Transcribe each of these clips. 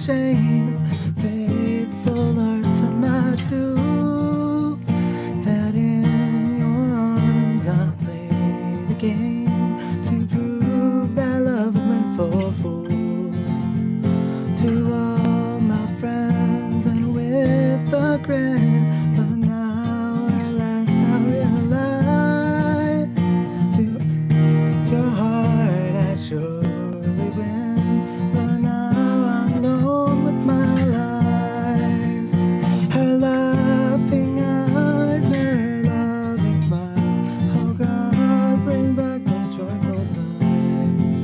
shame. Faithful arts are my tools, that in your arms I'll play the game, to prove that love is meant for fools. To all my friends and with a grin, but now at last I realize, to your heart I surely win, but now I'm alone with my lies. Her laughing eyes, her loving smile, oh God, bring back those joyful times.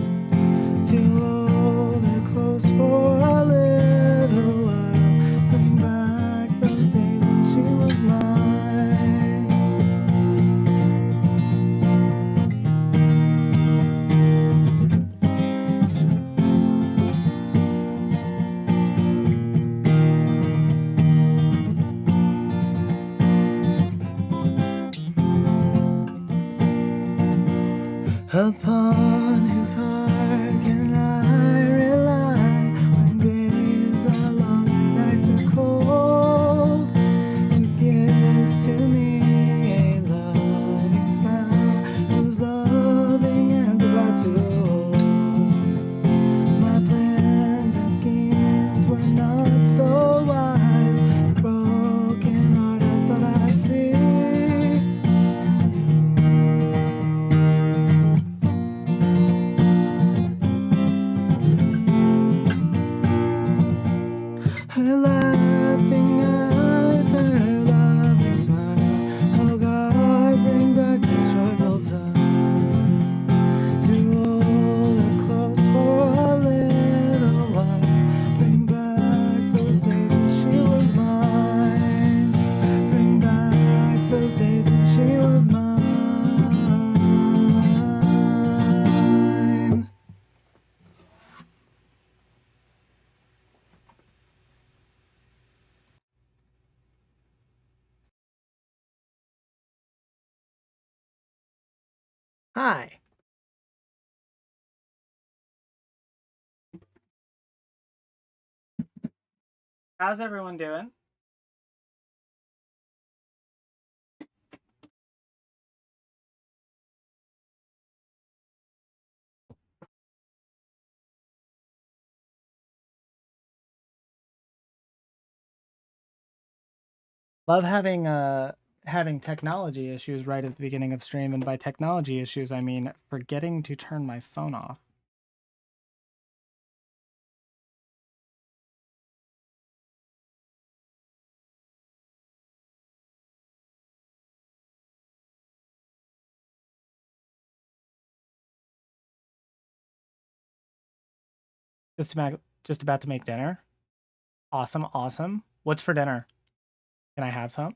To hold her close for a little while, bring back those days when she was mine. Upon whose heart can I rely when days are long and nights are cold? Who gives to me a loving smile, whose loving hands about to hold? My plans and schemes were not so wise, the broken heart I thought I'd see. Her laughing eyes, her loving smile, oh God, bring back those joyful times. To hold her close for a little while, bring back those days when she was mine. Bring back those days when she was mine. Hi. How's everyone doing? Love having technology issues right at the beginning of stream, and by technology issues I mean forgetting to turn my phone off. Just about to make dinner. Awesome, awesome. What's for dinner? Can I have some?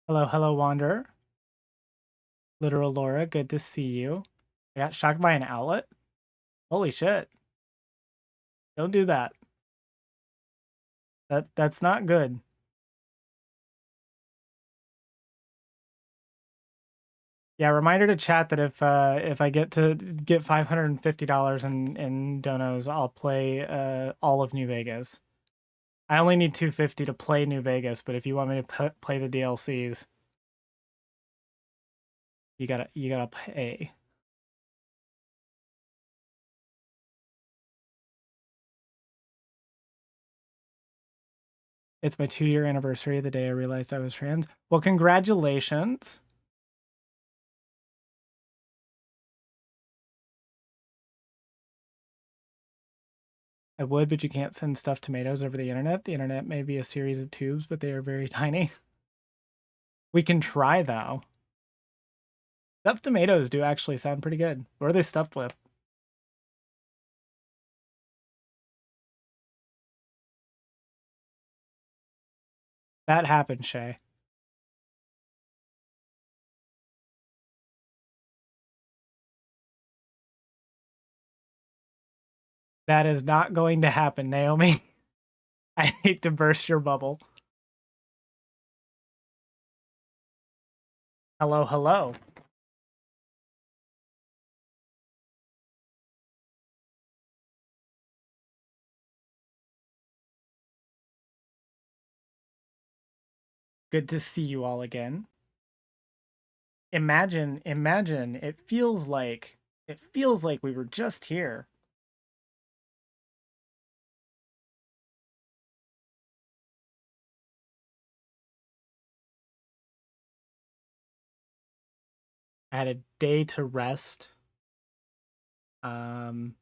Hello, hello, Wanderer. Literal Laura, good to see you. I got shocked by an outlet? Holy shit. Don't do that. That's not good. Yeah, reminder to chat that if I get $550 in donos, I'll play all of New Vegas. I only need $250 to play New Vegas, but if you want me to play the DLCs, you gotta pay. It's my 2-year anniversary the day I realized I was trans. Well, congratulations. I would, but you can't send stuffed tomatoes over the internet. The internet may be a series of tubes, but they are very tiny. We can try, though. Stuffed tomatoes do actually sound pretty good. What are they stuffed with? That happened, Shay. That is not going to happen, Naomi. I hate to burst your bubble. Hello, hello. Good to see you all again. Imagine, it feels like we were just here. I had a day to rest. But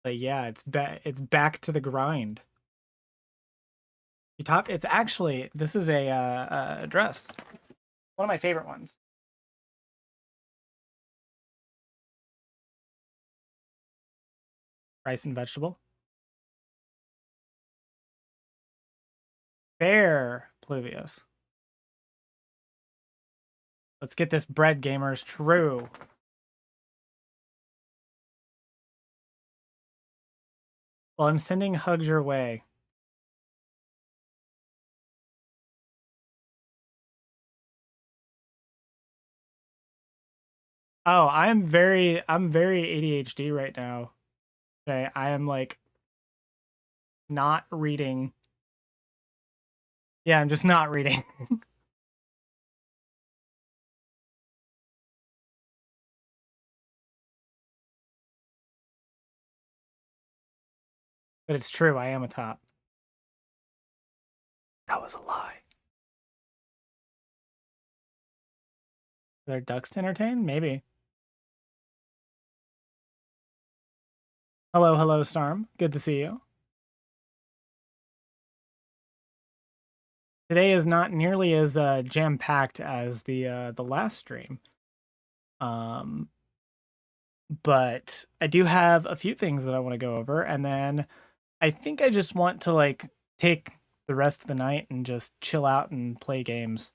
yeah, it's back to the grind. It's actually, this is a dress. One of my favorite ones. Rice and vegetable. Fair, Pluvius. Let's get this bread, gamers. True. Well, I'm sending hugs your way. Oh, I'm very ADHD right now. Okay, I am like not reading. Yeah, I'm just not reading. But it's true, I am a top. That was a lie. Are there ducks to entertain? Maybe. Hello, hello, Storm. Good to see you. Today is not nearly as jam-packed as the last stream. But I do have a few things that I want to go over, and then I think I just want to like take the rest of the night and just chill out and play games.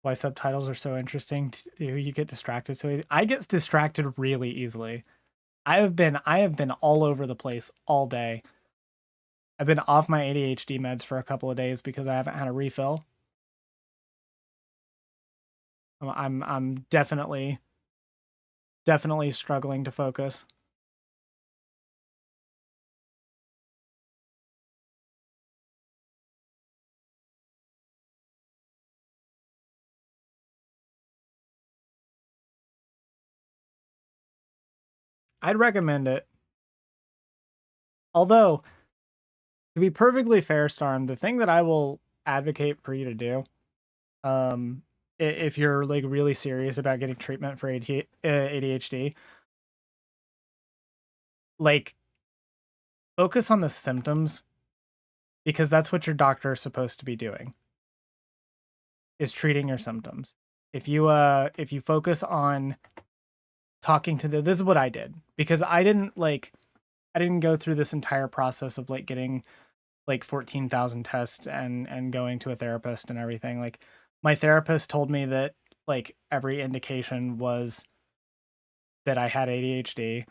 Why subtitles are so interesting to you. You get distracted so I get distracted really easily. I have been all over the place all day. I've been off my ADHD meds for a couple of days because I haven't had a refill. I'm definitely struggling to focus. I'd recommend it. Although, to be perfectly fair, Storm, the thing that I will advocate for you to do, if you're like really serious about getting treatment for ADHD, like focus on the symptoms because that's what your doctor is supposed to be doing, is treating your symptoms. If you focus on talking to this is what I did because I didn't go through this entire process of like getting like 14,000 tests and going to a therapist and everything. Like my therapist told me that like every indication was that I had ADHD,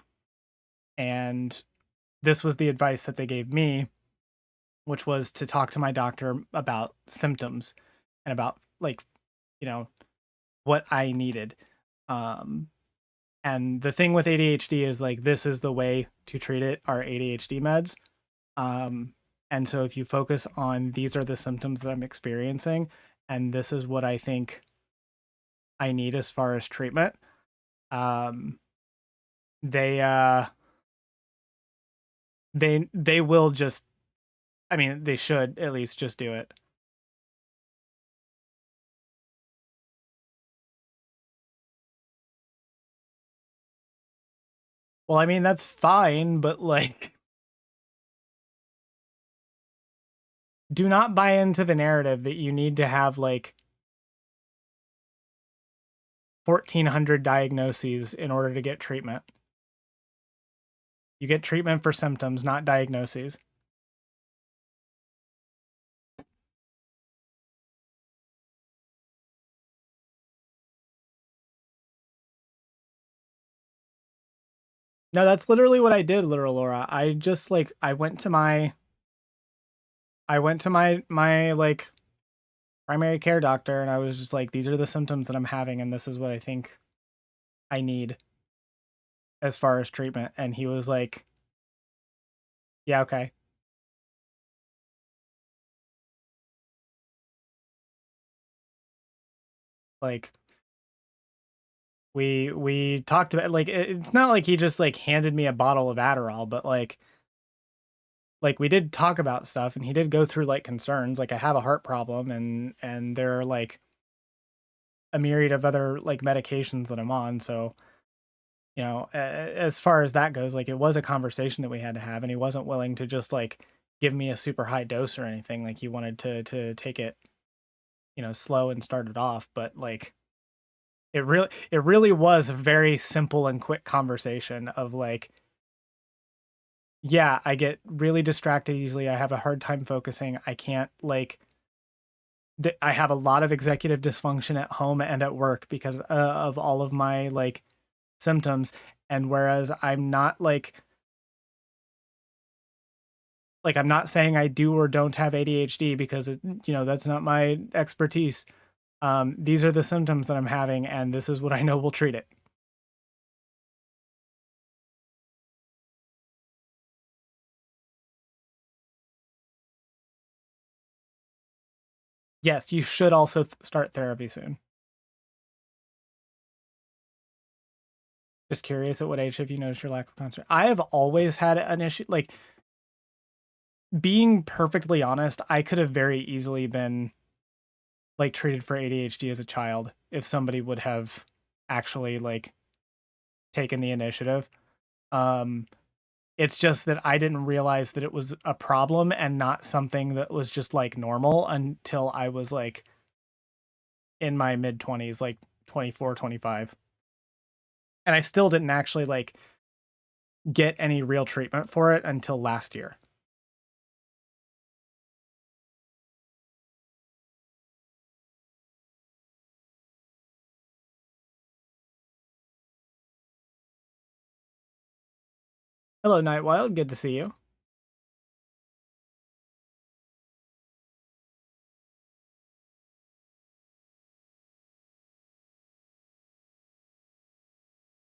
and this was the advice that they gave me, which was to talk to my doctor about symptoms and about like, you know, what I needed. And the thing with ADHD is like this is the way to treat it, are ADHD meds. And so if you focus on these are the symptoms that I'm experiencing, and this is what I think I need as far as treatment, um, they they will just, I mean, they should at least just do it. Well, I mean, that's fine, but like, do not buy into the narrative that you need to have like 1,400 diagnoses in order to get treatment. You get treatment for symptoms, not diagnoses. No, that's literally what I did, literal Laura. I just like I went to my like primary care doctor and I was just like, these are the symptoms that I'm having and this is what I think I need as far as treatment. And he was like, yeah, okay. Like we talked about like it's not like he just like handed me a bottle of Adderall, but like we did talk about stuff and he did go through like concerns. Like I have a heart problem and there are like a myriad of other like medications that I'm on. So, you know, as far as that goes, like it was a conversation that we had to have and he wasn't willing to just like give me a super high dose or anything. Like he wanted to take it, you know, slow and start it off, but like it really was a very simple and quick conversation of like, yeah, I get really distracted easily. I have a hard time focusing. I can't like I have a lot of executive dysfunction at home and at work because of all of my like symptoms. And whereas I'm not like I'm not saying I do or don't have ADHD because you know, that's not my expertise. These are the symptoms that I'm having and this is what I know will treat it. Yes, you should also start therapy soon. Just curious, at what age have you noticed your lack of concentration? I have always had an issue. Like, being perfectly honest, I could have very easily been like treated for ADHD as a child if somebody would have actually like taken the initiative. Um, it's just that I didn't realize that it was a problem and not something that was just like normal until I was like in my mid 20s, like 24, 25. And I still didn't actually like get any real treatment for it until last year. Hello, Nightwild. Good to see you.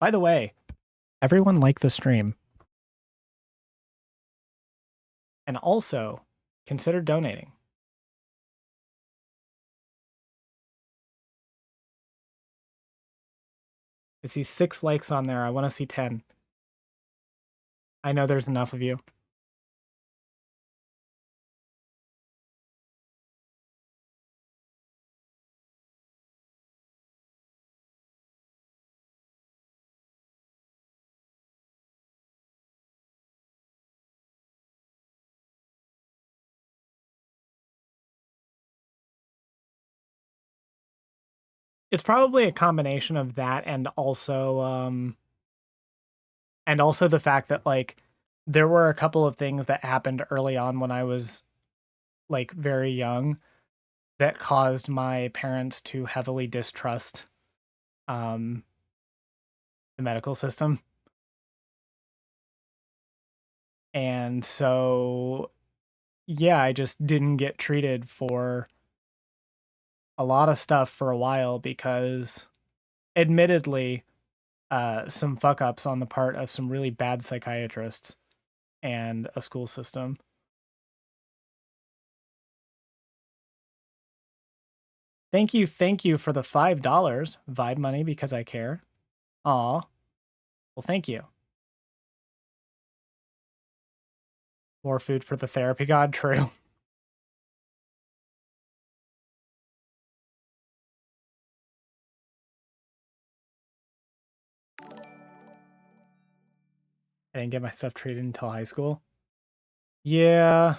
By the way, everyone like the stream. And also, consider donating. I see 6 likes on there. I want to see 10. I know there's enough of you. It's probably a combination of that and also the fact that like there were a couple of things that happened early on when I was like very young that caused my parents to heavily distrust um the medical system. And so yeah, I just didn't get treated for a lot of stuff for a while because admittedly some fuck ups on the part of some really bad psychiatrists and a school system. Thank you for the $5 Vibe money because I care. Aw, well, thank you. More food for the therapy god, true. I didn't get my stuff treated until high school. Yeah,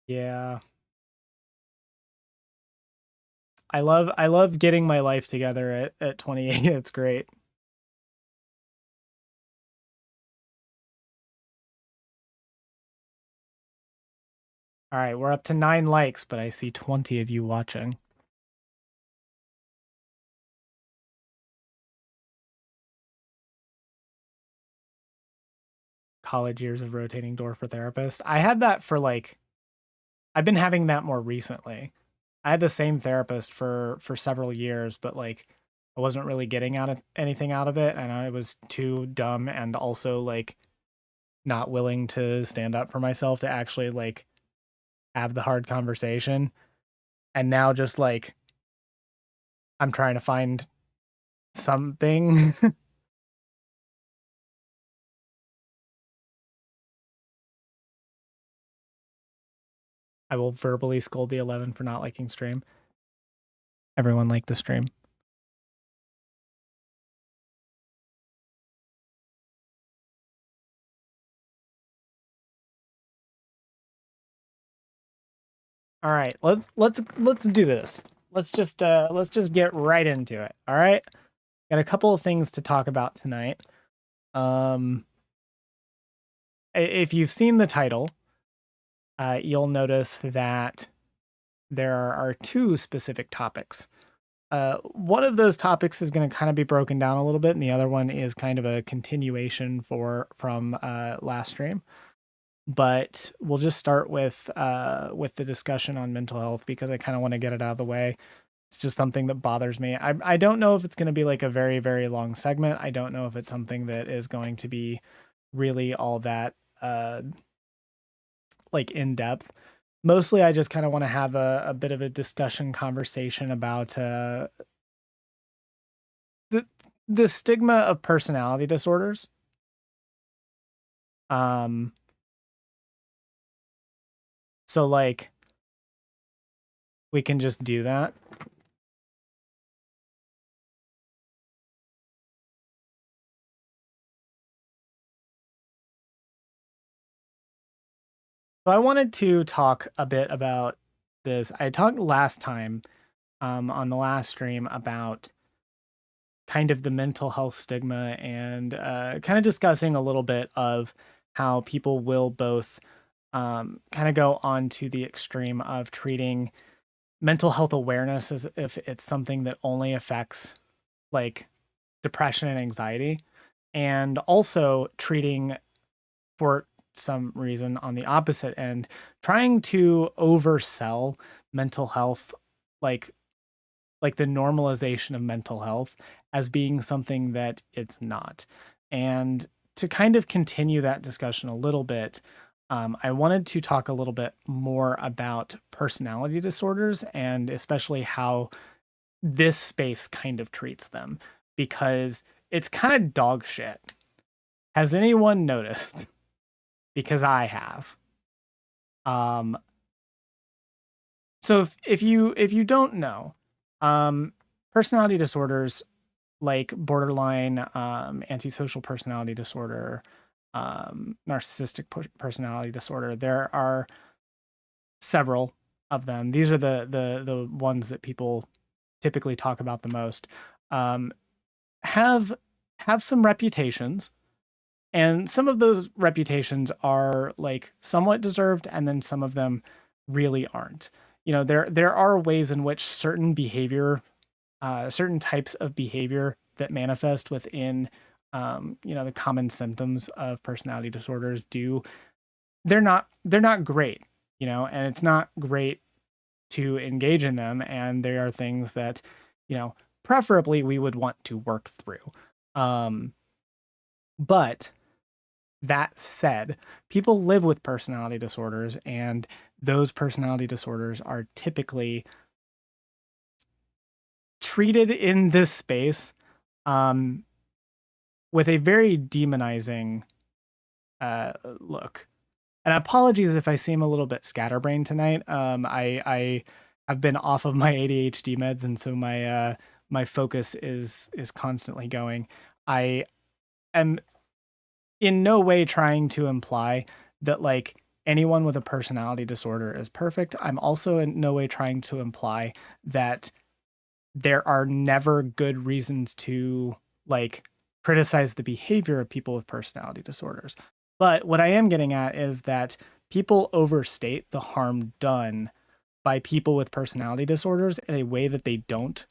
yeah. I love getting my life together at 28. It's great. All right, we're up to 9 likes, but I see 20 of you watching. College years of rotating door for therapist. I had that for like I've been having that more recently. I had the same therapist for several years, but like I wasn't really getting out of anything out of it, and I was too dumb and also like not willing to stand up for myself to actually like have the hard conversation. And now just like I'm trying to find something. I will verbally scold the 11 for not liking stream. Everyone liked the stream. All right, let's do this. Let's just get right into it. All right, got a couple of things to talk about tonight. Um, if you've seen the title, you'll notice that there are two specific topics. One of those topics is going to kind of be broken down a little bit, and the other one is kind of a continuation from last stream. But we'll just start with the discussion on mental health because I kind of want to get it out of the way. It's just something that bothers me. I don't know if it's going to be like a very, very long segment. I don't know if it's something that is going to be really all that like in depth. Mostly, I just kind of want to have a bit of a discussion conversation about the the stigma of personality disorders. Um, so like we can just do that. So I wanted to talk a bit about this. I talked last time on the last stream about kind of the mental health stigma and kind of discussing a little bit of how people will both kind of go on to the extreme of treating mental health awareness as if it's something that only affects like depression and anxiety, and also treating for some reason on the opposite end, trying to oversell mental health, like the normalization of mental health as being something that it's not. And to kind of continue that discussion a little bit, I wanted to talk a little bit more about personality disorders and especially how this space kind of treats them, because it's kind of dog shit. Has anyone noticed? Because I have. Um, so if you don't know, personality disorders like borderline, antisocial personality disorder, narcissistic personality disorder, there are several of them. These are the ones that people typically talk about the most. Um, have have some reputations, and some of those reputations are like somewhat deserved, and then some of them really aren't. You know, there are ways in which certain behavior, certain types of behavior that manifest within, you know, the common symptoms of personality disorders do. They're not great, you know, and it's not great to engage in them, and they are things that, you know, preferably we would want to work through. Um, but that said, people live with personality disorders, and those personality disorders are typically treated in this space um, with a very demonizing look. And apologies if I seem a little bit scatterbrained tonight. I have been off of my ADHD meds, and so my focus is constantly going. I am in no way trying to imply that like anyone with a personality disorder is perfect. I'm also in no way trying to imply that there are never good reasons to like criticize the behavior of people with personality disorders. But what I am getting at is that people overstate the harm done by people with personality disorders in a way that they don't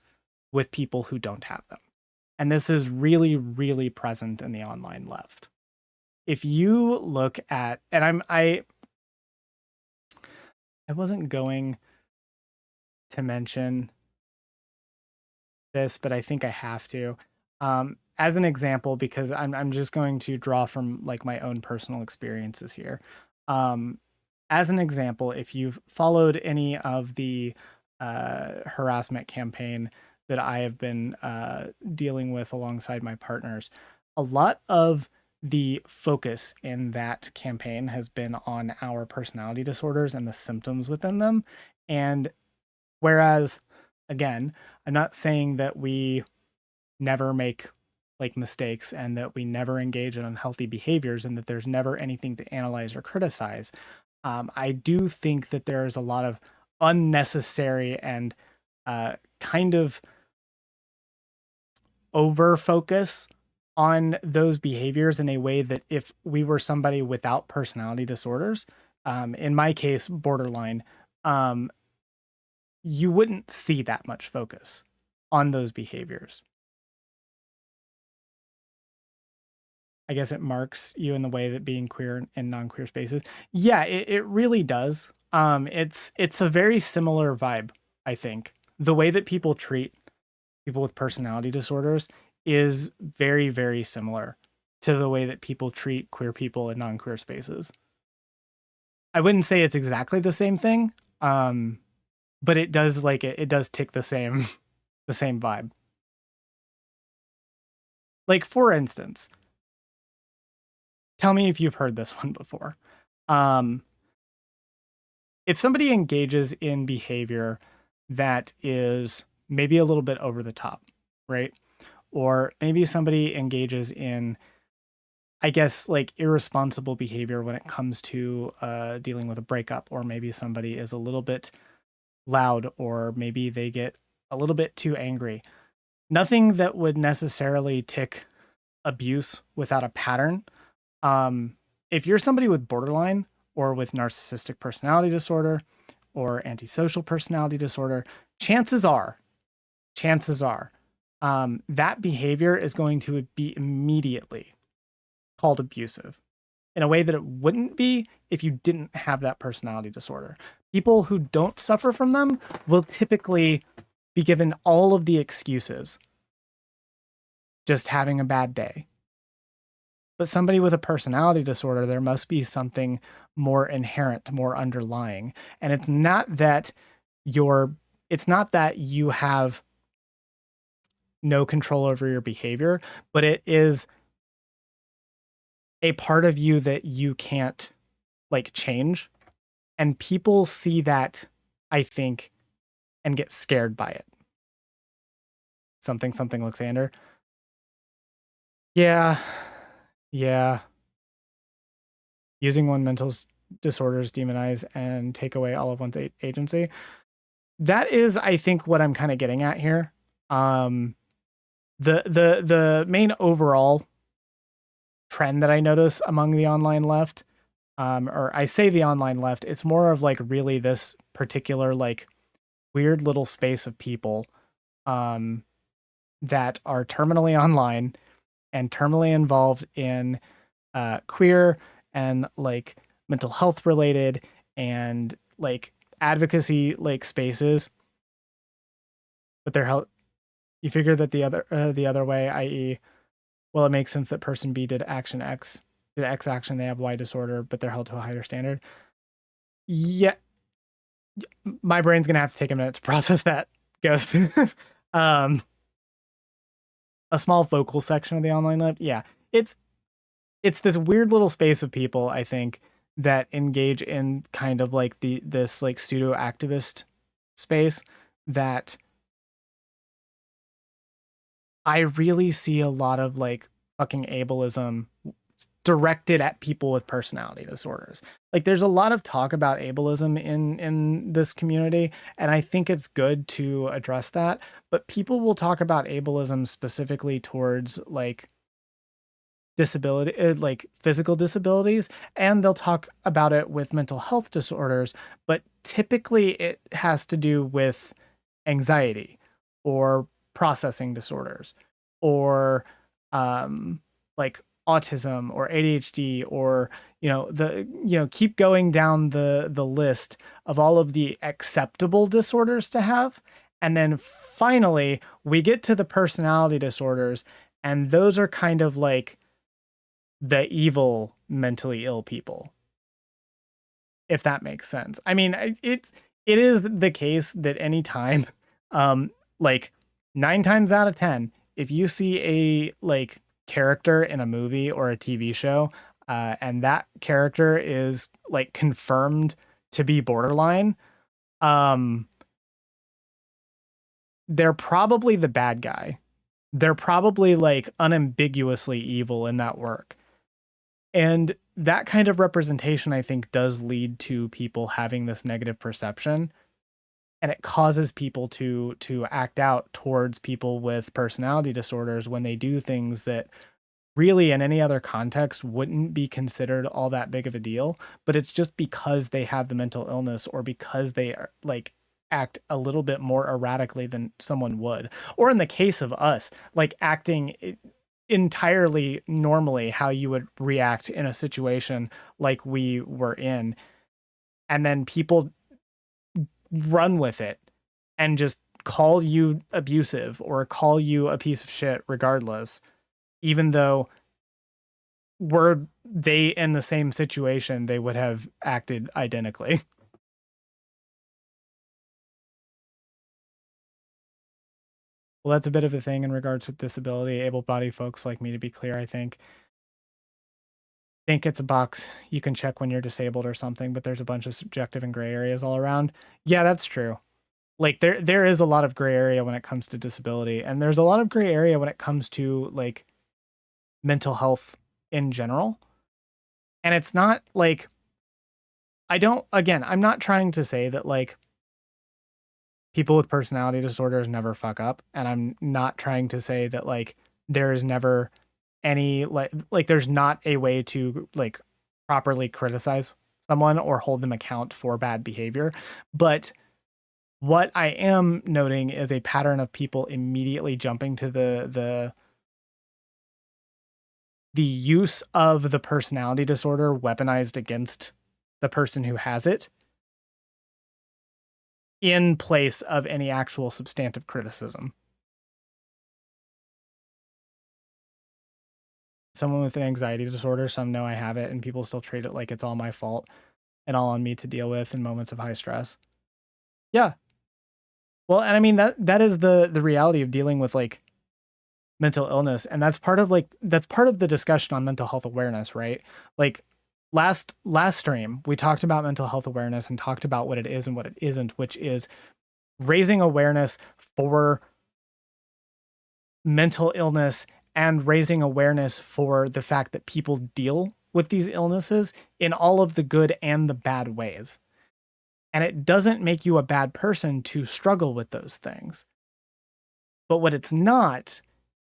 with people who don't have them. And this is really, really present in the online left. If you look at, and I wasn't going to mention this, but I think I have to. As an example, because I'm just going to draw from like my own personal experiences here. As an example, if you've followed any of the harassment campaign that I have been dealing with alongside my partners, a lot of the focus in that campaign has been on our personality disorders and the symptoms within them. And whereas, again, I'm not saying that we never make like mistakes and that we never engage in unhealthy behaviors and that there's never anything to analyze or criticize. I do think that there is a lot of unnecessary and kind of over focus on those behaviors in a way that if we were somebody without personality disorders, in my case, borderline, you wouldn't see that much focus on those behaviors. I guess it marks you in the way that being queer in non-queer spaces. Yeah, it really does. It's a very similar vibe, I think. The way that people treat people with personality disorders is very, very similar to the way that people treat queer people in non-queer spaces. I wouldn't say it's exactly the same thing, but it does it does tick the same the same vibe. Like, for instance, tell me if you've heard this one before. If somebody engages in behavior that is maybe a little bit over the top, right? Or maybe somebody engages in, I guess, like irresponsible behavior when it comes to dealing with a breakup, or maybe somebody is a little bit loud, or maybe they get a little bit too angry. Nothing that would necessarily tick abuse without a pattern. If you're somebody with borderline or with narcissistic personality disorder or antisocial personality disorder, chances are that behavior is going to be immediately called abusive in a way that it wouldn't be if you didn't have that personality disorder. People who don't suffer from them will typically be given all of the excuses, just having a bad day. But somebody with a personality disorder, there must be something more inherent, more underlying. And it's not that you have no control over your behavior, but it is a part of you that you can't like change. And people see that, I think, and get scared by it. Something Alexander. Yeah. Using one mental disorders demonize and take away all of one's agency. That is, I think, what I'm kind of getting at here. The main overall trend that I notice among the online left, or I say the online left, it's more of like really this particular like weird little space of people that are terminally online and terminally involved in queer and like mental health related and like advocacy like spaces, but they're held. You figure that the other way, i.e., well, it makes sense that person B did action X, did X action, they have Y disorder, but they're held to a higher standard. Yeah, my brain's gonna have to take a minute to process that, Ghost. A small vocal section of the online left. Yeah, it's this weird little space of people, I think, that engage in kind of like this like pseudo activist space that I really see a lot of like fucking ableism directed at people with personality disorders. Like there's a lot of talk about ableism in this community, and I think it's good to address that, but people will talk about ableism specifically towards like disability, like physical disabilities, and they'll talk about it with mental health disorders, but typically it has to do with anxiety or processing disorders or like autism or ADHD or keep going down the list of all of the acceptable disorders to have. And then finally we get to the personality disorders, and those are kind of like the evil mentally ill people, if that makes sense. I mean, it is the case that anytime, like 9 times out of 10, if you see a like character in a movie or a TV show, and that character is like confirmed to be borderline, they're probably the bad guy. They're probably like unambiguously evil in that work. And that kind of representation, I think, does lead to people having this negative perception, and it causes people to act out towards people with personality disorders when they do things that really in any other context wouldn't be considered all that big of a deal, but it's just because they have the mental illness or because they are like act a little bit more erratically than someone would. Or in the case of us, like acting entirely normally how you would react in a situation like we were in, and then people run with it and just call you abusive or call you a piece of shit regardless, even though were they in the same situation they would have acted identically. Well, that's a bit of a thing in regards with disability. Able-bodied folks like me, to be clear, I think it's a box you can check when you're disabled or something, but there's a bunch of subjective and gray areas all around. Yeah, that's true. Like there is a lot of gray area when it comes to disability, and there's a lot of gray area when it comes to like mental health in general. And it's not like I'm not trying to say that like people with personality disorders never fuck up, and I'm not trying to say that like there is never any like there's not a way to like properly criticize someone or hold them account for bad behavior. But what I am noting is a pattern of people immediately jumping to the use of the personality disorder weaponized against the person who has it in place of any actual substantive criticism. Someone with an anxiety disorder, some know I have it, and people still treat it like it's all my fault and all on me to deal with in moments of high stress. Yeah. Well, and I mean that is the reality of dealing with like mental illness, and that's part of the discussion on mental health awareness, right? Like last stream we talked about mental health awareness and talked about what it is and what it isn't, which is raising awareness for mental illness and raising awareness for the fact that people deal with these illnesses in all of the good and the bad ways. And it doesn't make you a bad person to struggle with those things. But what it's not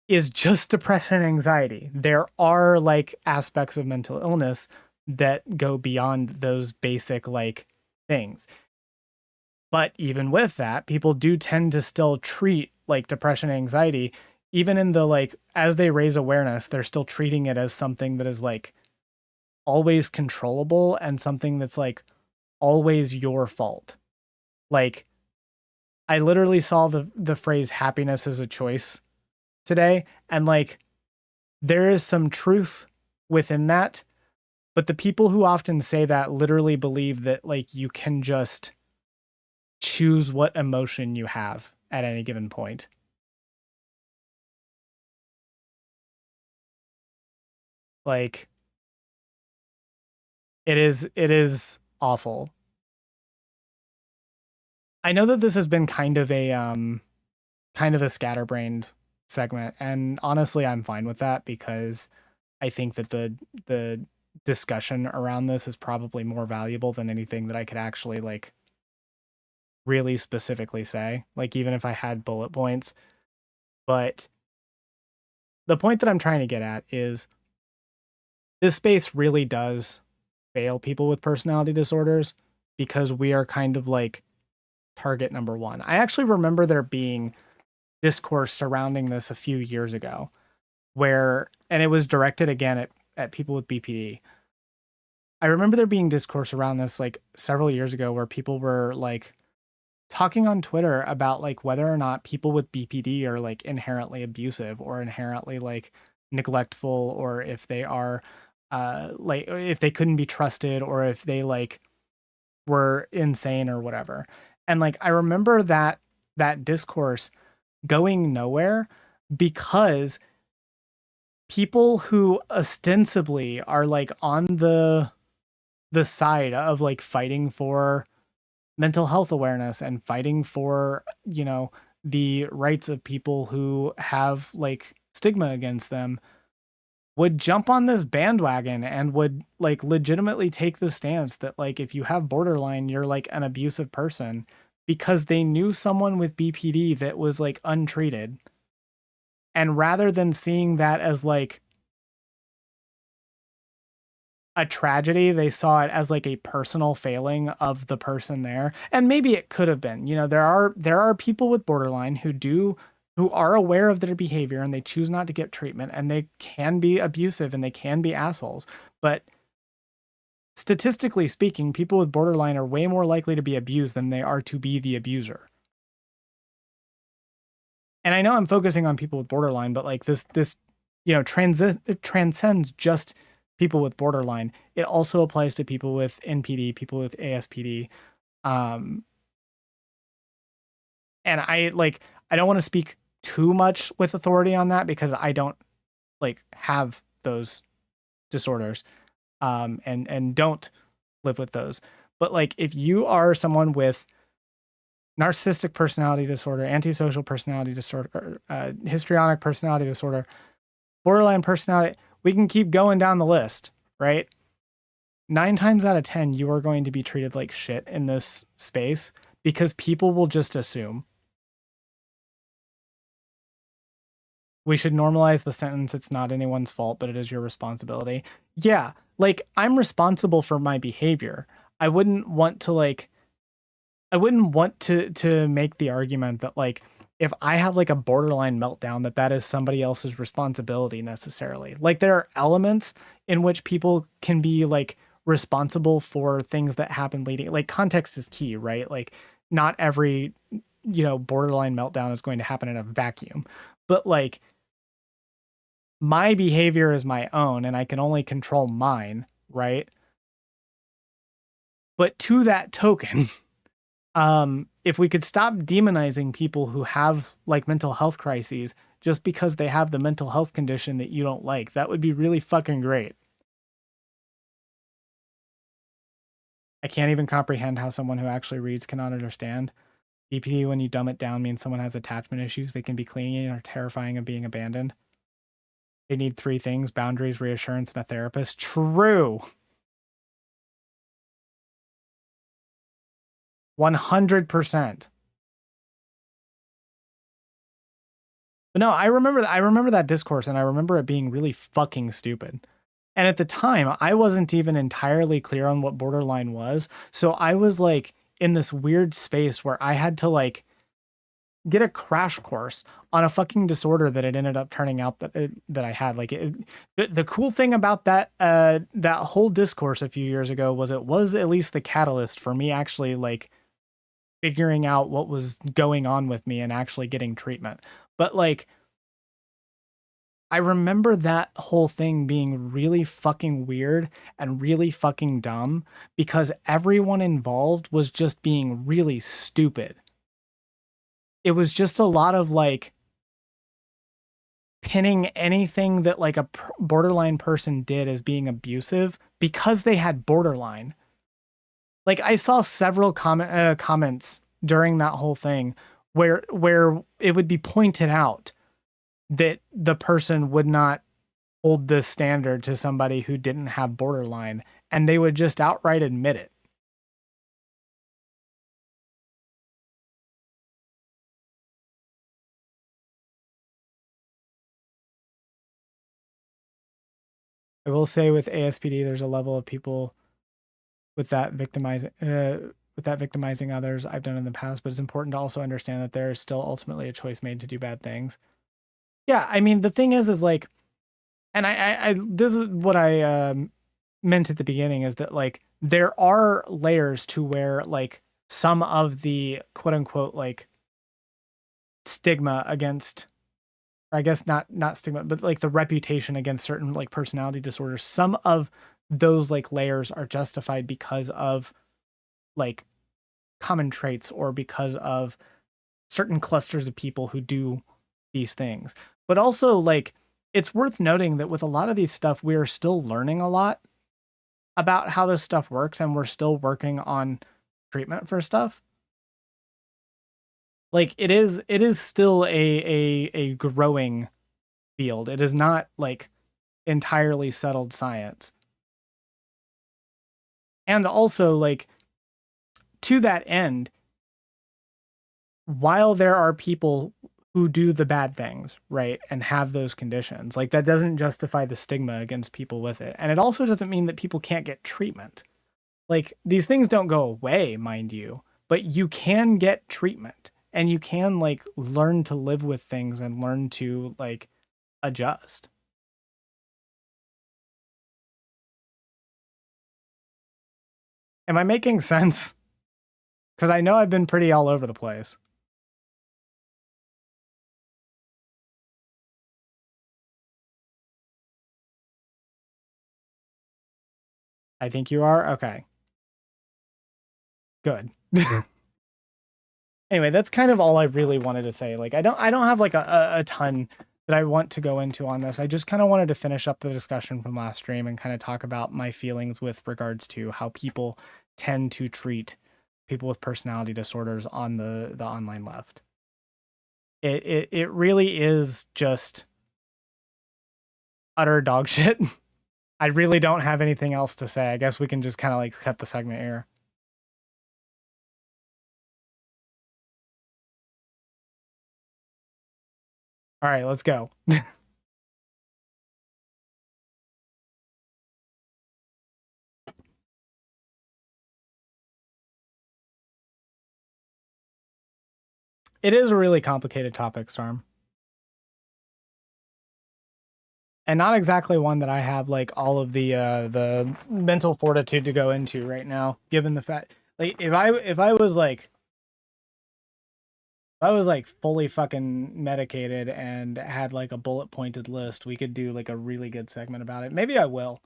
is just depression and anxiety. There are like aspects of mental illness that go beyond those basic like things. But even with that, people do tend to still treat like depression and anxiety, even in the like, as they raise awareness, they're still treating it as something that is like always controllable and something that's like always your fault. Like I literally saw the phrase happiness is a choice today, and like there is some truth within that, but the people who often say that literally believe that like you can just choose what emotion you have at any given point. Like it is awful. I know that this has been kind of a scatterbrained segment, and honestly I'm fine with that because I think that the discussion around this is probably more valuable than anything that I could actually like really specifically say, like even if I had bullet points. But the point that I'm trying to get at is this space really does fail people with personality disorders because we are kind of like target number one. I actually remember there being discourse surrounding this a few years ago where, and it was directed again at people with BPD. I remember there being discourse around this like several years ago where people were like talking on Twitter about like whether or not people with BPD are like inherently abusive or inherently like neglectful, or if they are like if they couldn't be trusted, or if they like were insane or whatever. And like I remember that discourse going nowhere because people who ostensibly are like on the side of like fighting for mental health awareness and fighting for, you know, the rights of people who have like stigma against them would jump on this bandwagon and would like legitimately take the stance that like if you have borderline you're like an abusive person because they knew someone with BPD that was like untreated. And rather than seeing that as like a tragedy, they saw it as like a personal failing of the person there. And maybe it could have been. You know, there are people with borderline who are aware of their behavior and they choose not to get treatment, and they can be abusive and they can be assholes. But statistically speaking, people with borderline are way more likely to be abused than they are to be the abuser. And I know I'm focusing on people with borderline, but like this you know, it transcends just people with borderline. It also applies to people with NPD, people with ASPD. Um, and I don't want to speak too much with authority on that because I don't like have those disorders, and don't live with those. But like if you are someone with narcissistic personality disorder, antisocial personality disorder, histrionic personality disorder, borderline personality, we can keep going down the list, right? 9 times out of 10, you are going to be treated like shit in this space because people will just assume. We should normalize the sentence, it's not anyone's fault, but it is your responsibility. Yeah, like I'm responsible for my behavior. I wouldn't want to like I wouldn't want to make the argument that like if I have like a borderline meltdown that is somebody else's responsibility necessarily. Like there are elements in which people can be like responsible for things that happen leading, like context is key, right? Like not every, you know, borderline meltdown is going to happen in a vacuum. But like my behavior is my own and I can only control mine, right? But to that token, if we could stop demonizing people who have like mental health crises just because they have the mental health condition that you don't like, that would be really fucking great. I can't even comprehend how someone who actually reads cannot understand. BPD, when you dumb it down, means someone has attachment issues. They can be clingy or terrifying of being abandoned. They need 3 things: boundaries, reassurance, and a therapist. True. 100%. But no, I remember that discourse and I remember it being really fucking stupid. And at the time, I wasn't even entirely clear on what borderline was. So I was like in this weird space where I had to like get a crash course on a fucking disorder that it ended up turning out that I had. Like the cool thing about that whole discourse a few years ago was it was at least the catalyst for me actually like figuring out what was going on with me and actually getting treatment. But like I remember that whole thing being really fucking weird and really fucking dumb because everyone involved was just being really stupid. It was just a lot of like pinning anything that like a borderline person did as being abusive because they had borderline. Like I saw several comments during that whole thing where it would be pointed out that the person would not hold this standard to somebody who didn't have borderline, and they would just outright admit it. I will say with ASPD, there's a level of people with that victimizing others I've done in the past, but it's important to also understand that there is still ultimately a choice made to do bad things. Yeah, I mean, the thing is like, and I this is what I meant at the beginning, is that like there are layers to where like some of the quote unquote like stigma against, or I guess not stigma, but like the reputation against certain like personality disorders, some of those like layers are justified because of like common traits or because of certain clusters of people who do these things. But also like it's worth noting that with a lot of these stuff, we are still learning a lot about how this stuff works, and we're still working on treatment for stuff. Like it is still a growing field. It is not like entirely settled science. And also like to that end, while there are people who do the bad things, right, and have those conditions, like that doesn't justify the stigma against people with it. And it also doesn't mean that people can't get treatment. Like these things don't go away, mind you, but you can get treatment, and you can like learn to live with things and learn to like adjust. Am I making sense? Because I know I've been pretty all over the place. I think you are? Okay. Good. Anyway, that's kind of all I really wanted to say. Like I don't have like a ton that I want to go into on this. I just kind of wanted to finish up the discussion from last stream and kind of talk about my feelings with regards to how people tend to treat people with personality disorders on the online left. It really is just utter dog shit. I really don't have anything else to say. I guess we can just kind of like cut the segment here. All right, let's go. It is a really complicated topic, Storm. And not exactly one that I have like all of the mental fortitude to go into right now, given the fact like if I was like fully fucking medicated and had like a bullet pointed list, we could do like a really good segment about it. Maybe I will.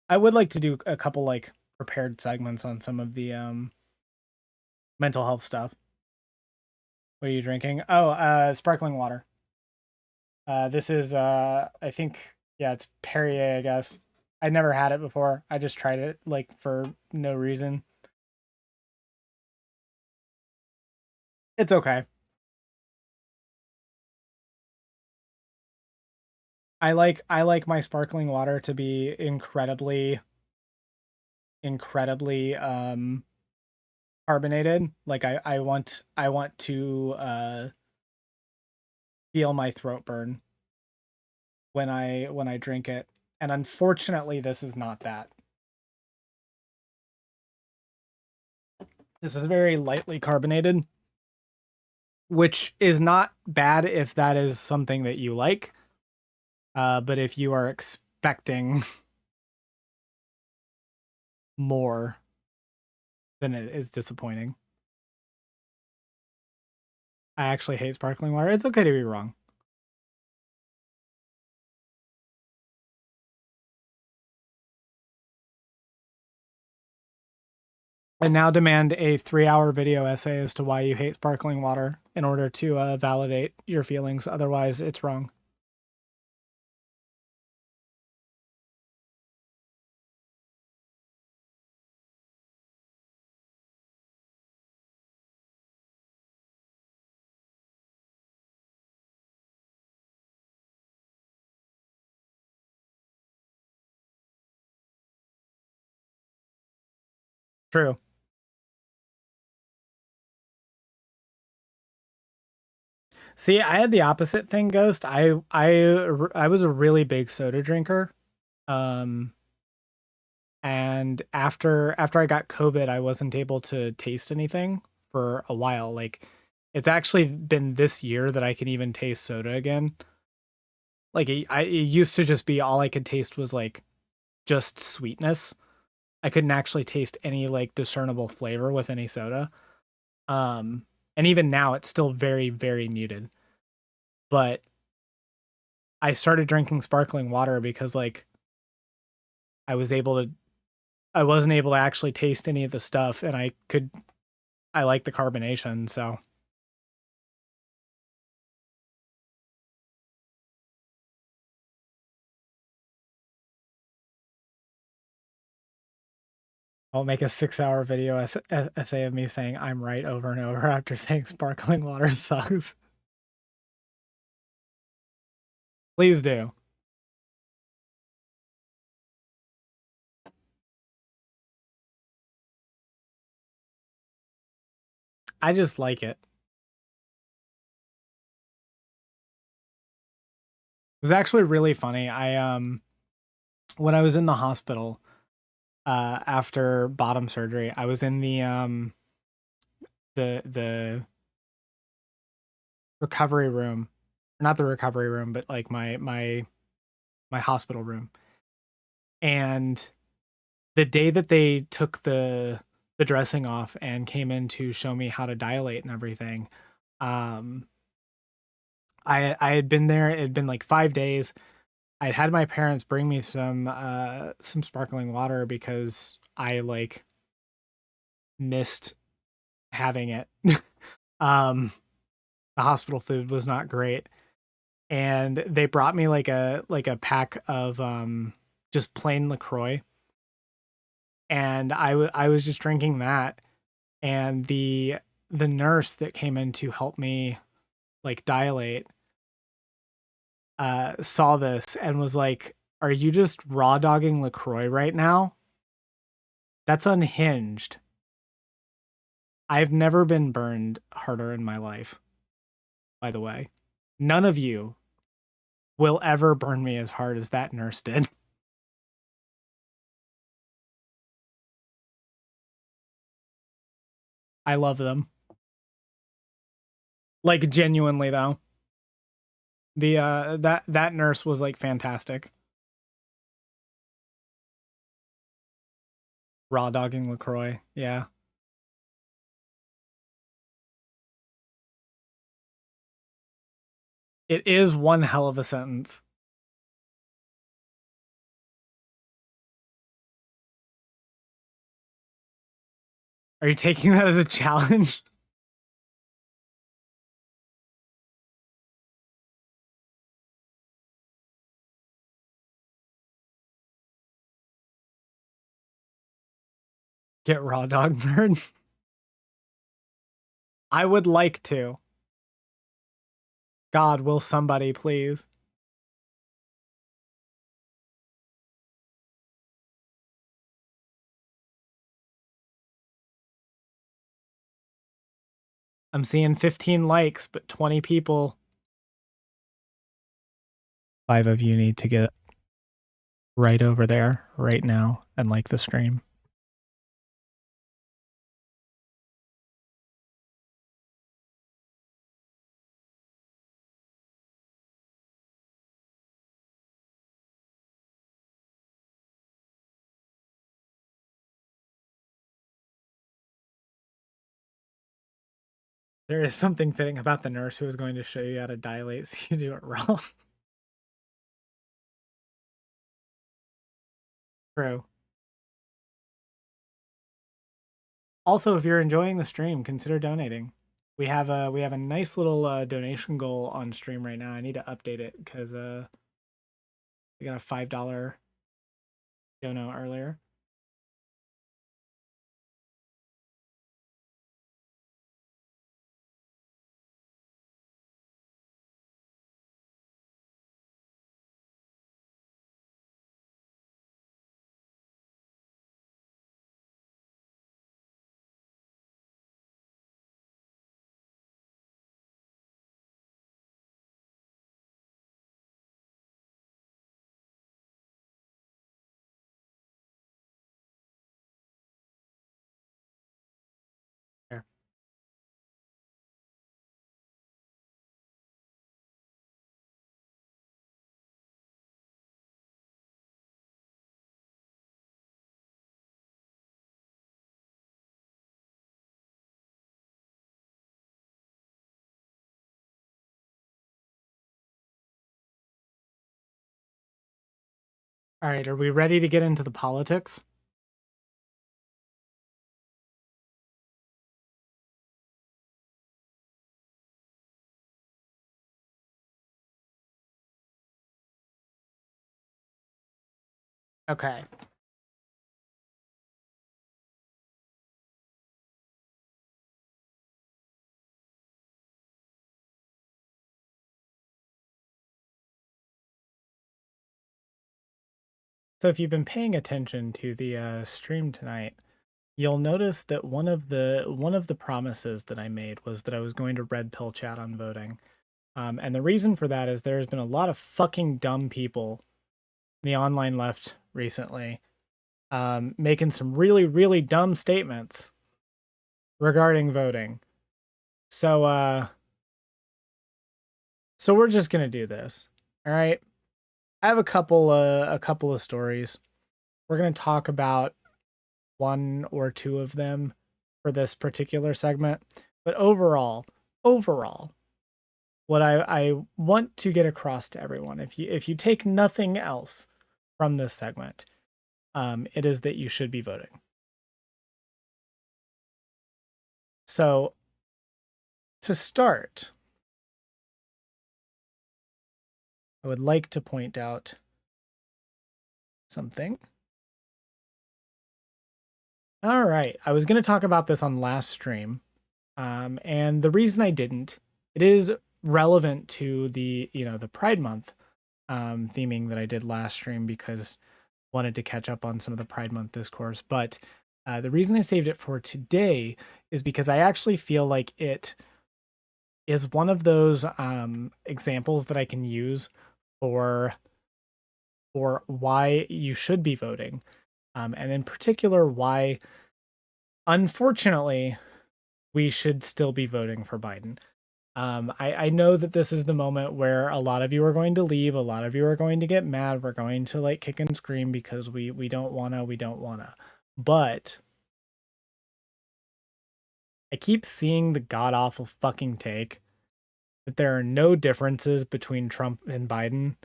I would like to do a couple like prepared segments on some of the mental health stuff. What are you drinking? Oh, sparkling water. This is I think, yeah, it's Perrier, I guess. I never had it before. I just tried it like for no reason. It's okay. I like my sparkling water to be incredibly carbonated. Like I want to feel my throat burn when I drink it. And unfortunately this is not that. This is very lightly carbonated, which is not bad if that is something that you like. But if you are expecting more, then it is disappointing. I actually hate sparkling water. It's okay to be wrong. I now demand a 3-hour video essay as to why you hate sparkling water in order to validate your feelings. Otherwise, it's wrong. True. See, I had the opposite thing, Ghost. I was a really big soda drinker. Um, and after I got COVID, I wasn't able to taste anything for a while. Like it's actually been this year that I can even taste soda again. Like it used to just be all I could taste was like just sweetness. I couldn't actually taste any like discernible flavor with any soda. Um, and even now it's still very, very muted. But I started drinking sparkling water because like I was able to I wasn't able to actually taste any of the stuff and I like the carbonation, so I'll make a 6-hour video essay of me saying I'm right over and over after saying sparkling water sucks. Please do. I just like it. It was actually really funny. I when I was in the hospital after bottom surgery, I was in the recovery room. Not the recovery room, but like my hospital room. And the day that they took the dressing off and came in to show me how to dilate and everything, um I had been there. It had been like 5 days. I'd had my parents bring me some sparkling water because I like missed having it. um the hospital food was not great, and they brought me like a pack of just plain LaCroix, and I was just drinking that, and the nurse that came in to help me like dilate saw this and was like, "Are you just raw dogging LaCroix right now? That's unhinged." I've never been burned harder in my life, by the way. None of you will ever burn me as hard as that nurse did. I love them. Like genuinely though. The that nurse was like fantastic. Raw dogging LaCroix. Yeah. It is one hell of a sentence. Are you taking that as a challenge? Get raw dog burned? I would like to. God, will somebody please? I'm seeing 15 likes, but 20 people. 5 of you need to get right over there right now and like the stream. There is something fitting about the nurse who is going to show you how to dilate so you do it wrong. True. Also, if you're enjoying the stream, consider donating. We have a nice little donation goal on stream right now. I need to update it because we got a $5 dono earlier. All right, are we ready to get into the politics? Okay. So if you've been paying attention to the stream tonight, you'll notice that one of the promises that I made was that I was going to red pill chat on voting. And the reason for that is there's been a lot of fucking dumb people in the online left recently, making some really, really dumb statements regarding voting. So we're just gonna do this. All right. I have a couple of stories. We're gonna talk about one or two of them for this particular segment. But overall, what I want to get across to everyone, if you take nothing else from this segment, it is that you should be voting. So to start, I would like to point out something. All right, I was going to talk about this on last stream, and the reason I didn't, it is relevant to the Pride Month theming that I did last stream because I wanted to catch up on some of the Pride Month discourse. But the reason I saved it for today is because I actually feel like it is one of those examples that I can use for why you should be voting, and in particular why, unfortunately, we should still be voting for Biden. I know that this is the moment where a lot of you are going to leave, a lot of you are going to get mad, we're going to like kick and scream because we don't wanna. But I keep seeing the god awful fucking take that there are no differences between Trump and Biden,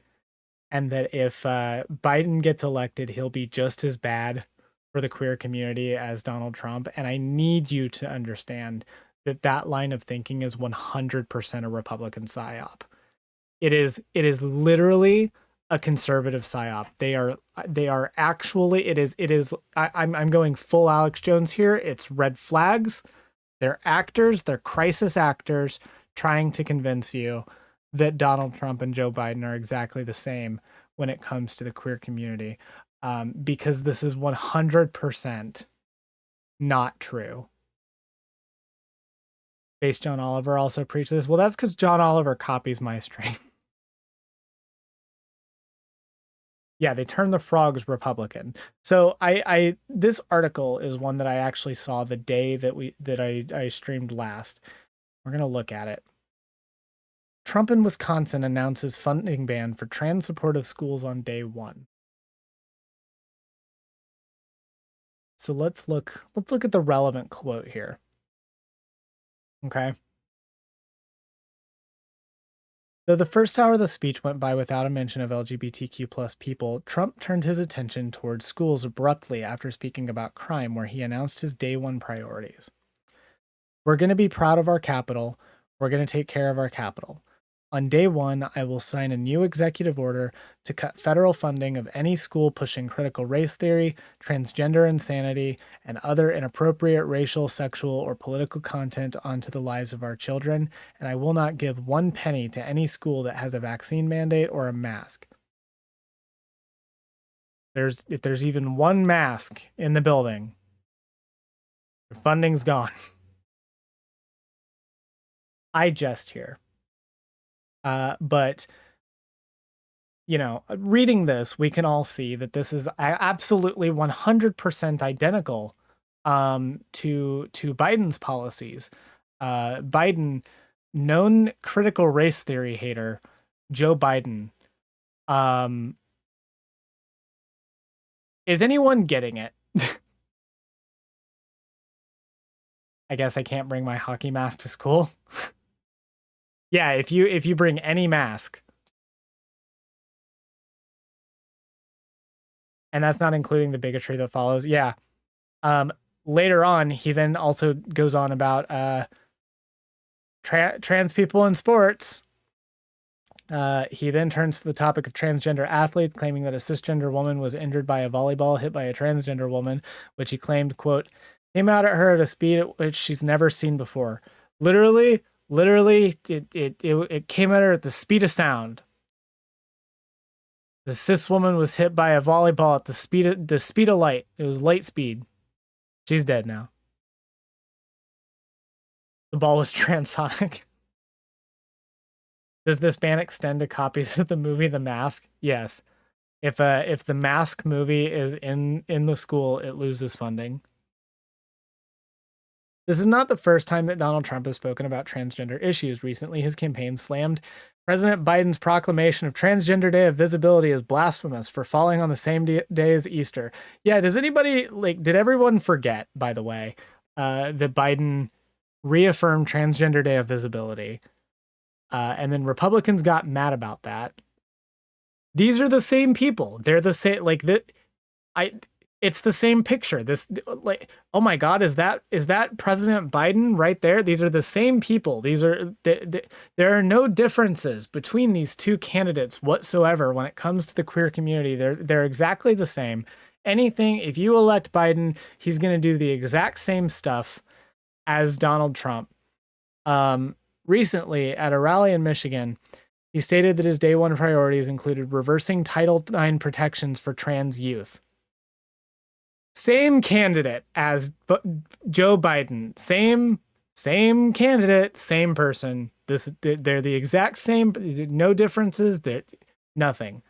and that if Biden gets elected, he'll be just as bad for the queer community as Donald Trump. And I need you to understand that that line of thinking is 100% a Republican psyop. It is literally a conservative psyop. They are actually I'm going full Alex Jones here. It's red flags. They're actors, they're crisis actors trying to convince you that Donald Trump and Joe Biden are exactly the same when it comes to the queer community, because this is 100% not true. Base John Oliver also preached this. Well, that's because John Oliver copies my stream. Yeah, they turned the frogs Republican. So I this article is one that I actually saw the day that I streamed last. We're gonna look at it. Trump in Wisconsin announces funding ban for trans supportive schools on day one. So let's look at the relevant quote here. Okay. Though the first hour of the speech went by without a mention of LGBTQ plus people, Trump turned his attention towards schools abruptly after speaking about crime, where he announced his day one priorities. We're going to be proud of our capital. We're going to take care of our capital. On day one, I will sign a new executive order to cut federal funding of any school pushing critical race theory, transgender insanity, and other inappropriate racial, sexual, or political content onto the lives of our children, and I will not give one penny to any school that has a vaccine mandate or a mask. If there's even one mask in the building, the funding's gone. I jest here. But reading this, we can all see that this is absolutely 100% identical to Biden's policies. Biden, known critical race theory hater, Joe Biden. Is anyone getting it? I guess I can't bring my hockey mask to school. Yeah, if you bring any mask, And that's not including the bigotry that follows. Yeah. Later on, he then also goes on about trans people in sports. He then turns to the topic of transgender athletes, claiming that a cisgender woman was injured by a volleyball hit by a transgender woman, which he claimed, quote, came out at her at a speed at which she's never seen before. Literally, it came at her at the speed of sound. The cis woman was hit by a volleyball at the speed of light. It was light speed. She's dead now. The ball was transonic. Does this ban extend to copies of the movie The Mask? Yes. If the Mask movie is in the school, it loses funding. This is not the first time that Donald Trump has spoken about transgender issues. Recently, his campaign slammed President Biden's proclamation of Transgender Day of Visibility as blasphemous for falling on the same day as Easter. Yeah, does anybody, did everyone forget, by the way, that Biden reaffirmed Transgender Day of Visibility? And then Republicans got mad about that. These are the same people. They're the same, it's the same picture. This, oh my God, is that President Biden right there? These are the same people. There are no differences between these two candidates whatsoever when it comes to the queer community. They're exactly the same. If you elect Biden, he's going to do the exact same stuff as Donald Trump. Recently, at a rally in Michigan, he stated that his day one priorities included reversing Title IX protections for trans youth. Same candidate as Joe Biden. Same candidate, same person. They're the exact same. No differences. Nothing.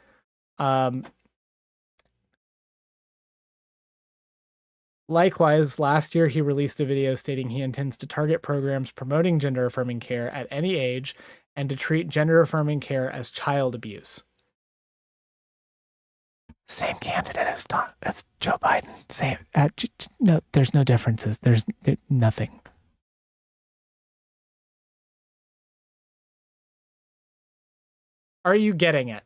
Likewise, last year he released a video stating he intends to target programs promoting gender-affirming care at any age and to treat gender-affirming care as child abuse. Same candidate as Joe Biden. Same. No, there's no differences. There's nothing. Are you getting it?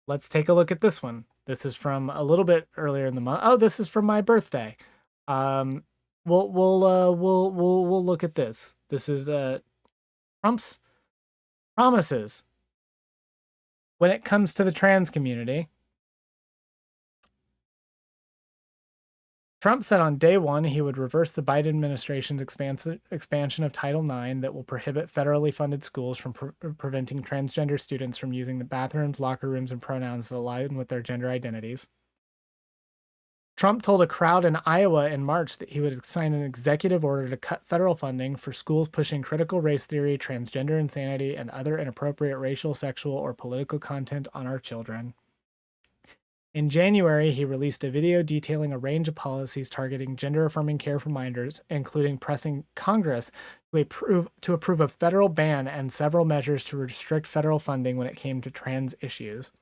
Let's take a look at this one. This is from a little bit earlier in the month. Oh, this is from my birthday. We'll look at this. This is Trump's promises when it comes to the trans community. Trump said on day one he would reverse the Biden administration's expansion of Title IX that will prohibit federally funded schools from preventing transgender students from using the bathrooms, locker rooms, and pronouns that align with their gender identities. Trump told a crowd in Iowa in March that he would sign an executive order to cut federal funding for schools pushing critical race theory, transgender insanity, and other inappropriate racial, sexual, or political content on our children. In January, he released a video detailing a range of policies targeting gender-affirming care for minors, including pressing Congress to approve a federal ban and several measures to restrict federal funding when it came to trans issues.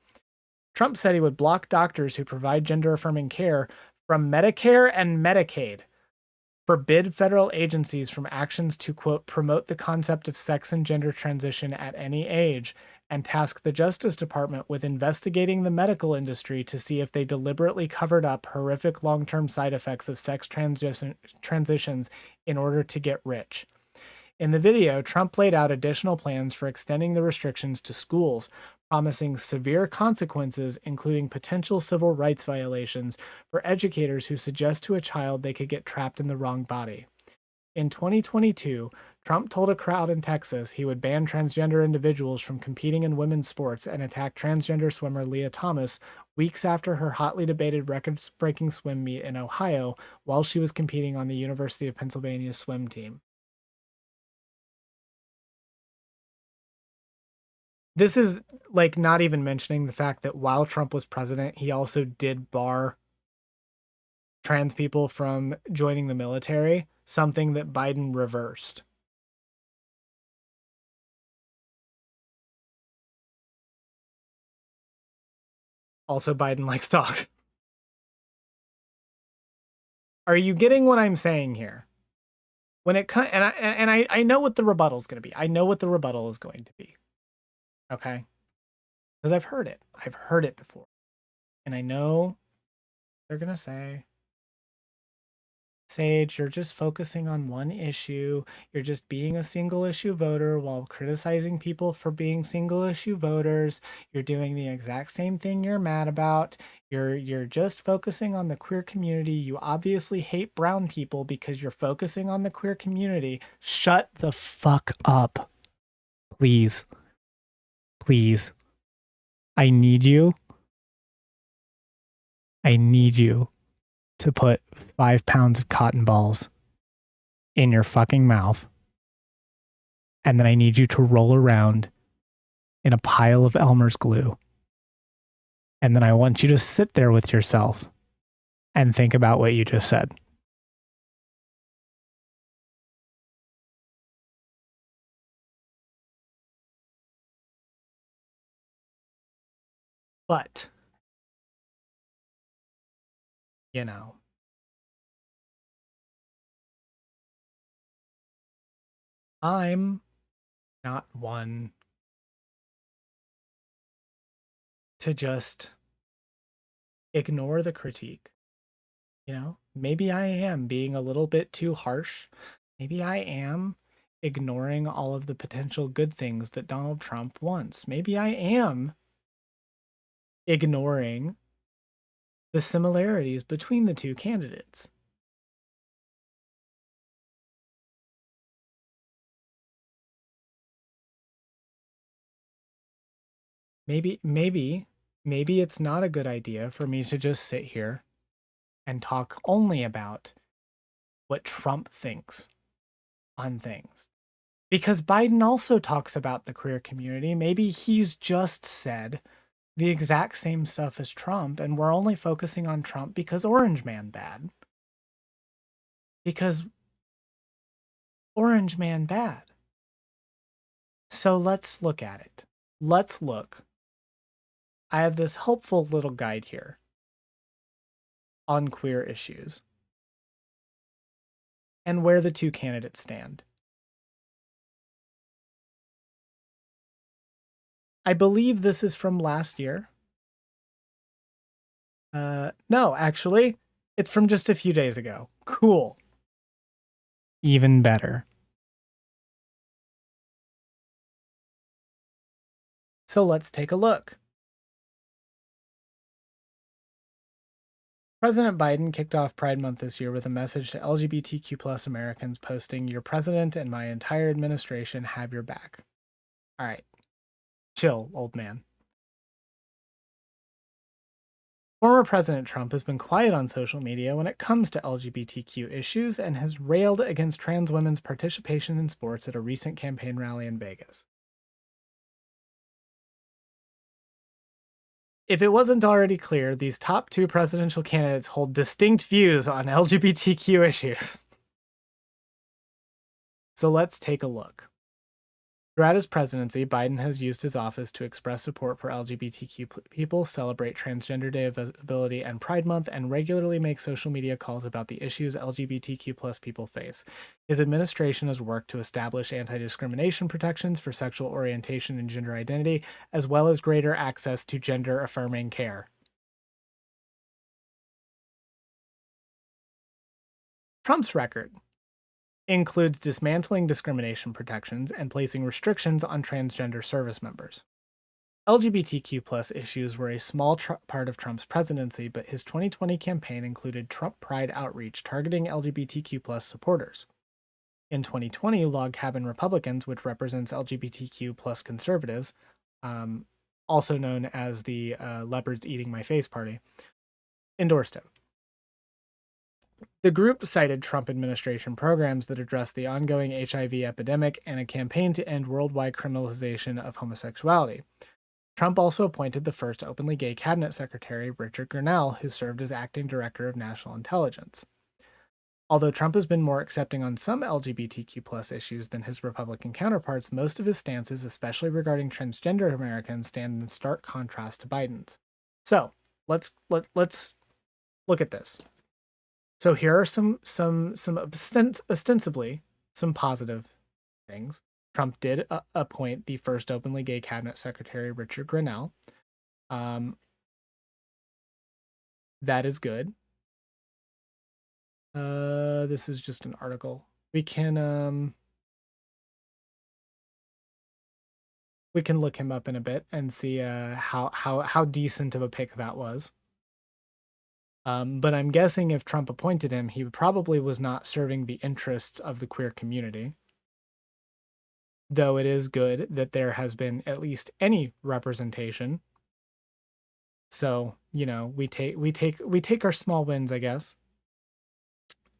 Trump said he would block doctors who provide gender-affirming care from Medicare and Medicaid, forbid federal agencies from actions to, quote, promote the concept of sex and gender transition at any age, and task the Justice Department with investigating the medical industry to see if they deliberately covered up horrific long-term side effects of sex transitions in order to get rich. In the video, Trump laid out additional plans for extending the restrictions to schools, promising severe consequences, including potential civil rights violations for educators who suggest to a child they could get trapped in the wrong body. In 2022, Trump told a crowd in Texas he would ban transgender individuals from competing in women's sports and attack transgender swimmer Leah Thomas weeks after her hotly debated record-breaking swim meet in Ohio while she was competing on the University of Pennsylvania swim team. This is not even mentioning the fact that while Trump was president, he also did bar trans people from joining the military, something that Biden reversed. Also, Biden likes dogs. Are you getting what I'm saying here? when it comes, and I know what the rebuttal is going to be. I know what the rebuttal is going to be. Okay, because I've heard it. I've heard it before, and I know they're gonna say, Saige, you're just focusing on one issue. You're just being a single issue voter while criticizing people for being single issue voters. You're doing the exact same thing you're mad about. You're just focusing on the queer community. You obviously hate brown people because you're focusing on the queer community. Shut the fuck up. Please. Please. I need you. I need you to put 5 pounds of cotton balls in your fucking mouth. And then I need you to roll around in a pile of Elmer's glue. And then I want you to sit there with yourself and think about what you just said. But, you know, I'm not one to just ignore the critique. You know, maybe I am being a little bit too harsh. Maybe I am ignoring all of the potential good things that Donald Trump wants. Maybe I am ignoring the similarities between the two candidates. Maybe it's not a good idea for me to just sit here and talk only about what Trump thinks on things. Because Biden also talks about the queer community. Maybe he's just said the exact same stuff as Trump, and we're only focusing on Trump because Orange Man bad. Because Orange Man bad. So let's look at it. Let's look. I have this helpful little guide here on queer issues and where the two candidates stand. I believe this is from last year. No, actually, it's from just a few days ago. Cool. Even better. So let's take a look. President Biden kicked off Pride Month this year with a message to LGBTQ+ Americans posting, "Your president and my entire administration have your back." All right. Chill, old man. Former President Trump has been quiet on social media when it comes to LGBTQ issues and has railed against trans women's participation in sports at a recent campaign rally in Vegas. If it wasn't already clear, these top two presidential candidates hold distinct views on LGBTQ issues. So let's take a look. Throughout his presidency, Biden has used his office to express support for LGBTQ people, celebrate Transgender Day of Visibility and Pride Month, and regularly make social media calls about the issues LGBTQ+ people face. His administration has worked to establish anti-discrimination protections for sexual orientation and gender identity, as well as greater access to gender-affirming care. Trump's record includes dismantling discrimination protections and placing restrictions on transgender service members. LGBTQ+ issues were a small part of Trump's presidency, but his 2020 campaign included Trump Pride outreach targeting LGBTQ+ supporters. In 2020, Log Cabin Republicans, which represents LGBTQ+ conservatives, also known as the Leopards Eating My Face Party, endorsed him. The group cited Trump administration programs that address the ongoing HIV epidemic and a campaign to end worldwide criminalization of homosexuality. Trump also appointed the first openly gay cabinet secretary, Richard Grenell, who served as acting director of national intelligence. Although Trump has been more accepting on some LGBTQ+ issues than his Republican counterparts, most of his stances, especially regarding transgender Americans, stand in stark contrast to Biden's. So let's look at this. So here are some ostensibly some positive things. Trump did appoint the first openly gay cabinet secretary, Richard Grenell. That is good. This is just an article. We can look him up in a bit and see how decent of a pick that was. But I'm guessing if Trump appointed him, he probably was not serving the interests of the queer community. Though it is good that there has been at least any representation. So, you know, we take our small wins, I guess.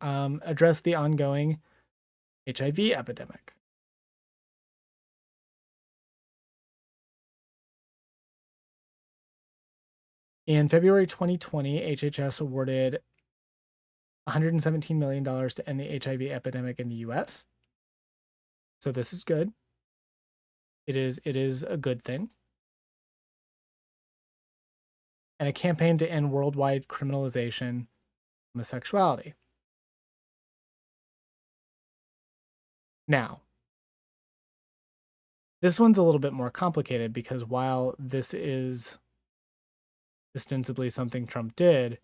Address the ongoing HIV epidemic. In February 2020, HHS awarded $117 million to end the HIV epidemic in the US. So this is good. It is a good thing. And a campaign to end worldwide criminalization of homosexuality. Now, this one's a little bit more complicated because while this is ostensibly something Trump did,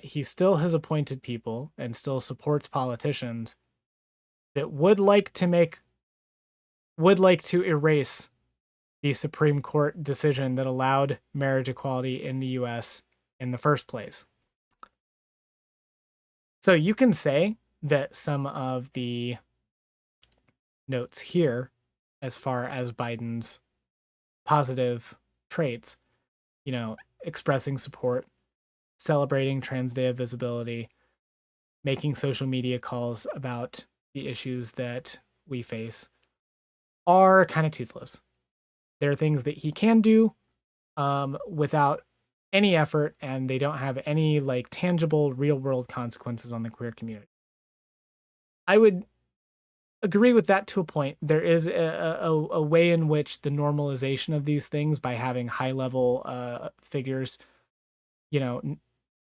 he still has appointed people and still supports politicians that would like to erase the Supreme Court decision that allowed marriage equality in the US in the first place. So you can say that some of the notes here, as far as Biden's positive traits, you know, expressing support, celebrating Trans Day of Visibility, making social media calls about the issues that we face, are kind of toothless. There are things that he can do without any effort, and they don't have any like tangible real world consequences on the queer community. I would agree with that to a point. There is a way in which the normalization of these things by having high level figures, you know,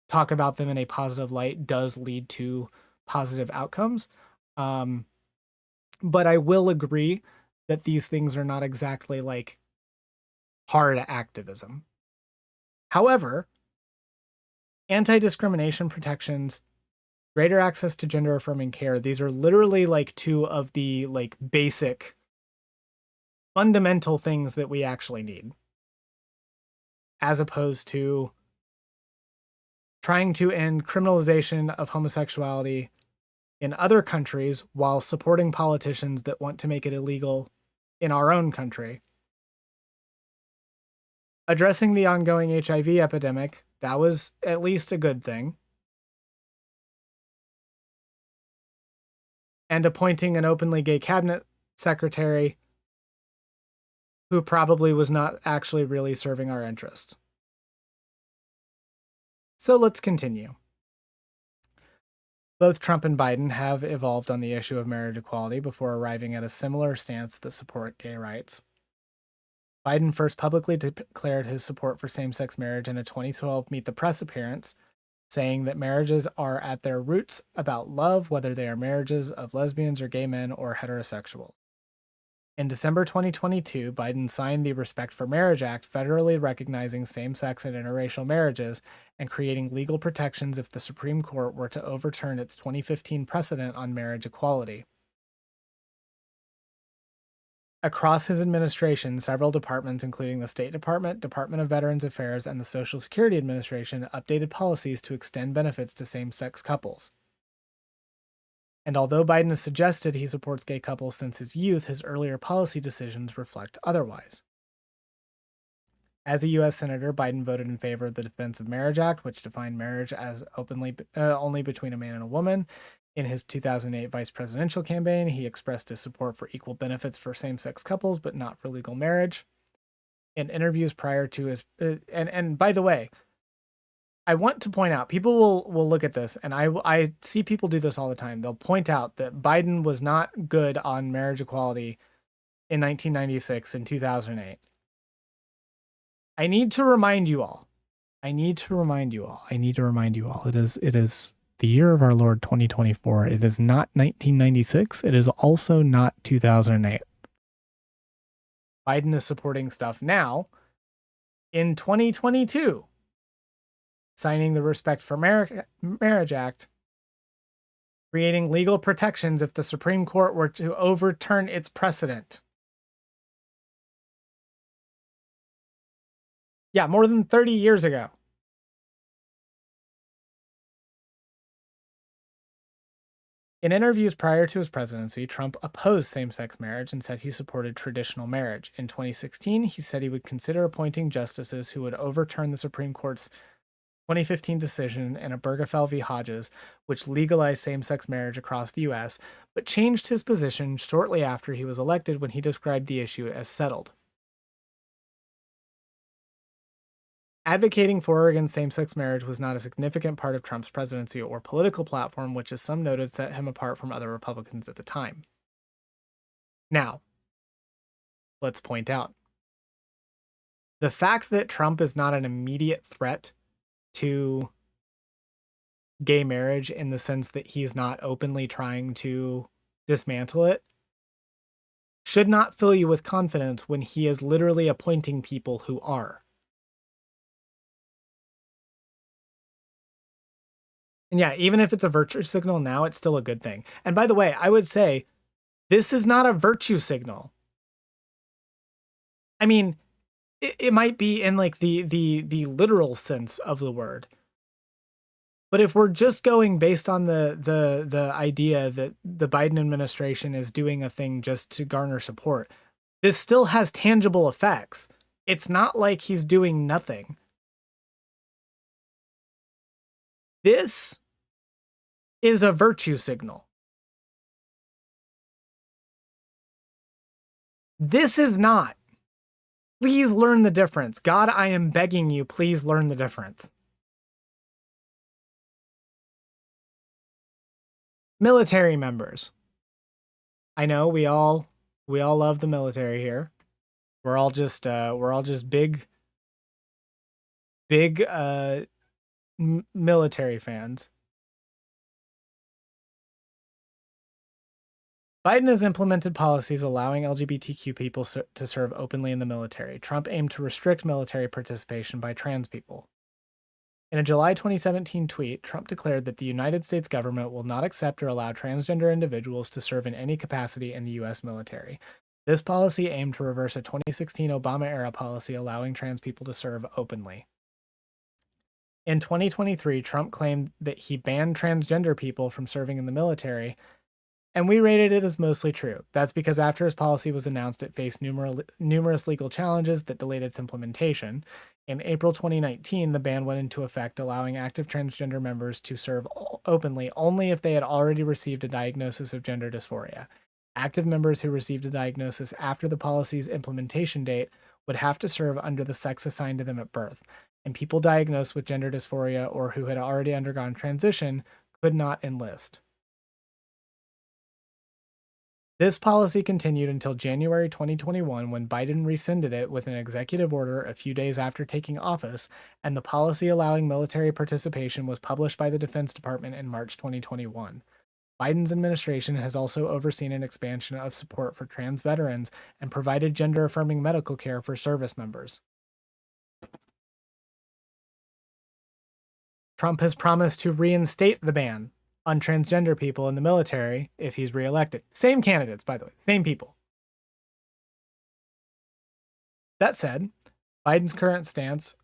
talk about them in a positive light does lead to positive outcomes. But I will agree that these things are not exactly like hard activism. However, anti-discrimination protections, greater access to gender affirming care, these are literally like two of the like basic fundamental things that we actually need, as opposed to trying to end criminalization of homosexuality in other countries while supporting politicians that want to make it illegal in our own country. Addressing the ongoing HIV epidemic, that was at least a good thing. And appointing an openly gay cabinet secretary who probably was not actually really serving our interest. So let's continue. Both Trump and Biden have evolved on the issue of marriage equality before arriving at a similar stance that support gay rights. Biden first publicly declared his support for same-sex marriage in a 2012 Meet the Press appearance, saying that marriages are at their roots about love, whether they are marriages of lesbians or gay men or heterosexual. In December 2022, Biden signed the Respect for Marriage Act, federally recognizing same-sex and interracial marriages and creating legal protections if the Supreme Court were to overturn its 2015 precedent on marriage equality. Across his administration, several departments, including the State Department, Department of Veterans Affairs, and the Social Security Administration, updated policies to extend benefits to same-sex couples. And although Biden has suggested he supports gay couples since his youth, his earlier policy decisions reflect otherwise. As a U.S. Senator, Biden voted in favor of the Defense of Marriage Act, which defined marriage as only between a man and a woman. In his 2008 vice presidential campaign, he expressed his support for equal benefits for same-sex couples, but not for legal marriage. In interviews prior to his... and by the way, I want to point out, people will look at this, and I see people do this all the time. They'll point out that Biden was not good on marriage equality in 1996 and 2008. I need to remind you all. It is the year of our Lord 2024. It is not 1996. It is also not 2008. Biden is supporting stuff now in 2022, signing the Respect for Marriage Act, creating legal protections if the Supreme Court were to overturn its precedent. Yeah, more than 30 years ago. In interviews prior to his presidency, Trump opposed same-sex marriage and said he supported traditional marriage. In 2016, he said he would consider appointing justices who would overturn the Supreme Court's 2015 decision in Obergefell v. Hodges, which legalized same-sex marriage across the U.S., but changed his position shortly after he was elected when he described the issue as settled. Advocating for or against same-sex marriage was not a significant part of Trump's presidency or political platform, which, as some noted, set him apart from other Republicans at the time. Now, let's point out, the fact that Trump is not an immediate threat to gay marriage in the sense that he's not openly trying to dismantle it should not fill you with confidence when he is literally appointing people who are. And yeah, even if it's a virtue signal now, it's still a good thing. And by the way, I would say this is not a virtue signal. I mean, it might be in like the literal sense of the word. But if we're just going based on the idea that the Biden administration is doing a thing just to garner support, this still has tangible effects. It's not like he's doing nothing. This is a virtue signal. This is not. Please learn the difference. God, I am begging you, please learn the difference. Military members. I know we all love the military here. We're all just big military fans. Biden has implemented policies allowing LGBTQ people to serve openly in the military. Trump aimed to restrict military participation by trans people. In a July 2017 tweet, Trump declared that the United States government will not accept or allow transgender individuals to serve in any capacity in the U.S. military. This policy aimed to reverse a 2016 Obama-era policy allowing trans people to serve openly. In 2023, Trump claimed that he banned transgender people from serving in the military, and we rated it as mostly true. That's because after his policy was announced, it faced numerous legal challenges that delayed its implementation. In April 2019, the ban went into effect, allowing active transgender members to serve openly only if they had already received a diagnosis of gender dysphoria. Active members who received a diagnosis after the policy's implementation date would have to serve under the sex assigned to them at birth, and people diagnosed with gender dysphoria or who had already undergone transition could not enlist. This policy continued until January 2021 when Biden rescinded it with an executive order a few days after taking office, and the policy allowing military participation was published by the Defense Department in March 2021. Biden's administration has also overseen an expansion of support for trans veterans and provided gender-affirming medical care for service members. Trump has promised to reinstate the ban on transgender people in the military if he's reelected. Same candidates, by the way, same people. That said, Biden's current stance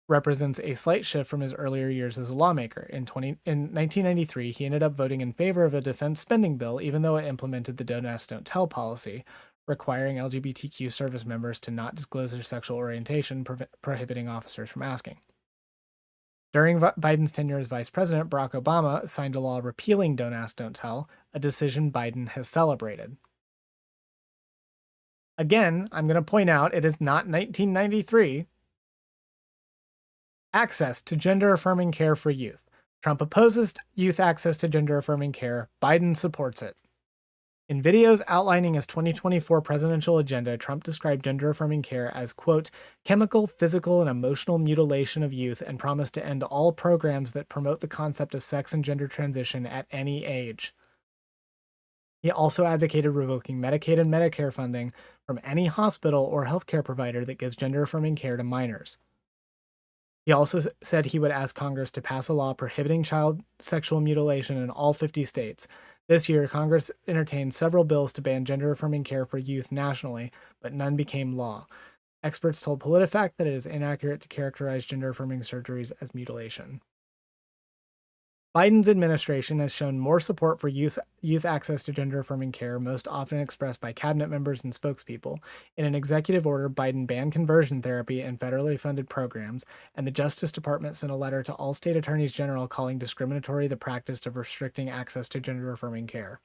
represents a slight shift from his earlier years as a lawmaker. In 1993, he ended up voting in favor of a defense spending bill, even though it implemented the Don't Ask, Don't Tell policy, requiring LGBTQ service members to not disclose their sexual orientation, prohibiting officers from asking. During Biden's tenure as vice president, Barack Obama signed a law repealing Don't Ask, Don't Tell, a decision Biden has celebrated. Again, I'm going to point out it is not 1993. Access to gender-affirming care for youth. Trump opposes youth access to gender-affirming care. Biden supports it. In videos outlining his 2024 presidential agenda, Trump described gender-affirming care as, quote, chemical, physical, and emotional mutilation of youth, and promised to end all programs that promote the concept of sex and gender transition at any age. He also advocated revoking Medicaid and Medicare funding from any hospital or healthcare provider that gives gender-affirming care to minors. He also said he would ask Congress to pass a law prohibiting child sexual mutilation in all 50 states. This year, Congress entertained several bills to ban gender-affirming care for youth nationally, but none became law. Experts told PolitiFact that it is inaccurate to characterize gender-affirming surgeries as mutilation. Biden's administration has shown more support for youth access to gender-affirming care, most often expressed by cabinet members and spokespeople. In an executive order, Biden banned conversion therapy in federally funded programs, and the Justice Department sent a letter to all state attorneys general calling discriminatory the practice of restricting access to gender-affirming care.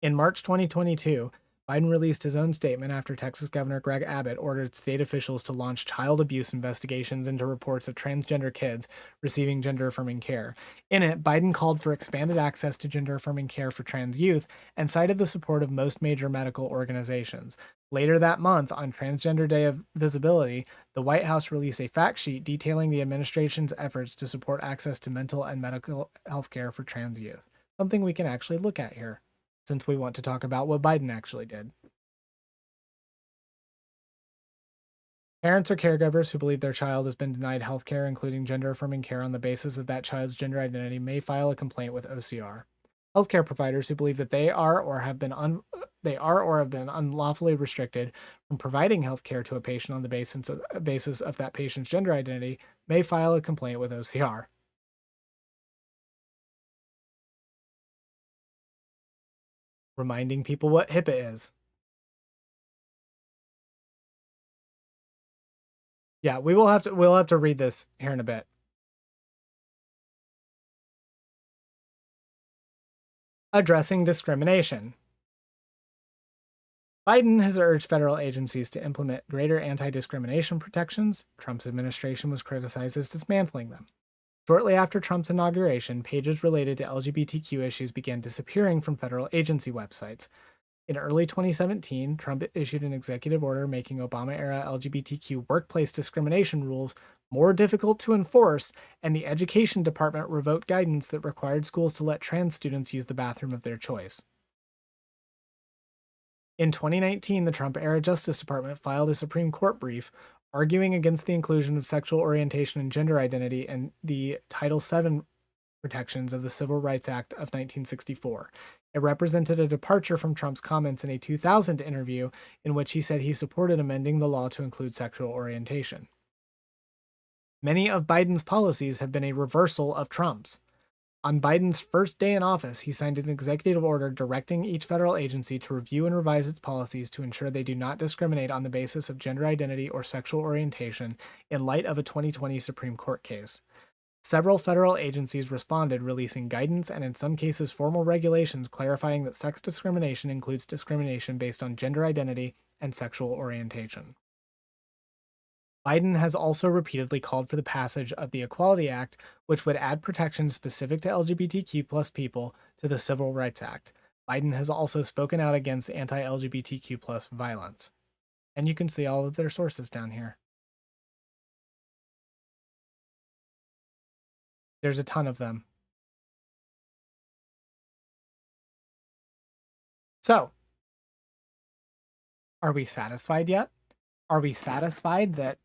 In March 2022, Biden released his own statement after Texas Governor Greg Abbott ordered state officials to launch child abuse investigations into reports of transgender kids receiving gender-affirming care. In it, Biden called for expanded access to gender-affirming care for trans youth and cited the support of most major medical organizations. Later that month, on Transgender Day of Visibility, the White House released a fact sheet detailing the administration's efforts to support access to mental and medical health care for trans youth. Something we can actually look at here, since we want to talk about what Biden actually did. Parents or caregivers who believe their child has been denied health care, including gender-affirming care on the basis of that child's gender identity, may file a complaint with OCR. Healthcare providers who believe that they are or have been unlawfully restricted from providing health care to a patient on the basis of that patient's gender identity may file a complaint with OCR. Reminding people what HIPAA is. Yeah, we'll have to read this here in a bit. Addressing discrimination. Biden has urged federal agencies to implement greater anti-discrimination protections. Trump's administration was criticized as dismantling them. Shortly after Trump's inauguration, pages related to LGBTQ issues began disappearing from federal agency websites. In early 2017, Trump issued an executive order making Obama-era LGBTQ workplace discrimination rules more difficult to enforce, and the Education Department revoked guidance that required schools to let trans students use the bathroom of their choice. In 2019, the Trump-era Justice Department filed a Supreme Court brief arguing against the inclusion of sexual orientation and gender identity in the Title VII protections of the Civil Rights Act of 1964. It represented a departure from Trump's comments in a 2000 interview in which he said he supported amending the law to include sexual orientation. Many of Biden's policies have been a reversal of Trump's. On Biden's first day in office, he signed an executive order directing each federal agency to review and revise its policies to ensure they do not discriminate on the basis of gender identity or sexual orientation in light of a 2020 Supreme Court case. Several federal agencies responded, releasing guidance and in some cases formal regulations clarifying that sex discrimination includes discrimination based on gender identity and sexual orientation. Biden has also repeatedly called for the passage of the Equality Act, which would add protections specific to LGBTQ+ people to the Civil Rights Act. Biden has also spoken out against anti-LGBTQ+ violence. And you can see all of their sources down here. There's a ton of them. So, are we satisfied yet? Are we satisfied that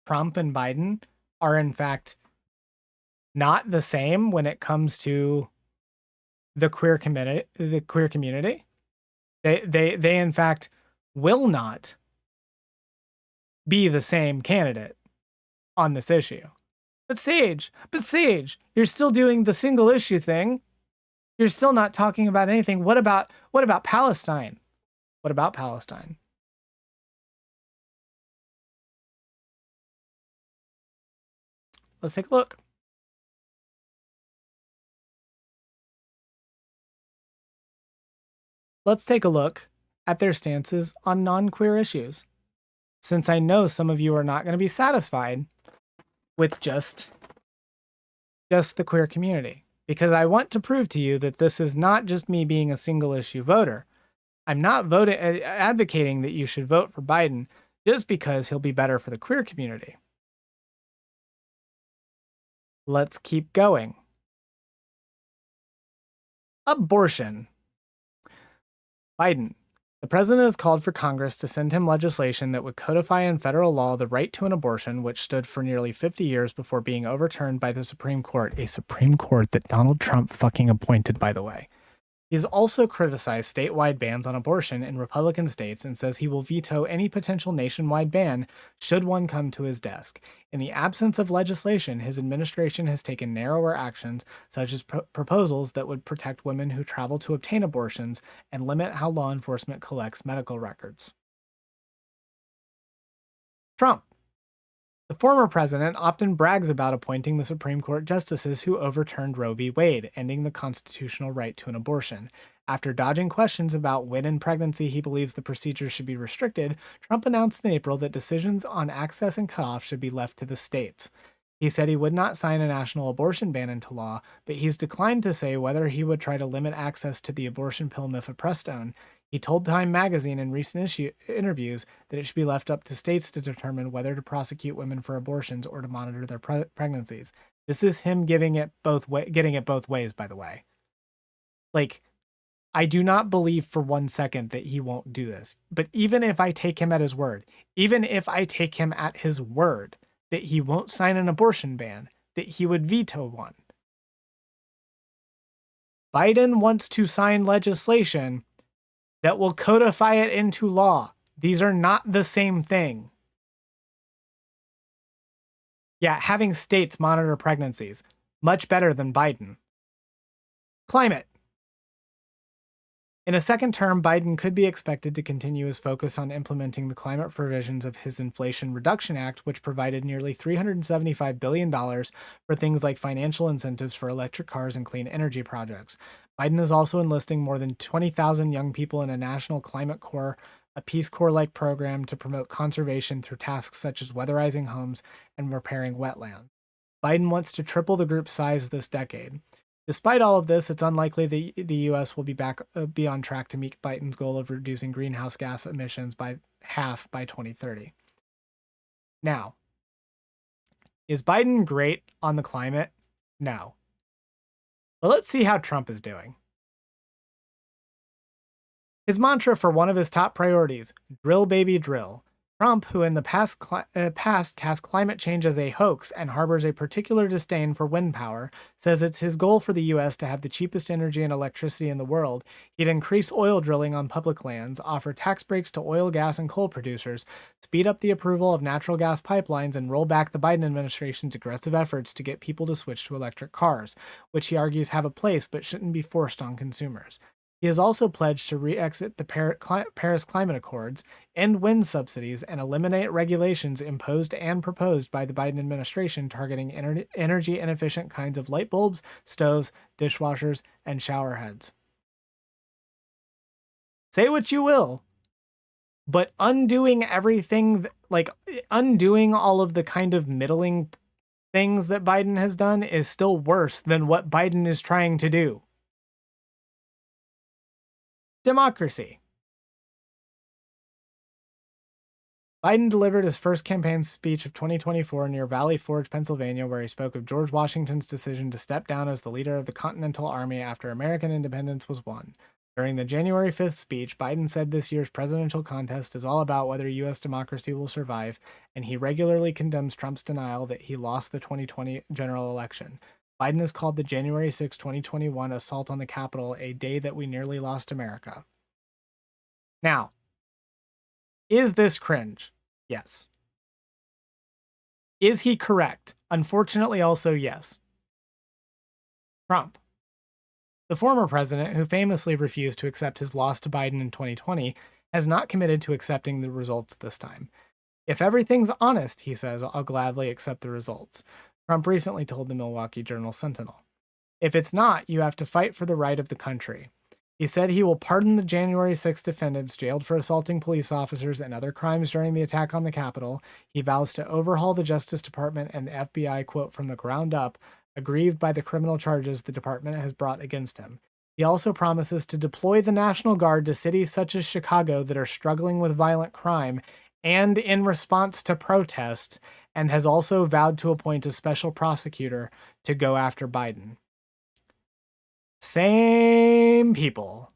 Trump and Biden are in fact not the same when it comes to the queer community? They in fact will not be the same candidate on this issue. But Saige, you're still doing the single issue thing. You're still not talking about anything. What about Palestine? What about Palestine? Let's take a look. Let's take a look at their stances on non-queer issues, since I know some of you are not going to be satisfied with just the queer community. because I want to prove to you that this is not just me being a single issue voter. I'm not advocating that you should vote for Biden just because he'll be better for the queer community. Let's keep going. Abortion. Biden. The president has called for Congress to send him legislation that would codify in federal law the right to an abortion, which stood for nearly 50 years before being overturned by the Supreme Court, a Supreme Court that Donald Trump fucking appointed, by the way. He's also criticized statewide bans on abortion in Republican states and says he will veto any potential nationwide ban should one come to his desk. In the absence of legislation, his administration has taken narrower actions, such as proposals that would protect women who travel to obtain abortions and limit how law enforcement collects medical records. Trump. The former president often brags about appointing the Supreme Court justices who overturned Roe v. Wade, ending the constitutional right to an abortion. After dodging questions about when in pregnancy he believes the procedure should be restricted, Trump announced in April that decisions on access and cutoff should be left to the states. He said he would not sign a national abortion ban into law, but he's declined to say whether he would try to limit access to the abortion pill mifepristone. He told Time magazine in recent interviews that it should be left up to states to determine whether to prosecute women for abortions or to monitor their pregnancies. This is him getting it both ways, by the way. Like, I do not believe for 1 second that he won't do this. But even if I take him at his word, that he won't sign an abortion ban, that he would veto one, Biden wants to sign legislation that will codify it into law. These are not the same thing. Yeah, having states monitor pregnancies, much better than Biden. Climate. In a second term, Biden could be expected to continue his focus on implementing the climate provisions of his Inflation Reduction Act, which provided nearly $375 billion for things like financial incentives for electric cars and clean energy projects. Biden is also enlisting more than 20,000 young people in a National Climate Corps, a Peace Corps-like program to promote conservation through tasks such as weatherizing homes and repairing wetlands. Biden wants to triple the group's size this decade. Despite all of this, it's unlikely the U.S. will be on track to meet Biden's goal of reducing greenhouse gas emissions by half by 2030. Now, is Biden great on the climate? No. But let's see how Trump is doing. His mantra for one of his top priorities, drill baby drill. Trump, who in the past cast climate change as a hoax and harbors a particular disdain for wind power, says it's his goal for the U.S. to have the cheapest energy and electricity in the world. He'd increase oil drilling on public lands, offer tax breaks to oil, gas, and coal producers, speed up the approval of natural gas pipelines, and roll back the Biden administration's aggressive efforts to get people to switch to electric cars, which he argues have a place but shouldn't be forced on consumers. He has also pledged to re-exit the Paris Climate Accords, end wind subsidies, and eliminate regulations imposed and proposed by the Biden administration targeting energy-inefficient kinds of light bulbs, stoves, dishwashers, and shower heads. Say what you will, but undoing everything, undoing all of the kind of middling things that Biden has done is still worse than what Biden is trying to do. Democracy. Biden delivered his first campaign speech of 2024 near Valley Forge, Pennsylvania, where he spoke of George Washington's decision to step down as the leader of the Continental Army after American independence was won. During the January 5th speech, Biden said this year's presidential contest is all about whether U.S. democracy will survive, and he regularly condemns Trump's denial that he lost the 2020 general election. Biden has called the January 6, 2021 assault on the Capitol a day that we nearly lost America. Now, is this cringe? Yes. Is he correct? Unfortunately, also yes. Trump. The former president, who famously refused to accept his loss to Biden in 2020, has not committed to accepting the results this time. If everything's honest, he says, I'll gladly accept the results. Trump recently told the Milwaukee Journal-Sentinel. If it's not, you have to fight for the right of the country. He said he will pardon the January 6 defendants jailed for assaulting police officers and other crimes during the attack on the Capitol. He vows to overhaul the Justice Department and the FBI, quote, from the ground up aggrieved by the criminal charges the department has brought against him. He also promises to deploy the National Guard to cities such as Chicago that are struggling with violent crime and in response to protests, and has also vowed to appoint a special prosecutor to go after Biden. Same people.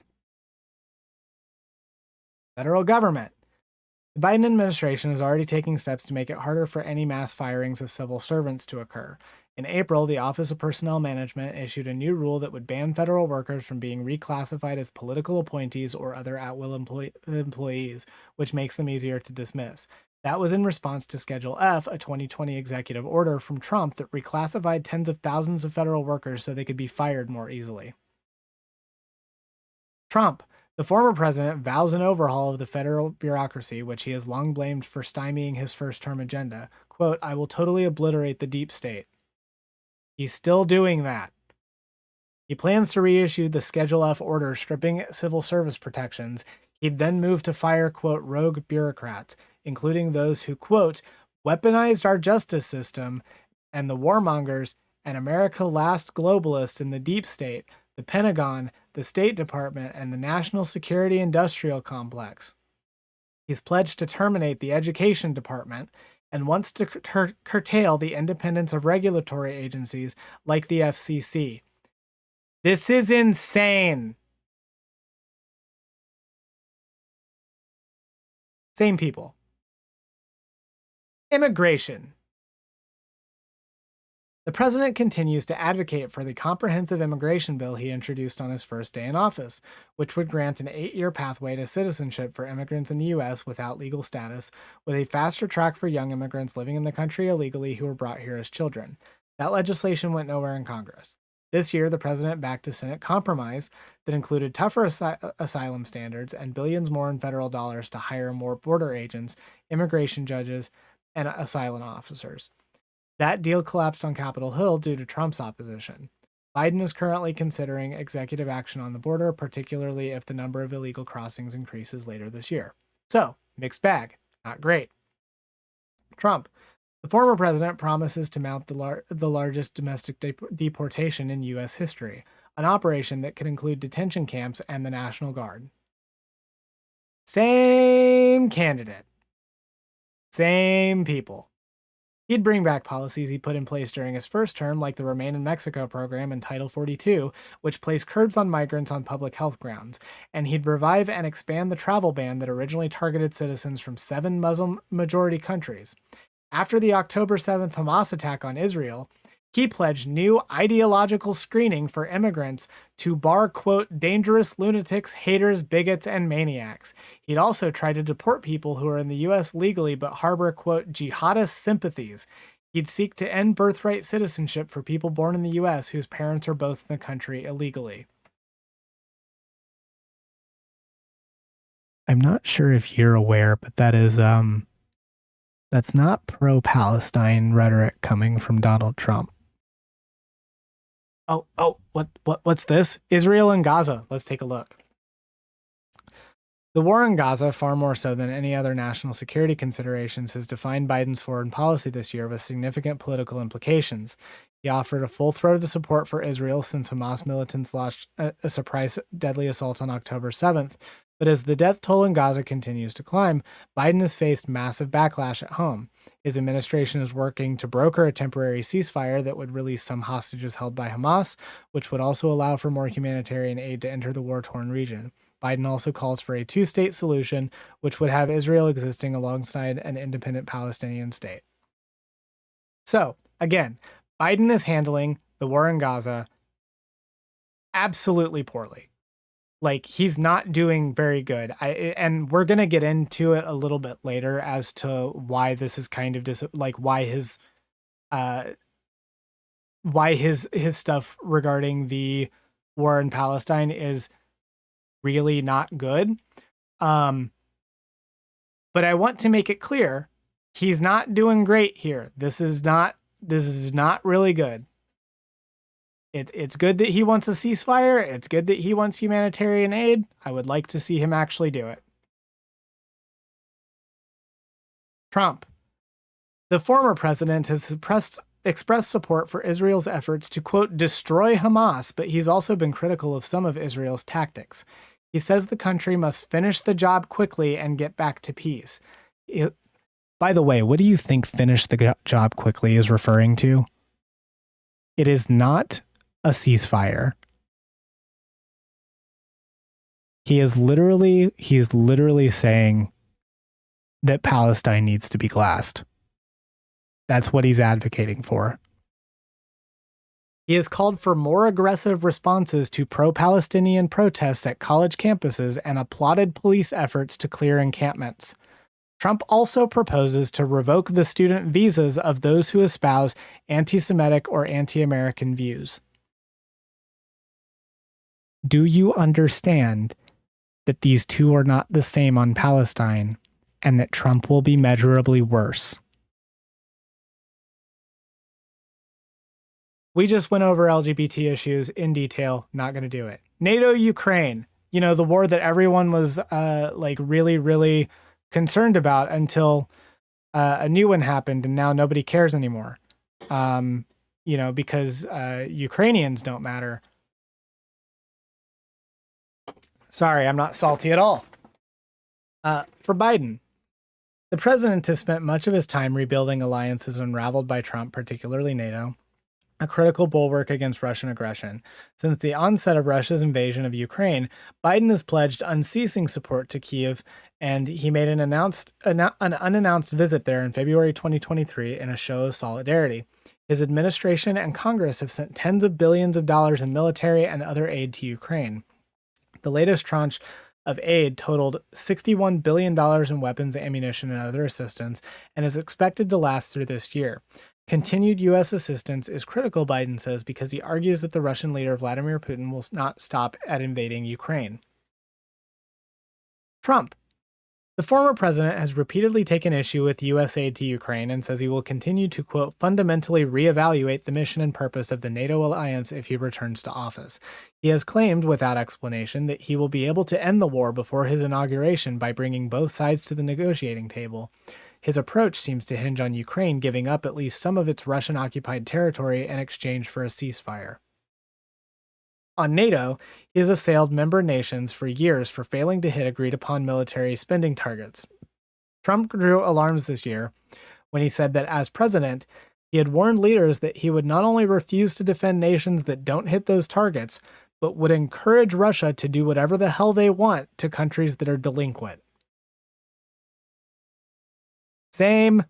Federal government. The Biden administration is already taking steps to make it harder for any mass firings of civil servants to occur. In April, the Office of Personnel Management issued a new rule that would ban federal workers from being reclassified as political appointees or other at-will employees, which makes them easier to dismiss. That was in response to Schedule F, a 2020 executive order from Trump that reclassified tens of thousands of federal workers so they could be fired more easily. Trump. The former president vows an overhaul of the federal bureaucracy, which he has long blamed for stymieing his first-term agenda. Quote, I will totally obliterate the deep state. He's still doing that. He plans to reissue the Schedule F order stripping civil service protections. He'd then move to fire, quote, rogue bureaucrats, including those who, quote, weaponized our justice system and the warmongers and America last globalists in the deep state, the Pentagon, the State Department, and the National Security Industrial Complex. He's pledged to terminate the Education Department and wants to curtail the independence of regulatory agencies like the FCC. This is insane. Same people. Immigration. The president continues to advocate for the comprehensive immigration bill he introduced on his first day in office, which would grant an 8-year pathway to citizenship for immigrants in the U.S. without legal status, with a faster track for young immigrants living in the country illegally who were brought here as children. That legislation went nowhere in Congress. This year, the president backed a Senate compromise that included tougher asylum standards and billions more in federal dollars to hire more border agents, immigration judges, and asylum officers. That deal collapsed on Capitol Hill due to Trump's opposition. Biden is currently considering executive action on the border, particularly if the number of illegal crossings increases later this year. So, mixed bag. Not great. Trump. The former president promises to mount the largest domestic deportation in U.S. history, an operation that could include detention camps and the National Guard. Same candidate. Same people. He'd bring back policies he put in place during his first term, like the Remain in Mexico program and Title 42, which placed curbs on migrants on public health grounds, and he'd revive and expand the travel ban that originally targeted citizens from 7 Muslim-majority countries. After the October 7th Hamas attack on Israel, he pledged new ideological screening for immigrants to bar, quote, dangerous lunatics, haters, bigots, and maniacs. He'd also try to deport people who are in the U.S. legally but harbor, quote, jihadist sympathies. He'd seek to end birthright citizenship for people born in the U.S. whose parents are both in the country illegally. I'm not sure if you're aware, but that is, that's not pro-Palestine rhetoric coming from Donald Trump. What's this? Israel and Gaza. Let's take a look. The war in Gaza, far more so than any other national security considerations, has defined Biden's foreign policy this year with significant political implications. He offered a full-throated support for Israel since Hamas militants launched a surprise deadly assault on October 7th, but as the death toll in Gaza continues to climb, Biden has faced massive backlash at home. His administration is working to broker a temporary ceasefire that would release some hostages held by Hamas, which would also allow for more humanitarian aid to enter the war-torn region. Biden also calls for a 2-state solution, which would have Israel existing alongside an independent Palestinian state. So, again, Biden is handling the war in Gaza absolutely poorly. Like, he's not doing very good. And we're going to get into it a little bit later as to why this is kind of why his stuff regarding the war in Palestine is really not good. But I want to make it clear, he's not doing great here. This is not really good. It's good that he wants a ceasefire. It's good that he wants humanitarian aid. I would like to see him actually do it. Trump. The former president has expressed support for Israel's efforts to, quote, destroy Hamas, but he's also been critical of some of Israel's tactics. He says the country must finish the job quickly and get back to peace. By the way, what do you think finish the job quickly is referring to? It is not a ceasefire. He is literally saying that Palestine needs to be glassed. That's what he's advocating for. He has called for more aggressive responses to pro-Palestinian protests at college campuses and applauded police efforts to clear encampments. Trump also proposes to revoke the student visas of those who espouse anti-Semitic or anti-American views. Do you understand that these two are not the same on Palestine, and that Trump will be measurably worse? We just went over LGBT issues in detail, not going to do it. NATO, Ukraine, the war that everyone was really, really concerned about until a new one happened, and now nobody cares anymore. Because Ukrainians don't matter. Sorry, I'm not salty at all. For Biden, the president has spent much of his time rebuilding alliances unraveled by Trump, particularly NATO, a critical bulwark against Russian aggression. Since the onset of Russia's invasion of Ukraine, Biden has pledged unceasing support to Kyiv, and he made an unannounced visit there in February 2023 in a show of solidarity. His administration and Congress have sent tens of billions of dollars in military and other aid to Ukraine. The latest tranche of aid totaled $61 billion in weapons, ammunition, and other assistance, and is expected to last through this year. Continued U.S. assistance is critical, Biden says, because he argues that the Russian leader Vladimir Putin will not stop at invading Ukraine. Trump. The former president has repeatedly taken issue with U.S. aid to Ukraine and says he will continue to, quote, fundamentally reevaluate the mission and purpose of the NATO alliance if he returns to office. He has claimed, without explanation, that he will be able to end the war before his inauguration by bringing both sides to the negotiating table. His approach seems to hinge on Ukraine giving up at least some of its Russian-occupied territory in exchange for a ceasefire. On NATO, he has assailed member nations for years for failing to hit agreed-upon military spending targets. Trump drew alarms this year when he said that as president, he had warned leaders that he would not only refuse to defend nations that don't hit those targets, but would encourage Russia to do whatever the hell they want to countries that are delinquent. Same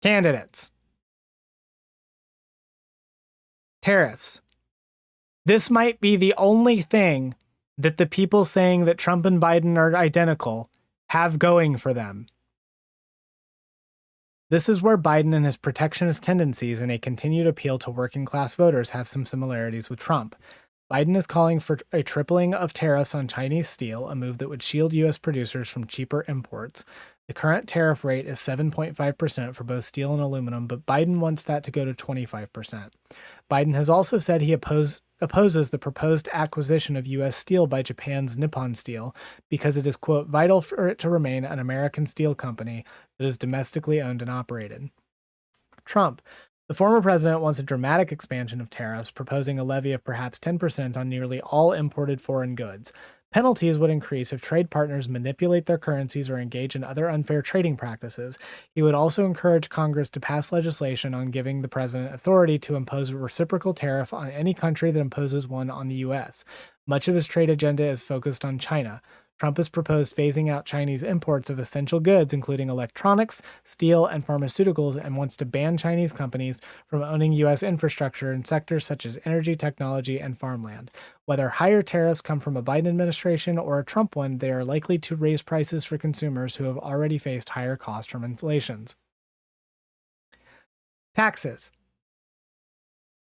candidates. Tariffs. This might be the only thing that the people saying that Trump and Biden are identical have going for them. This is where Biden and his protectionist tendencies and a continued appeal to working-class voters have some similarities with Trump. Biden is calling for a tripling of tariffs on Chinese steel, a move that would shield U.S. producers from cheaper imports. The current tariff rate is 7.5% for both steel and aluminum, but Biden wants that to go to 25%. Biden has also said he opposes the proposed acquisition of U.S. steel by Japan's Nippon Steel because it is, quote, vital for it to remain an American steel company that is domestically owned and operated. Trump. The former president wants a dramatic expansion of tariffs, proposing a levy of perhaps 10% on nearly all imported foreign goods. Penalties would increase if trade partners manipulate their currencies or engage in other unfair trading practices. He would also encourage Congress to pass legislation on giving the president authority to impose a reciprocal tariff on any country that imposes one on the U.S. Much of his trade agenda is focused on China. Trump has proposed phasing out Chinese imports of essential goods, including electronics, steel, and pharmaceuticals, and wants to ban Chinese companies from owning U.S. infrastructure in sectors such as energy, technology, and farmland. Whether higher tariffs come from a Biden administration or a Trump one, they are likely to raise prices for consumers who have already faced higher costs from inflation. Taxes.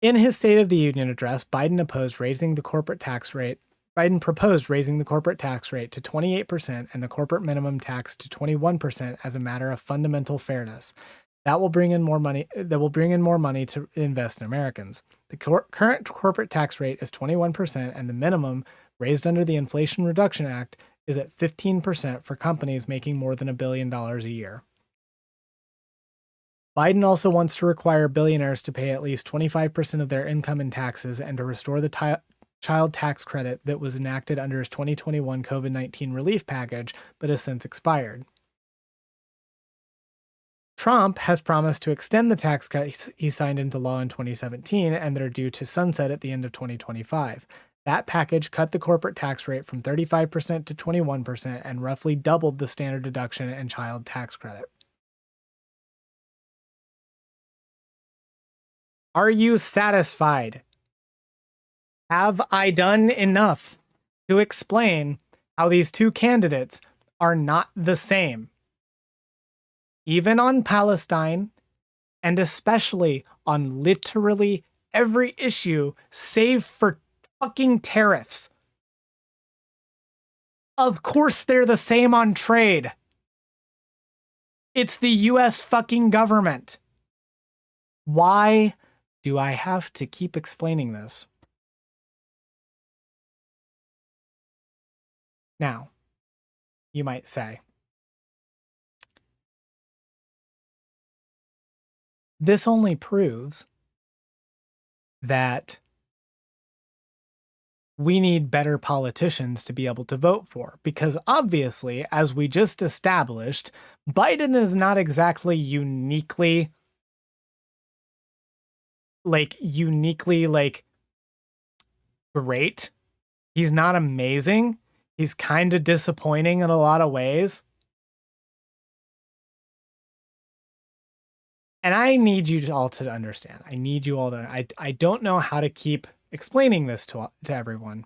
In his State of the Union address, Biden proposed raising the corporate tax rate to 28% and the corporate minimum tax to 21% as a matter of fundamental fairness. That will bring in more money to invest in Americans. The current corporate tax rate is 21%, and the minimum, raised under the Inflation Reduction Act, is at 15% for companies making more than $1 billion a year. Biden also wants to require billionaires to pay at least 25% of their income in taxes and to restore the child tax credit that was enacted under his 2021 COVID-19 relief package, but has since expired. Trump has promised to extend the tax cuts he signed into law in 2017 and that are due to sunset at the end of 2025. That package cut the corporate tax rate from 35% to 21% and roughly doubled the standard deduction and child tax credit. Are you satisfied? Have I done enough to explain how these two candidates are not the same? Even on Palestine, and especially on literally every issue save for fucking tariffs. Of course they're the same on trade. It's the US fucking government. Why do I have to keep explaining this? Now, you might say, this only proves that we need better politicians to be able to vote for, because obviously, as we just established, Biden is not exactly uniquely great. He's not amazing. He's kind of disappointing in a lot of ways. And I need you all to understand. I need you all to, I don't know how to keep explaining this to everyone,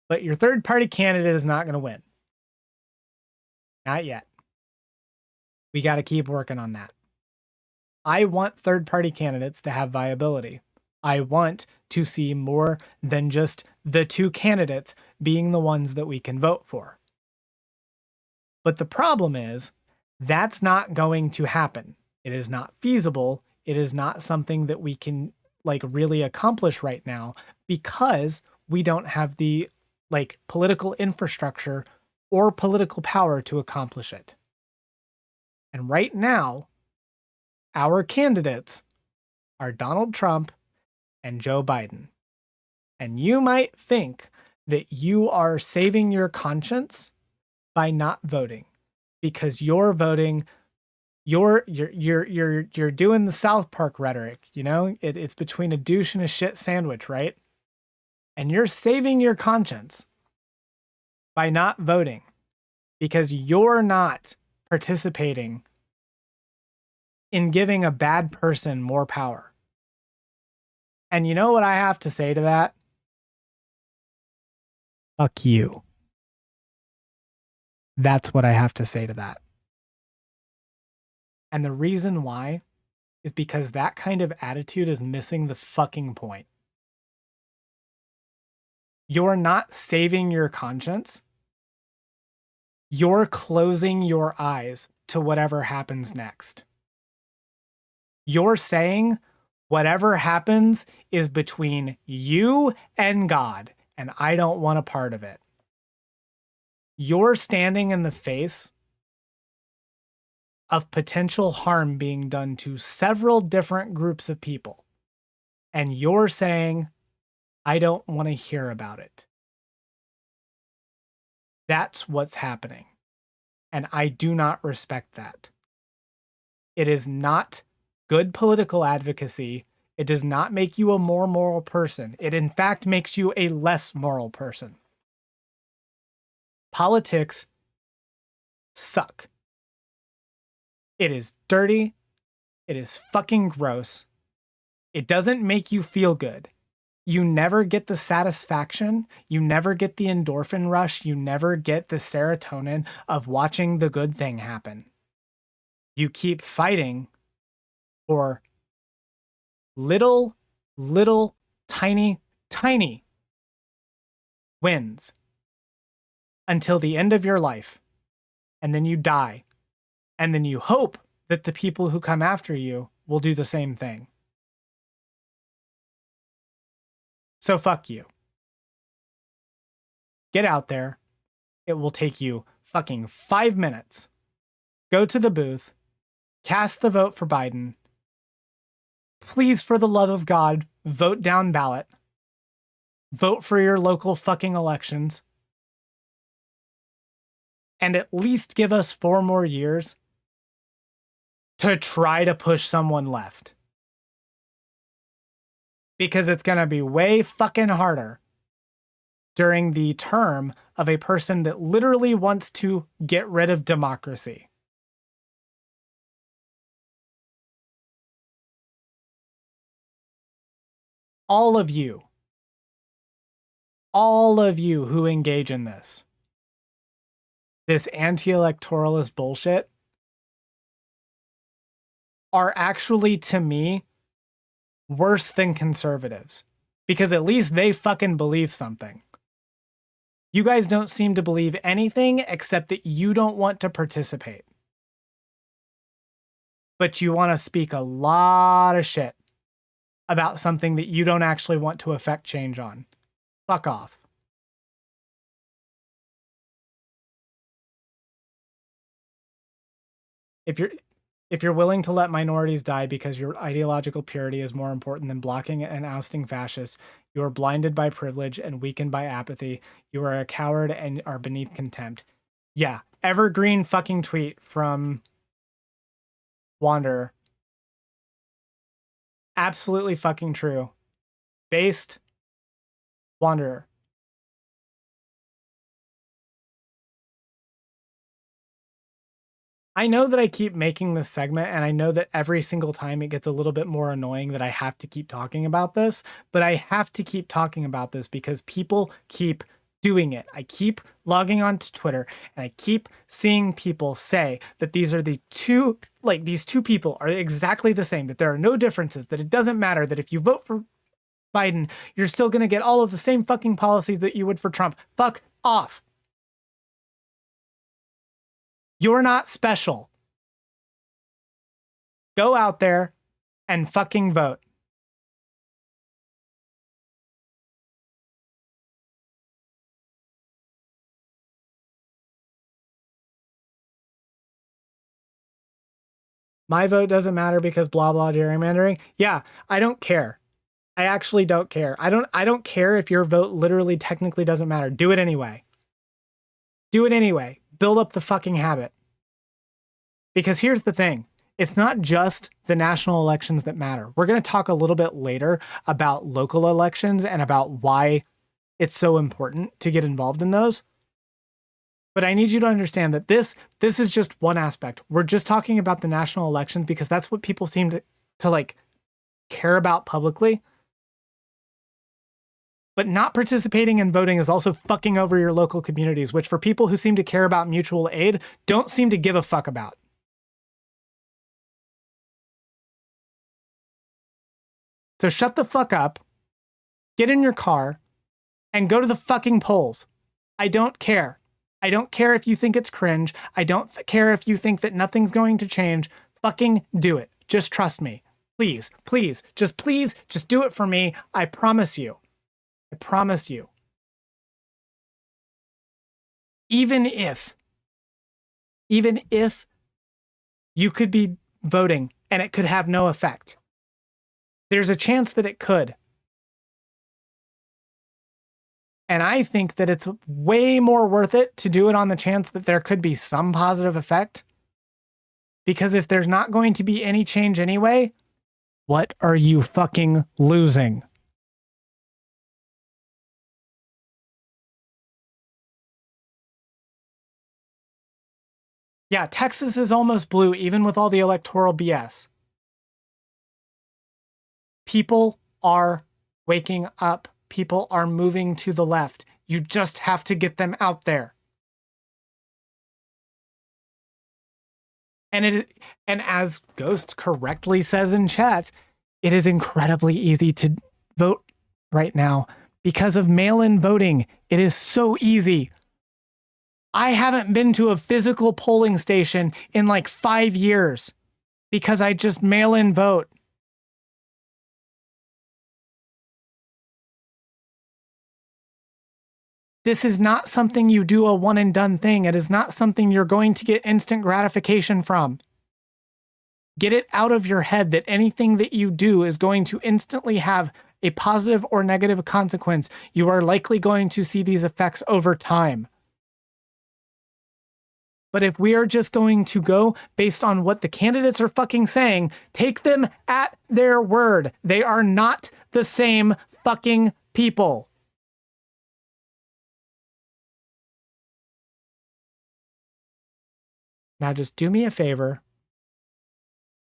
but your third party candidate is not going to win. Not yet. We got to keep working on that. I want third party candidates to have viability. I want to see more than just the two candidates being the ones that we can vote for. But the problem is, that's not going to happen. It is not feasible. It is not something that we can really accomplish right now because we don't have the political infrastructure or political power to accomplish it. And right now, our candidates are Donald Trump and Joe Biden. And you might think that you are saving your conscience by not voting because you're voting. You're doing the South Park rhetoric, you know? It's between a douche and a shit sandwich, right? And you're saving your conscience by not voting because you're not participating in giving a bad person more power. And you know what I have to say to that? Fuck you. That's what I have to say to that. And the reason why is because that kind of attitude is missing the fucking point. You're not saving your conscience. You're closing your eyes to whatever happens next. You're saying whatever happens is between you and God, and I don't want a part of it. You're standing in the face of potential harm being done to several different groups of people. And you're saying, I don't want to hear about it. That's what's happening. And I do not respect that. It is not good political advocacy. It does not make you a more moral person. It in fact makes you a less moral person. Politics suck. It is dirty. It is fucking gross. It doesn't make you feel good. You never get the satisfaction. You never get the endorphin rush. You never get the serotonin of watching the good thing happen. You keep fighting for little, tiny wins until the end of your life. And then you die. And then you hope that the people who come after you will do the same thing. So fuck you. Get out there. It will take you fucking 5 minutes. Go to the booth. Cast the vote for Biden. please, for the love of God, vote down ballot. Vote for your local fucking elections. And at least give us 4 more years to try to push someone left. Because it's going to be way fucking harder during the term of a person that literally wants to get rid of democracy. All of you who engage in this anti-electoralist bullshit are actually, to me, worse than conservatives, because at least they fucking believe something. You guys don't seem to believe anything except that you don't want to participate. But you want to speak a lot of shit about something that you don't actually want to affect change on. Fuck off. If you're willing to let minorities die because your ideological purity is more important than blocking and ousting fascists, you are blinded by privilege and weakened by apathy. You are a coward and are beneath contempt. Yeah, evergreen fucking tweet from Wanderer. Absolutely fucking true. Based Wanderer. I know that I keep making this segment, and I know that every single time it gets a little bit more annoying that I have to keep talking about this, but I have to keep talking about this because people keep doing it. I keep logging on to Twitter, and I keep seeing people say that these two people are exactly the same, that there are no differences, that it doesn't matter, that if you vote for Biden, you're still going to get all of the same fucking policies that you would for Trump. Fuck off. You're not special. Go out there and fucking vote. My vote doesn't matter because blah blah gerrymandering. Yeah, I don't care. I actually don't care. I don't care if your vote literally technically doesn't matter. Do it anyway. Do it anyway. Build up the fucking habit. Because here's the thing. It's not just the national elections that matter. We're going to talk a little bit later about local elections and about why it's so important to get involved in those. But I need you to understand that this is just one aspect. We're just talking about the national elections because that's what people seem to like care about publicly. But not participating in voting is also fucking over your local communities, which for people who seem to care about mutual aid, don't seem to give a fuck about. So shut the fuck up, get in your car, and go to the fucking polls. I don't care. I don't care if you think it's cringe. I don't care if you think that nothing's going to change. Fucking do it. Just trust me. Please, just do it for me. I promise you. I promise you. Even if you could be voting and it could have no effect, there's a chance that it could. And I think that it's way more worth it to do it on the chance that there could be some positive effect. Because if there's not going to be any change anyway, what are you fucking losing? Yeah, Texas is almost blue, even with all the electoral BS. People are waking up. People are moving to the left. You just have to get them out there. And as Ghost correctly says in chat, it is incredibly easy to vote right now because of mail-in voting. It is so easy. I haven't been to a physical polling station in like 5 years because I just mail-in vote. This is not something you do a one and done thing. It is not something you're going to get instant gratification from. Get it out of your head that anything that you do is going to instantly have a positive or negative consequence. You are likely going to see these effects over time. But if we are just going to go based on what the candidates are fucking saying, take them at their word. They are not the same fucking people. Now just do me a favor.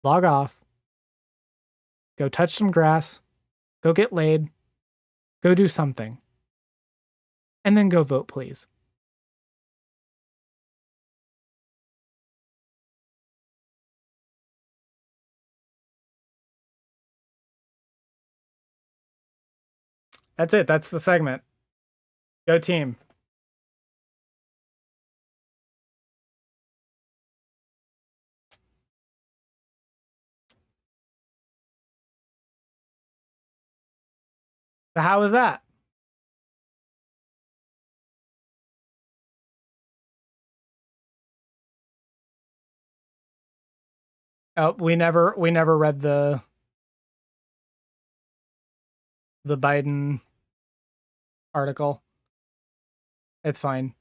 Log off. Go touch some grass. Go get laid. Go do something. And then go vote, please. That's it. That's the segment. Go team. So how was that? Oh, we never read the Biden article. It's fine.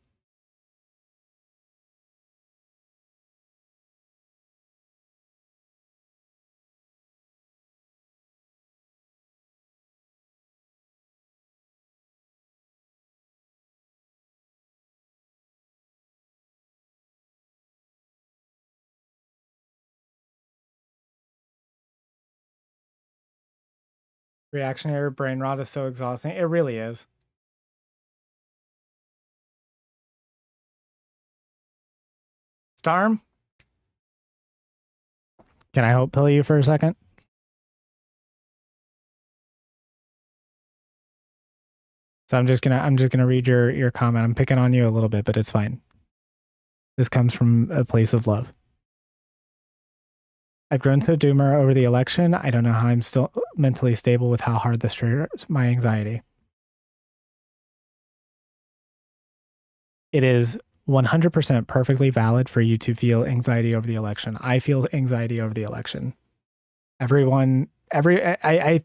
Reactionary brain rot is so exhausting. It really is. Starm? Can I hope pill you for a second? So I'm just gonna read your comment. I'm picking on you a little bit, but it's fine. This comes from a place of love. I've grown so doomer over the election. I don't know how I'm still mentally stable with how hard this triggers my anxiety. It is 100% perfectly valid for you to feel anxiety over the election. I feel anxiety over the election. I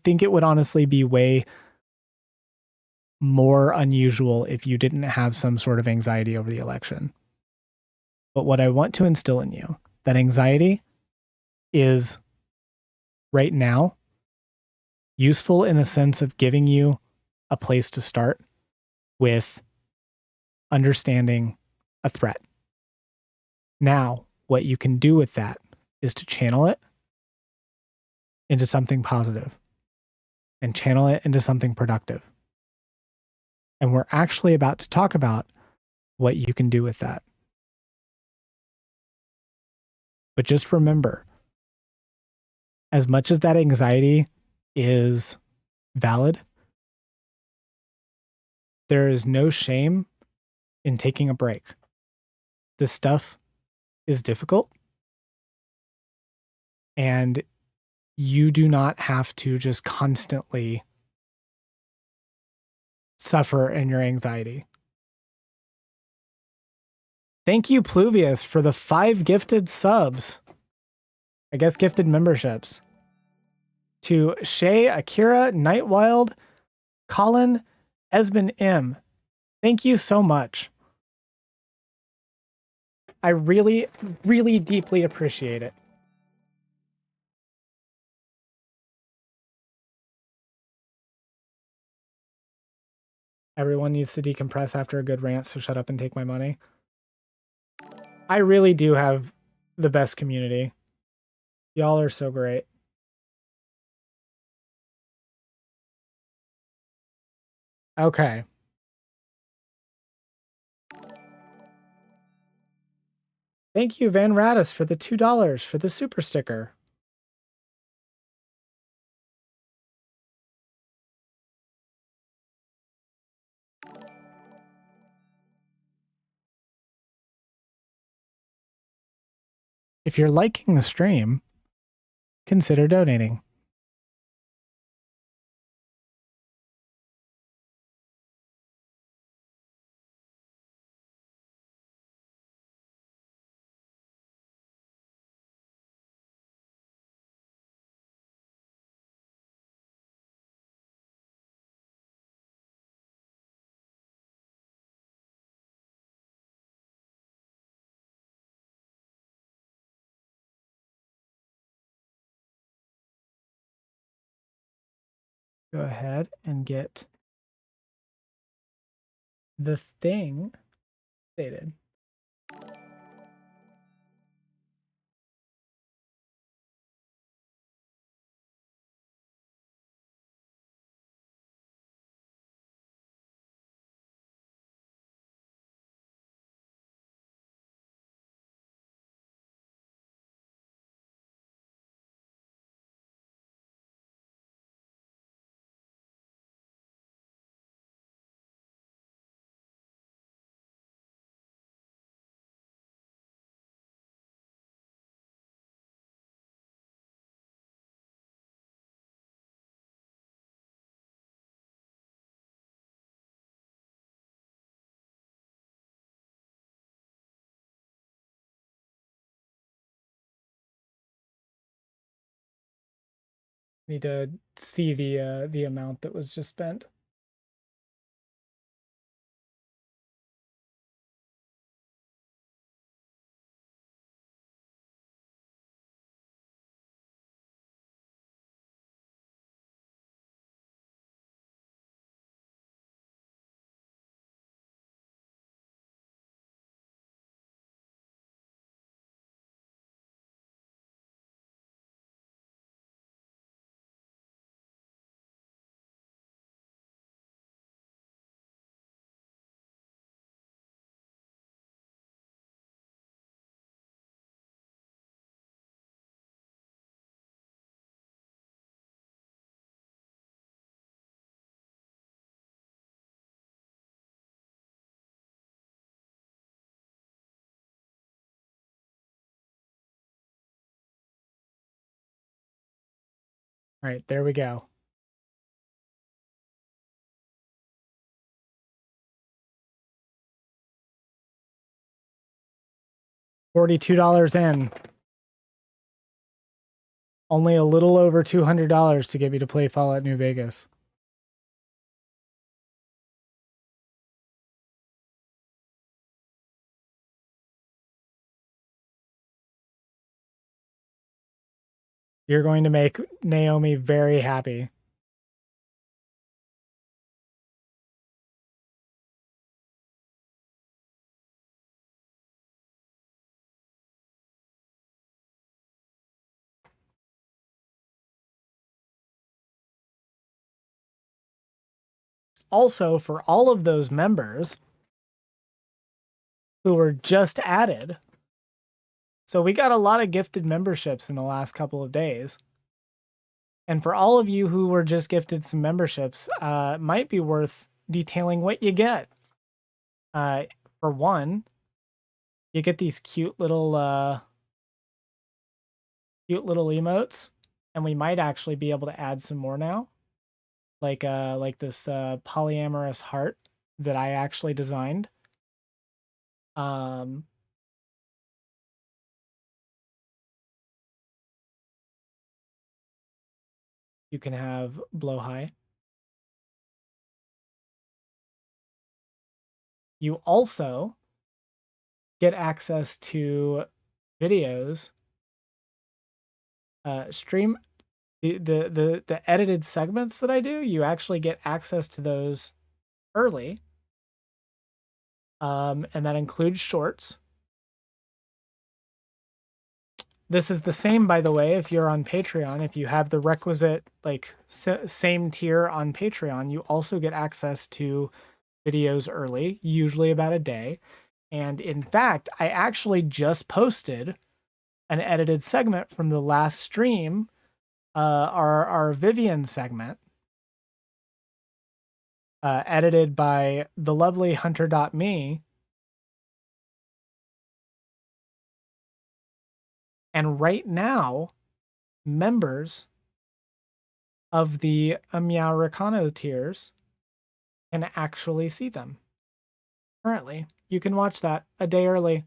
think it would honestly be way more unusual if you didn't have some sort of anxiety over the election. But what I want to instill in you, that anxiety is right now useful in the sense of giving you a place to start with understanding a threat. Now, what you can do with that is to channel it into something positive and channel it into something productive. And we're actually about to talk about what you can do with that. But just remember, as much as that anxiety is valid, there is no shame in taking a break. This stuff is difficult, and you do not have to just constantly suffer in your anxiety. Thank you, Pluvius, for the 5 gifted subs. I guess gifted memberships. To Shay, Akira, Nightwild, Colin, Esmond M. Thank you so much. I really, really deeply appreciate it. Everyone needs to decompress after a good rant, so shut up and take my money. I really do have the best community. Y'all are so great. Okay. Thank you, Van Radis, for the $2 for the super sticker. If you're liking the stream, consider donating. go ahead and get the thing stated. Need to see the amount that was just spent. All right, there we go. $42 in. Only a little over $200 to get me to play Fallout New Vegas. You're going to make Naomi very happy. Also, for all of those members who were just added, so we got a lot of gifted memberships in the last couple of days. And for all of you who were just gifted some memberships, it might be worth detailing what you get. For one, you get these cute little emotes, and we might actually be able to add some more now. Like this polyamorous heart that I actually designed. You can have blow high. You also get access to videos, stream the edited segments that I do. You actually get access to those early. And that includes shorts. This is the same, by the way, if you're on Patreon. If you have the requisite same tier on Patreon, you also get access to videos early, usually about a day. And in fact, I actually just posted an edited segment from the last stream, our Vivian segment, edited by the lovely hunter.me. And right now, members of the Meow Ricano tiers can actually see them. Currently, you can watch that a day early.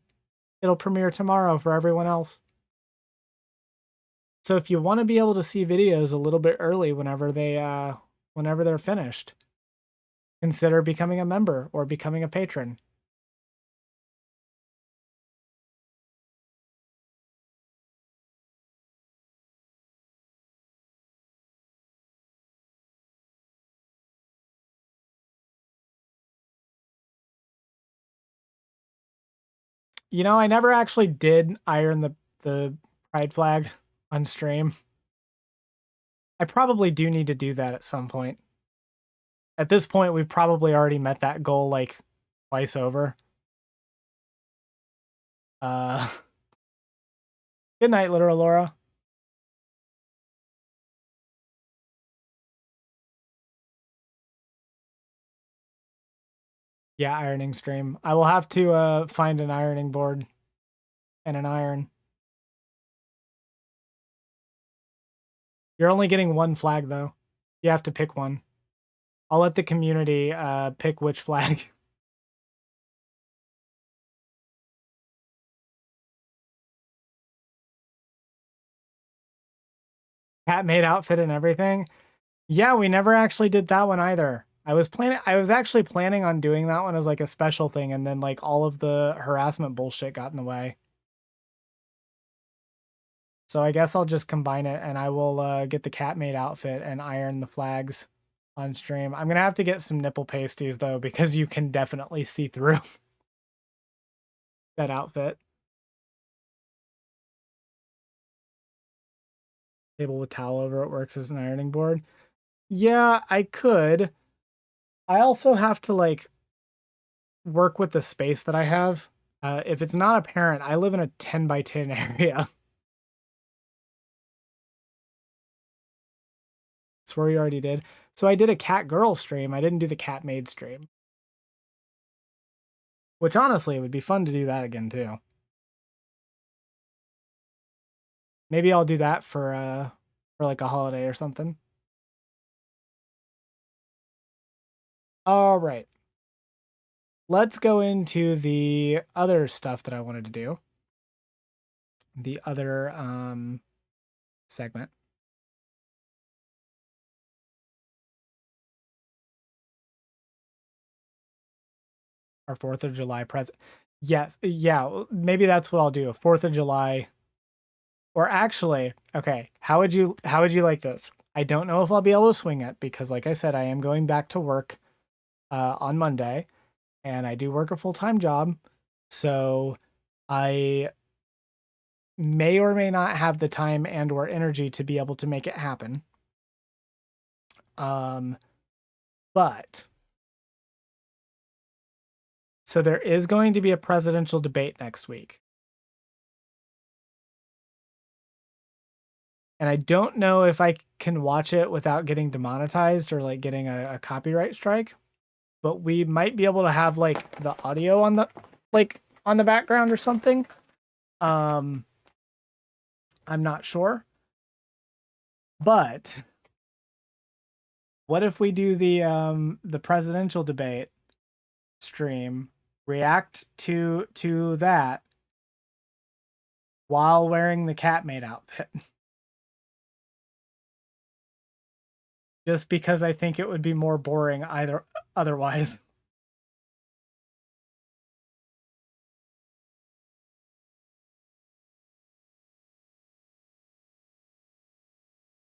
It'll premiere tomorrow for everyone else. So if you want to be able to see videos a little bit early whenever they're finished, consider becoming a member or becoming a patron. You know, I never actually did iron the pride flag on stream. I probably do need to do that at some point. At this point, we've probably already met that goal like twice over. Good night, literal Laura. Yeah, ironing stream. I will have to find an ironing board and an iron. You're only getting one flag though. You have to pick one. I'll let the community pick which flag. Cat made outfit and everything. Yeah, we never actually did that one either. I was actually planning on doing that one as like a special thing, and then like all of the harassment bullshit got in the way. So I guess I'll just combine it, and I will get the cat made outfit and iron the flags on stream. I'm gonna have to get some nipple pasties though, because you can definitely see through that outfit. Table with towel over it works as an ironing board. Yeah, I could. I also have to like work with the space that I have. If it's not apparent, I live in a 10 by 10 area. Swear you already did. So I did a cat girl stream. I didn't do the cat maid stream. Which honestly, it would be fun to do that again too. Maybe I'll do that for like a holiday or something. All right. Let's go into the other stuff that I wanted to do. The other segment. Our 4th of July present. Yes, yeah, maybe that's what I'll do. A 4th of July. Or actually, okay, how would you like this? I don't know if I'll be able to swing it because like I said, I am going back to work on Monday, and I do work a full-time job. So I may or may not have the time and or energy to be able to make it happen. But so there is going to be a presidential debate next week. And I don't know if I can watch it without getting demonetized or like getting a copyright strike, but we might be able to have like the audio on the background or something. I'm not sure. But what if we do the presidential debate stream, react to that while wearing the cat maid outfit? Just because I think it would be more boring otherwise.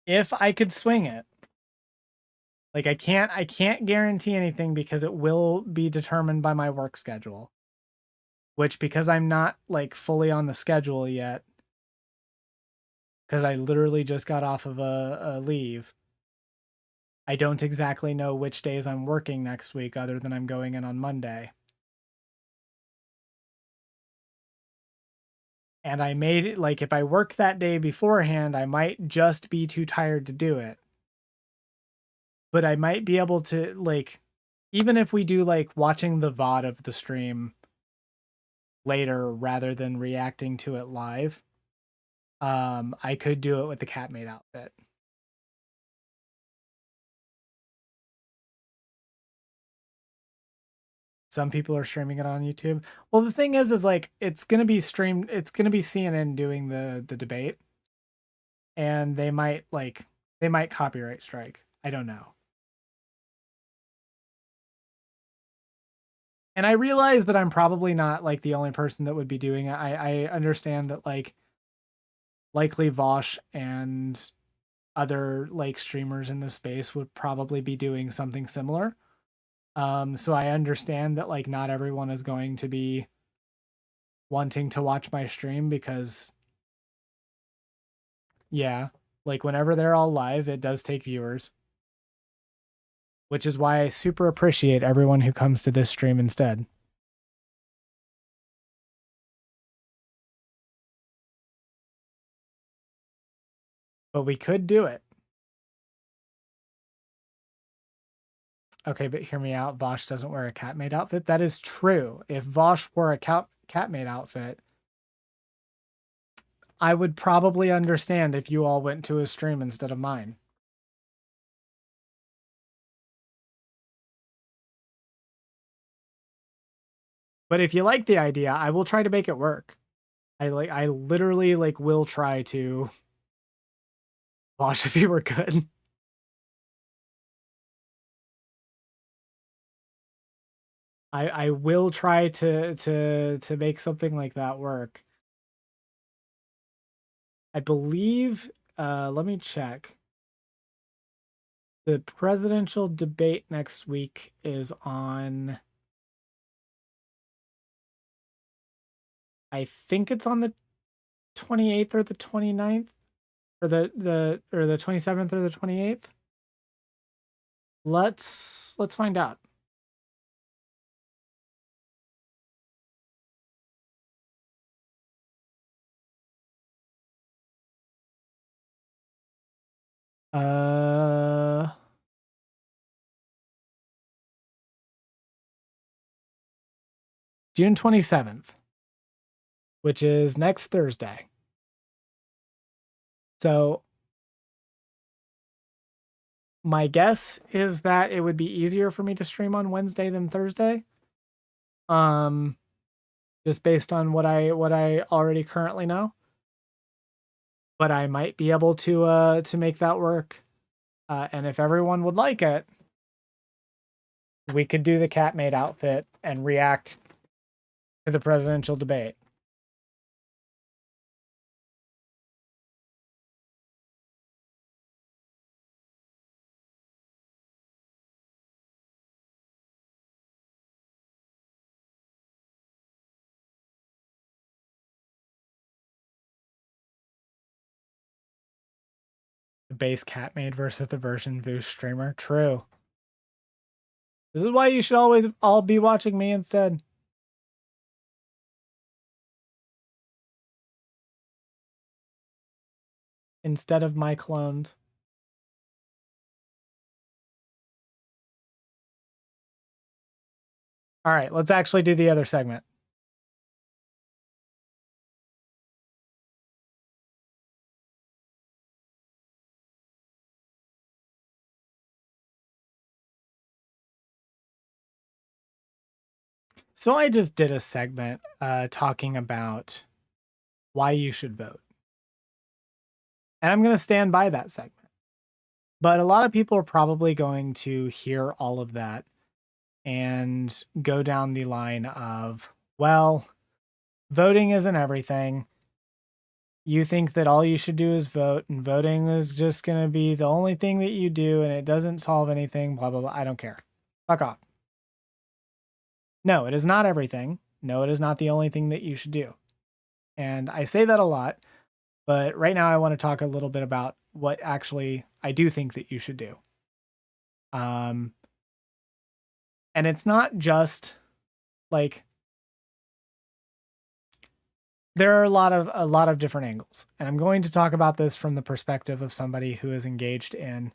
If I could swing it. Like I can't guarantee anything because it will be determined by my work schedule. Which because I'm not like fully on the schedule yet, because I literally just got off of a leave, I don't exactly know which days I'm working next week other than I'm going in on Monday. And I made it like if I work that day beforehand, I might just be too tired to do it. But I might be able to like, even if we do like watching the VOD of the stream later rather than reacting to it live, I could do it with the cat maid outfit. Some people are streaming it on YouTube. Well, the thing is like it's gonna be streamed. It's gonna be CNN doing the debate, and they might copyright strike. I don't know. And I realize that I'm probably not like the only person that would be doing it. I understand that like likely Vosh and other like streamers in the space would probably be doing something similar. So I understand that like not everyone is going to be wanting to watch my stream because, yeah, like whenever they're all live, it does take viewers, which is why I super appreciate everyone who comes to this stream instead. But we could do it. Okay, but hear me out. Vosh doesn't wear a cat-made outfit. That is true. If Vosh wore a cat-made outfit, I would probably understand if you all went to his stream instead of mine. But if you like the idea, I will try to make it work. I literally like will try to Vosh if you were good. I will try to make something like that work. I believe, let me check. The presidential debate next week is on, I think it's on the 28th or the 29th, or the 27th or the 28th. Let's find out. June 27th, which is next Thursday. So my guess is that it would be easier for me to stream on Wednesday than Thursday. Just based on what I already currently know. But I might be able to make that work. And if everyone would like it, we could do the cat-made outfit and react to the presidential debate. The base cat-made versus the version Voosh streamer. True. This is why you should always all be watching me instead. Instead of my clones. All right, let's actually do the other segment. So I just did a segment talking about why you should vote. And I'm going to stand by that segment. But a lot of people are probably going to hear all of that and go down the line of, well, voting isn't everything. You think that all you should do is vote, and voting is just going to be the only thing that you do, and it doesn't solve anything, blah, blah, blah. I don't care. Fuck off. No, it is not everything. No, it is not the only thing that you should do. And I say that a lot, but right now I want to talk a little bit about what actually I do think that you should do. And it's not just like, there are a lot of different angles, and I'm going to talk about this from the perspective of somebody who is engaged in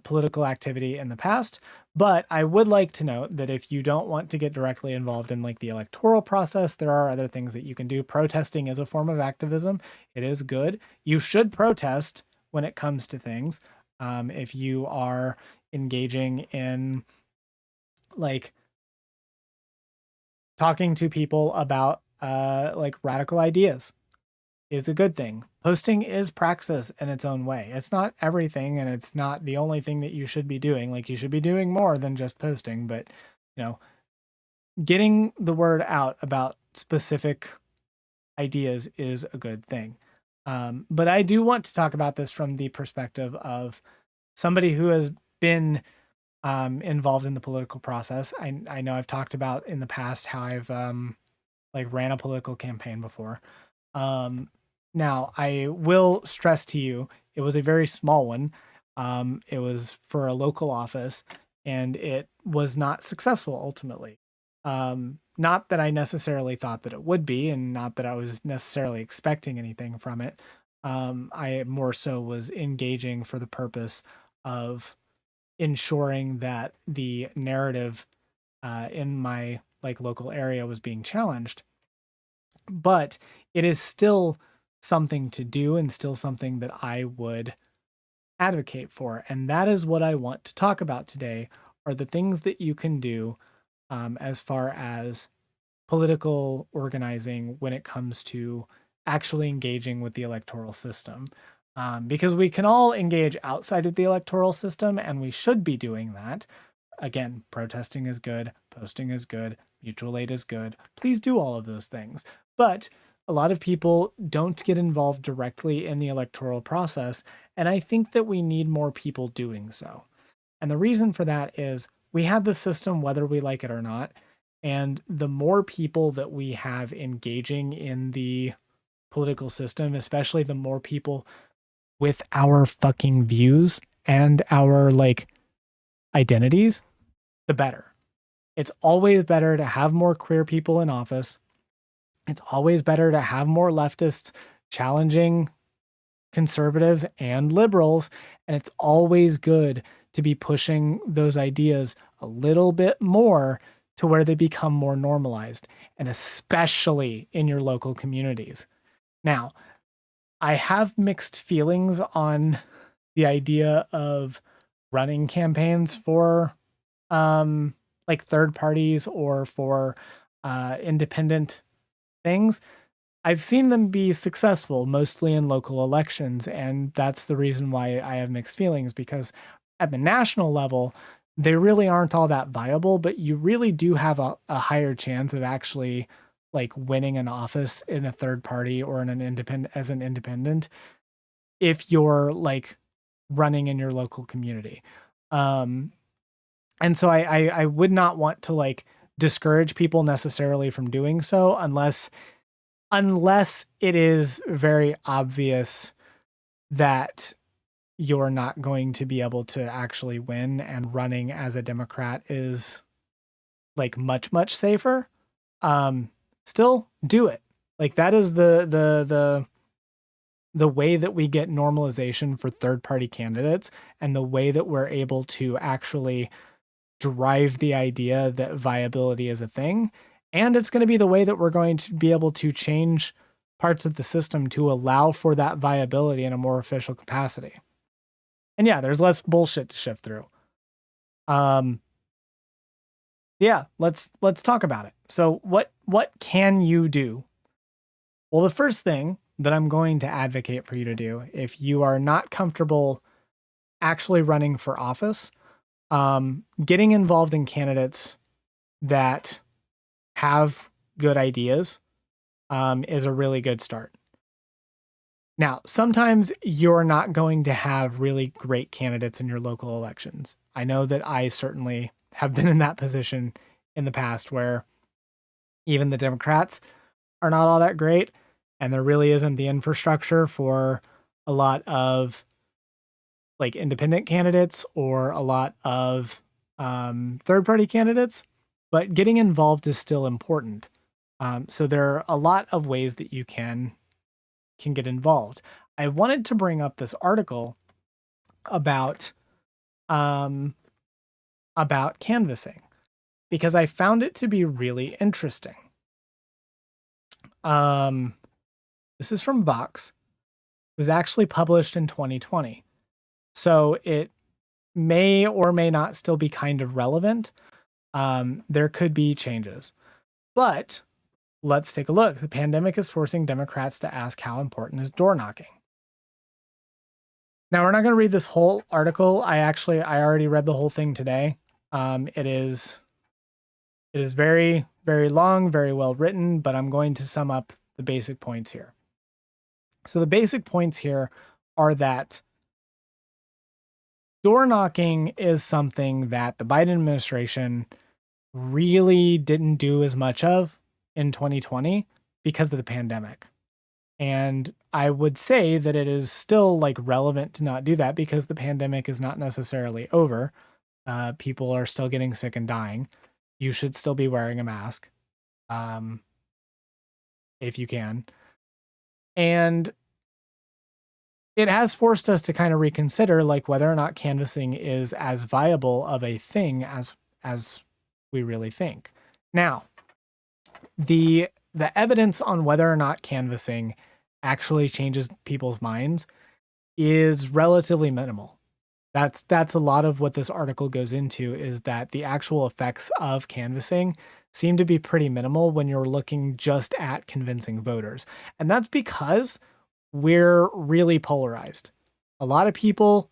political activity in the past. But I would like to note that if you don't want to get directly involved in like the electoral process, there are other things that you can do. Protesting is a form of activism. It is good. You should protest when it comes to things. If you are engaging in like talking to people about like radical ideas is a good thing. Posting is praxis in its own way. It's not everything, and it's not the only thing that you should be doing. Like, you should be doing more than just posting, but you know, getting the word out about specific ideas is a good thing. But I do want to talk about this from the perspective of somebody who has been involved in the political process. I know I've talked about in the past how I've like ran a political campaign before. Now I will stress to you, it was a very small one. It was for a local office, and it was not successful ultimately. Not that I necessarily thought that it would be, and not that I was necessarily expecting anything from it. I more so was engaging for the purpose of ensuring that the narrative in my like local area was being challenged. But it is still something to do and still something that I would advocate for. And that is what I want to talk about today are the things that you can do as far as political organizing when it comes to actually engaging with the electoral system. Because we can all engage outside of the electoral system, and we should be doing that. Again, protesting is good, posting is good, mutual aid is good. Please do all of those things. But a lot of people don't get involved directly in the electoral process, and I think that we need more people doing so. And the reason for that is we have the system whether we like it or not, and the more people that we have engaging in the political system, especially the more people with our fucking views and our like identities, the better. It's always better to have more queer people in office. It's always better to have more leftists challenging conservatives and liberals. And it's always good to be pushing those ideas a little bit more to where they become more normalized, and especially in your local communities. Now, I have mixed feelings on the idea of running campaigns for like third parties or for independent things. I've seen them be successful mostly in local elections, and that's the reason why I have mixed feelings, because at the national level, they really aren't all that viable, but you really do have a higher chance of actually like winning an office in a third party or in an independent as an independent if you're like running in your local community. And so I would not want to like discourage people necessarily from doing so unless it is very obvious that you're not going to be able to actually win, and running as a Democrat is like much safer. Still do it. Like that is the way that we get normalization for third party candidates, and the way that we're able to actually drive the idea that viability is a thing. And it's going to be the way that we're going to be able to change parts of the system to allow for that viability in a more official capacity. And yeah, there's less bullshit to shift through. Yeah, let's talk about it. So what can you do? Well, the first thing that I'm going to advocate for you to do, if you are not comfortable actually running for office, getting involved in candidates that have good ideas is a really good start. Now, sometimes you're not going to have really great candidates in your local elections. I know that I certainly have been in that position in the past where even the Democrats are not all that great, and there really isn't the infrastructure for a lot of like independent candidates or a lot of third party candidates, but getting involved is still important. So there are a lot of ways that you can get involved. I wanted to bring up this article about canvassing because I found it to be really interesting. This is from Vox. It was actually published in 2020. So it may or may not still be kind of relevant. There could be changes. But let's take a look. The pandemic is forcing Democrats to ask how important is door knocking. Now, we're not going to read this whole article. I already read the whole thing today. It is very, very long, very well written, but I'm going to sum up the basic points here. So the basic points here are that door knocking is something that the Biden administration really didn't do as much of in 2020 because of the pandemic. And I would say that it is still like relevant to not do that because the pandemic is not necessarily over. People are still getting sick and dying. You should still be wearing a mask, if you can. And it has forced us to kind of reconsider like whether or not canvassing is as viable of a thing as we really think. Now, the evidence on whether or not canvassing actually changes people's minds is relatively minimal. That's a lot of what this article goes into, is that the actual effects of canvassing seem to be pretty minimal when you're looking just at convincing voters. And that's because we're really polarized. A lot of people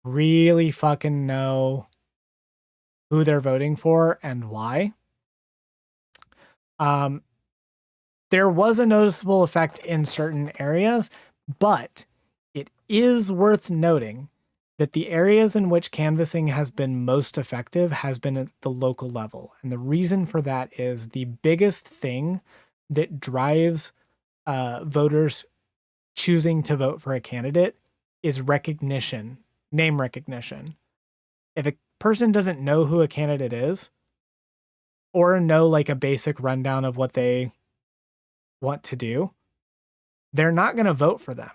really fucking know who they're voting for and why. There was a noticeable effect in certain areas, but it is worth noting that the areas in which canvassing has been most effective has been at the local level. And the reason for that is the biggest thing that drives voters choosing to vote for a candidate is recognition, name recognition. If a person doesn't know who a candidate is, or know like a basic rundown of what they want to do, they're not going to vote for them.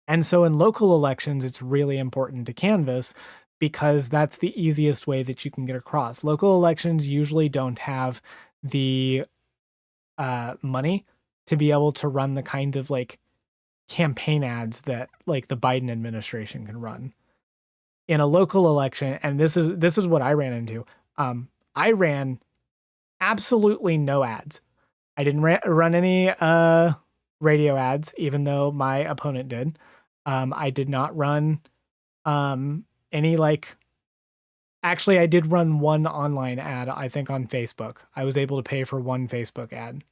And so in local elections, it's really important to canvass because that's the easiest way that you can get across. Local elections usually don't have the money to be able to run the kind of like campaign ads that like the Biden administration can run. In a local election, and this is what I ran into. I ran absolutely no ads. I didn't run any radio ads, even though my opponent did. I did not run any like. Actually, I did run one online ad, I think on Facebook. I was able to pay for one Facebook ad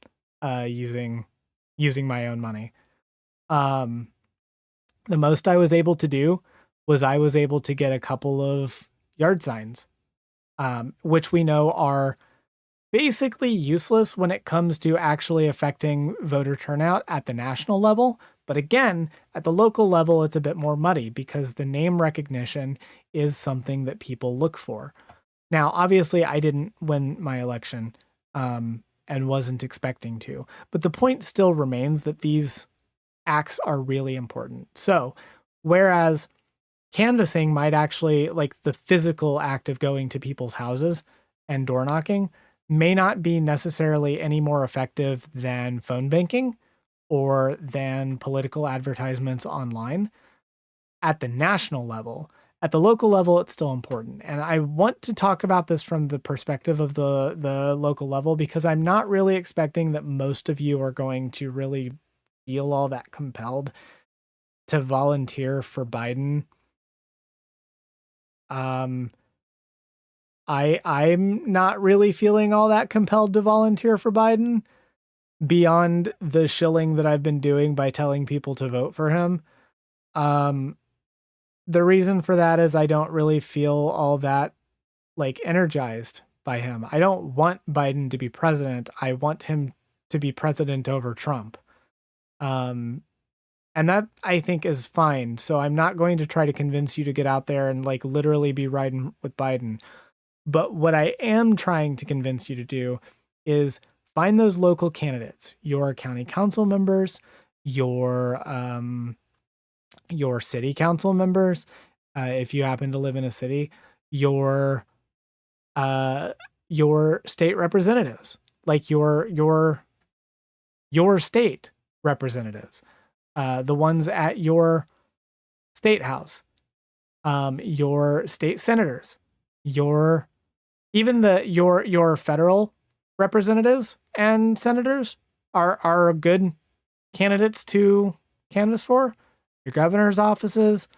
using my own money. The most I was able to do was I was able to get a couple of yard signs, which we know are basically useless when it comes to actually affecting voter turnout at the national level. But again, at the local level, it's a bit more muddy because the name recognition is something that people look for. Now, obviously, I didn't win my election and wasn't expecting to, but the point still remains that these acts are really important. So, whereas canvassing might actually, like the physical act of going to people's houses and door knocking, may not be necessarily any more effective than phone banking or than political advertisements online at the national level. At the local level, it's still important. And I want to talk about this from the perspective of the local level because I'm not really expecting that most of you are going to really feel all that compelled to volunteer for Biden. I'm not really feeling all that compelled to volunteer for Biden beyond the shilling that I've been doing by telling people to vote for him. The reason for that is I don't really feel all that like energized by him. I don't want Biden to be president. I want him to be president over Trump. And that I think is fine. So I'm not going to try to convince you to get out there and like literally be riding with Biden. But what I am trying to convince you to do is find those local candidates, your county council members, your city council members, if you happen to live in a city, your state representatives, like your state representatives, the ones at your state house, your state senators, your federal representatives and senators are good candidates to canvass for. Your governor's offices.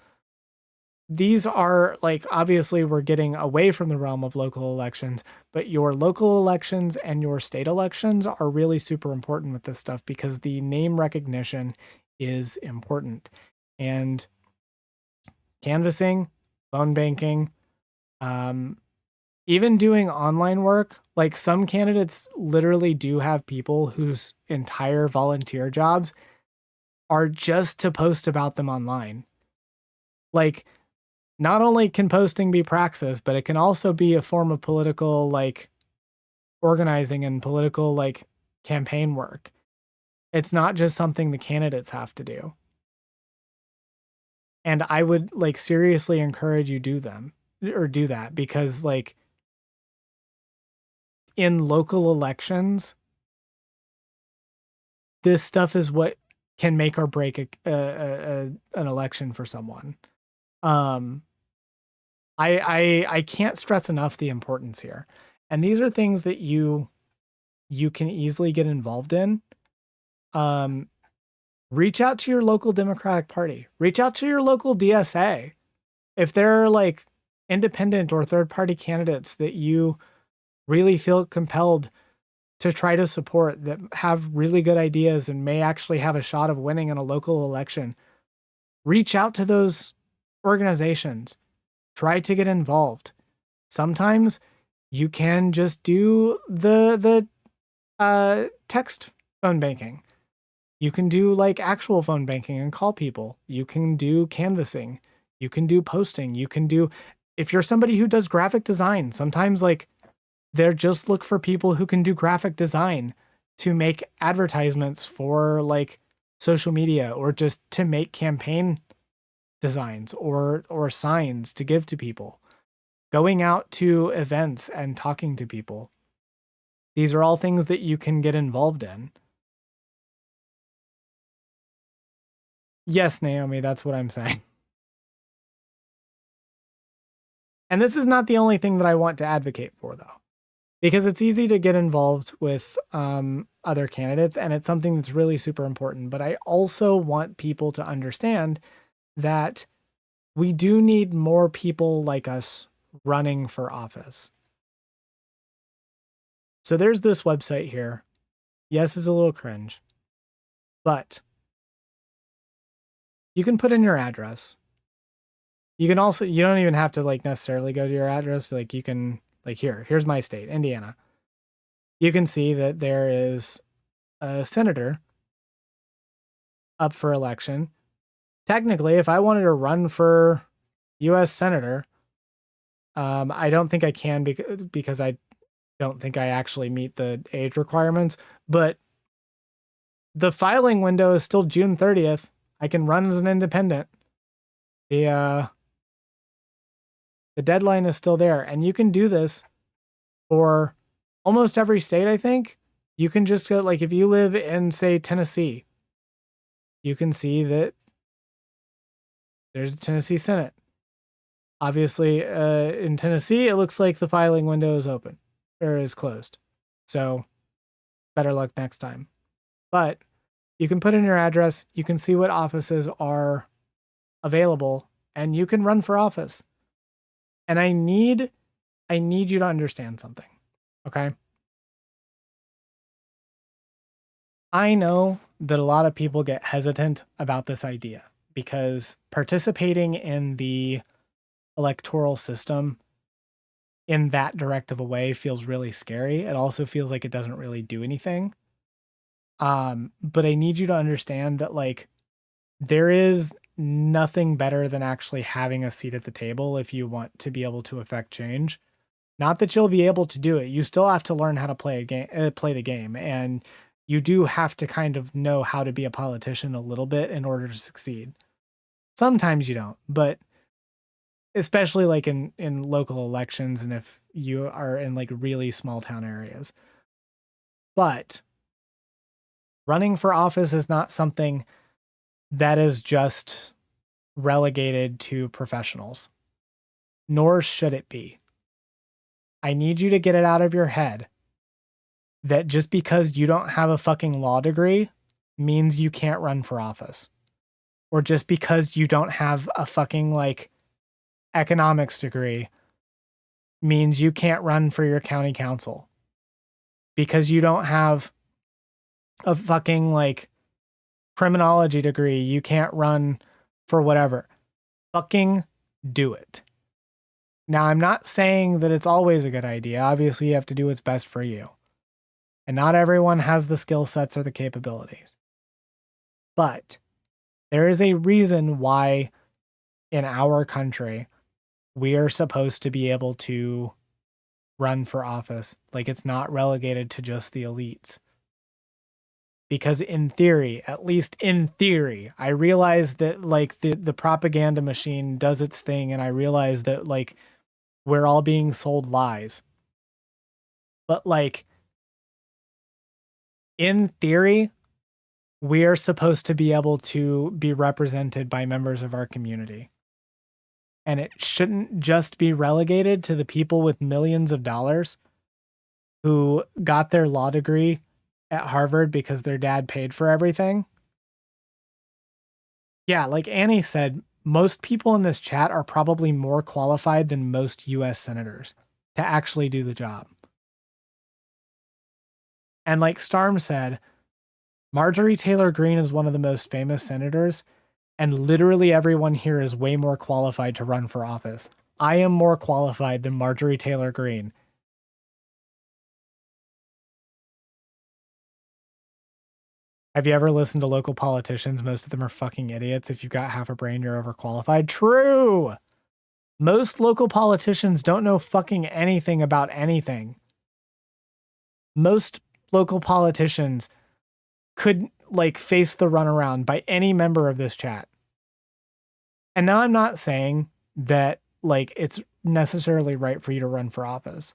These are like, obviously we're getting away from the realm of local elections, but your local elections and your state elections are really super important with this stuff because the name recognition is important. And canvassing, phone banking, even doing online work, like some candidates literally do have people whose entire volunteer jobs are just to post about them online. Like, not only can posting be praxis, but it can also be a form of political, like, organizing and political, like, campaign work. It's not just something the candidates have to do. And I would, like, seriously encourage you do that, because, like, in local elections, this stuff is what can make or break an election for someone. I can't stress enough the importance here. And these are things that you can easily get involved in. Reach out to your local Democratic Party. Reach out to your local DSA. If there are like independent or third party candidates that you really feel compelled to try to support, that have really good ideas and may actually have a shot of winning in a local election, reach out to those organizations. Try to get involved. Sometimes you can just do the text phone banking. You can do like actual phone banking and call people. You can do canvassing. You can do posting. You can do, if you're somebody who does graphic design, sometimes like they're just look for people who can do graphic design to make advertisements for like social media, or just to make campaign designs or signs to give to people. Going out to events and talking to people. These are all things that you can get involved in. Yes, Naomi, that's what I'm saying. And this is not the only thing that I want to advocate for, though, because it's easy to get involved with other candidates, and it's something that's really super important. But I also want people to understand that we do need more people like us running for office. So there's this website here. Yes, it's a little cringe, but you can put in your address. You can also, you don't even have to like necessarily go to your address. Like you can, like here's my state, Indiana. You can see that there is a senator up for election. Technically, if I wanted to run for U.S. Senator, I don't think I can because I don't think I actually meet the age requirements, but the filing window is still June 30th. I can run as an independent. The deadline is still there, and you can do this for almost every state, I think. You can just go, like, if you live in, say, Tennessee, you can see that there's a Tennessee Senate. Obviously, in Tennessee, it looks like the filing window is open, or is closed. So, better luck next time. But you can put in your address, you can see what offices are available, and you can run for office. And I need you to understand something, okay? I know that a lot of people get hesitant about this idea because participating in the electoral system in that direct of a way feels really scary. It also feels like it doesn't really do anything. But I need you to understand that, like, there is nothing better than actually having a seat at the table if you want to be able to affect change. Not that you'll be able to do it. You still have to learn how to play the game, and you do have to kind of know how to be a politician a little bit in order to succeed. Sometimes you don't, but especially like in local elections, and if you are in like really small town areas. But running for office is not something that is just relegated to professionals, nor should it be. I need you to get it out of your head that just because you don't have a fucking law degree means you can't run for office. Or just because you don't have a fucking like economics degree means you can't run for your county council. Because you don't have a fucking like criminology degree, you can't run for whatever. Fucking do it. Now, I'm not saying that it's always a good idea. Obviously, you have to do what's best for you. And not everyone has the skill sets or the capabilities. But there is a reason why in our country we are supposed to be able to run for office. Like, it's not relegated to just the elites. Because in theory, at least in theory, I realize that like the propaganda machine does its thing, and I realize that like we're all being sold lies. But like in theory, we are supposed to be able to be represented by members of our community. And it shouldn't just be relegated to the people with millions of dollars who got their law degree at Harvard because their dad paid for everything. Yeah, like Annie said, most people in this chat are probably more qualified than most US senators to actually do the job. And like Starm said, Marjorie Taylor Greene is one of the most famous senators, and literally everyone here is way more qualified to run for office. I am more qualified than Marjorie Taylor Greene. Have you ever listened to local politicians? Most of them are fucking idiots. If you've got half a brain, you're overqualified. True. Most local politicians don't know fucking anything about anything. Most local politicians could like face the runaround by any member of this chat. And now I'm not saying that like it's necessarily right for you to run for office.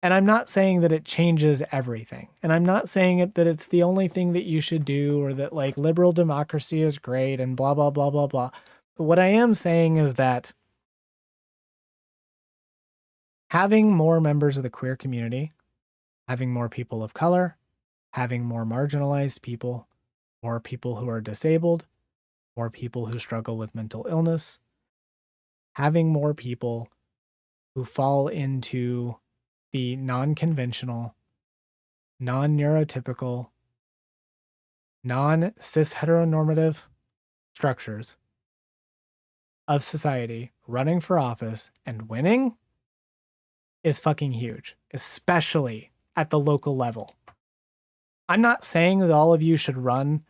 And I'm not saying that it changes everything. And I'm not saying that it's the only thing that you should do, or that like liberal democracy is great and blah, blah, blah, blah, blah. But what I am saying is that having more members of the queer community, having more people of color, having more marginalized people, more people who are disabled, more people who struggle with mental illness, having more people who fall into the non-conventional, non-neurotypical, non-cis heteronormative structures of society running for office and winning is fucking huge, especially at the local level. I'm not saying that all of you should run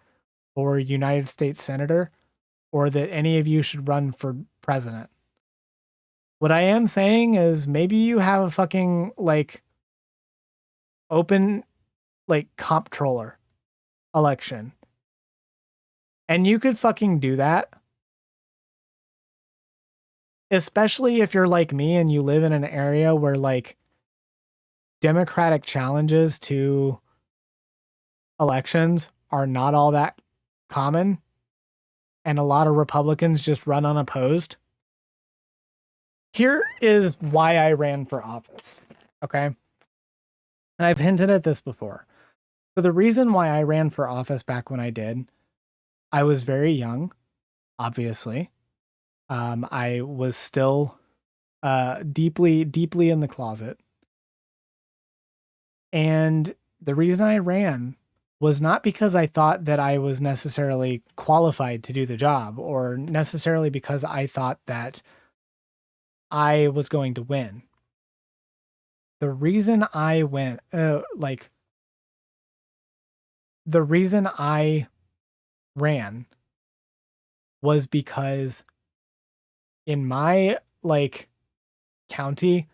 for United States Senator or that any of you should run for president. What I am saying is maybe you have a fucking like open like comptroller election. And you could fucking do that. Especially if you're like me and you live in an area where like democratic challenges to elections are not all that common, and a lot of Republicans just run unopposed. Here is why I ran for office, okay? And I've hinted at this before. So the reason why I ran for office back when I did, I was very young, obviously. I was still deeply, deeply in the closet. And the reason I ran was not because I thought that I was necessarily qualified to do the job, or necessarily because I thought that I was going to win. The reason I went, the reason I ran was because in my like county,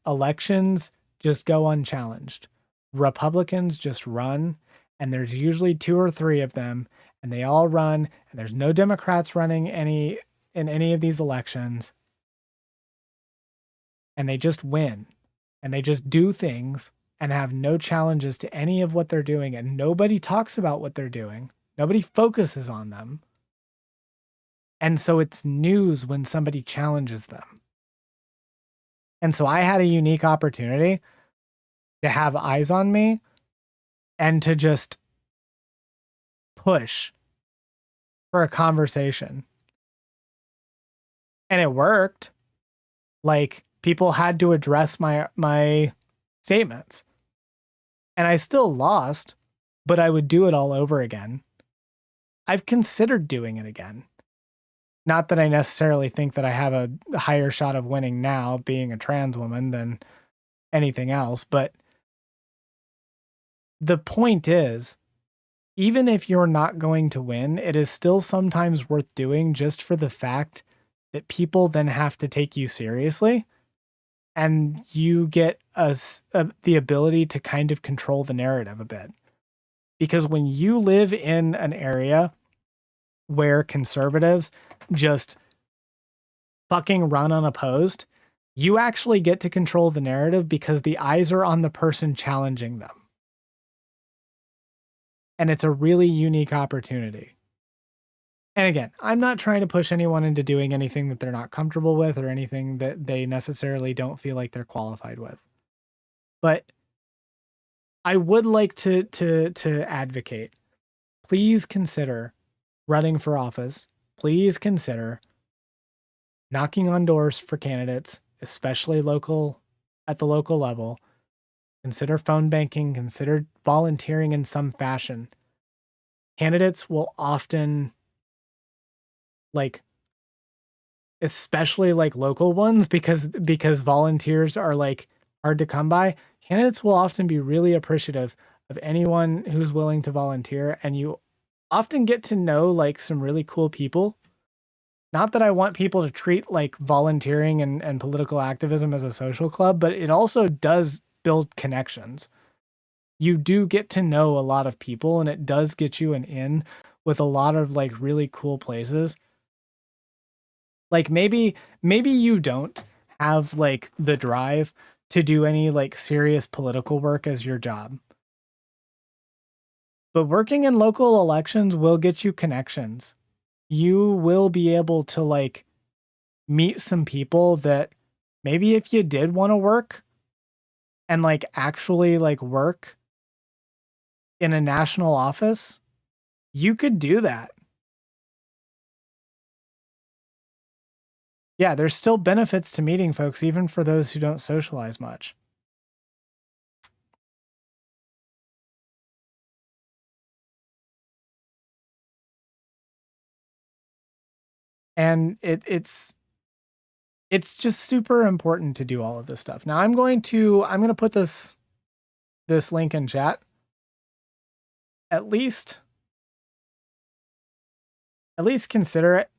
elections just go unchallenged. Republicans just run, and there's usually 2 or 3 of them, and they all run, and there's no Democrats running in any of these elections. And they just win, and they just do things and have no challenges to any of what they're doing, and nobody talks about what they're doing. Nobody focuses on them. And so it's news when somebody challenges them. And so I had a unique opportunity to have eyes on me and to just push for a conversation. And it worked. Like, people had to address my statements. And I still lost, but I would do it all over again. I've considered doing it again. Not that I necessarily think that I have a higher shot of winning now being a trans woman than anything else, but the point is, even if you're not going to win, it is still sometimes worth doing just for the fact that people then have to take you seriously, and you get the ability to kind of control the narrative a bit. Because when you live in an area where conservatives just fucking run unopposed, you actually get to control the narrative because the eyes are on the person challenging them. And it's a really unique opportunity. And again, I'm not trying to push anyone into doing anything that they're not comfortable with or anything that they necessarily don't feel like they're qualified with. But I would like to advocate. Please consider running for office. Please consider knocking on doors for candidates, especially at the local level. Consider phone banking, consider volunteering in some fashion. Candidates will often, like, especially like local ones, because volunteers are like hard to come by. Candidates will often be really appreciative of anyone who's willing to volunteer, and you often get to know like some really cool people. Not that I want people to treat like volunteering and political activism as a social club, but it also does build connections. You do get to know a lot of people, and it does get you an in with a lot of like really cool places. Like maybe you don't have like the drive to do any like serious political work as your job. But working in local elections will get you connections. You will be able to like meet some people that maybe if you did want to work and like actually like work in a national office, you could do that. Yeah, there's still benefits to meeting folks, even for those who don't socialize much. And it's just super important to do all of this stuff. Now I'm going to put this link in chat. At least consider it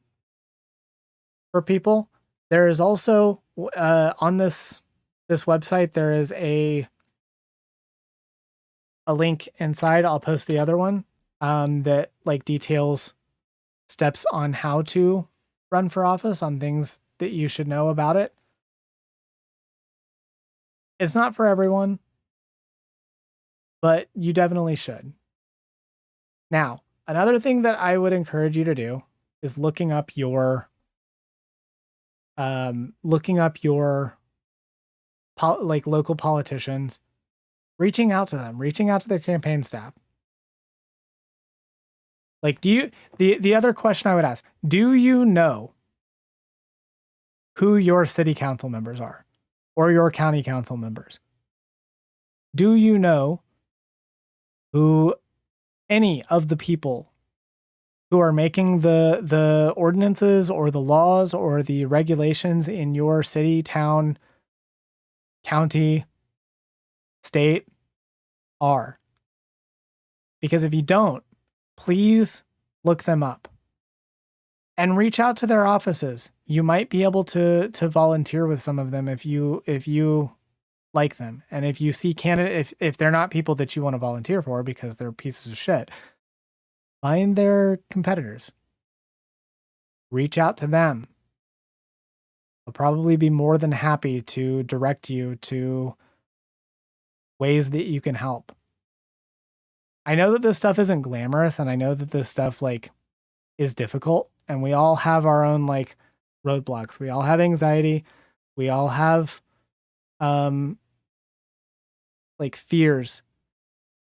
for people. There is also on this website, there is a link inside. I'll post the other one that like details steps on how to run for office, on things that you should know about it. It's not for everyone, but you definitely should. Now, another thing that I would encourage you to do is looking up your like local politicians, reaching out to them, reaching out to their campaign staff. Like, the other question I would ask, do you know who your city council members are or your county council members? Do you know who any of the people who are making the ordinances or the laws or the regulations in your city, town, county, state are? Because if you don't, please look them up and reach out to their offices. You might be able to volunteer with some of them if you like them. And if you see if they're not people that you want to volunteer for because they're pieces of shit, find their competitors. Reach out to them. They'll probably be more than happy to direct you to ways that you can help. I know that this stuff isn't glamorous, and I know that this stuff like is difficult, and we all have our own like roadblocks. We all have anxiety. We all have like fears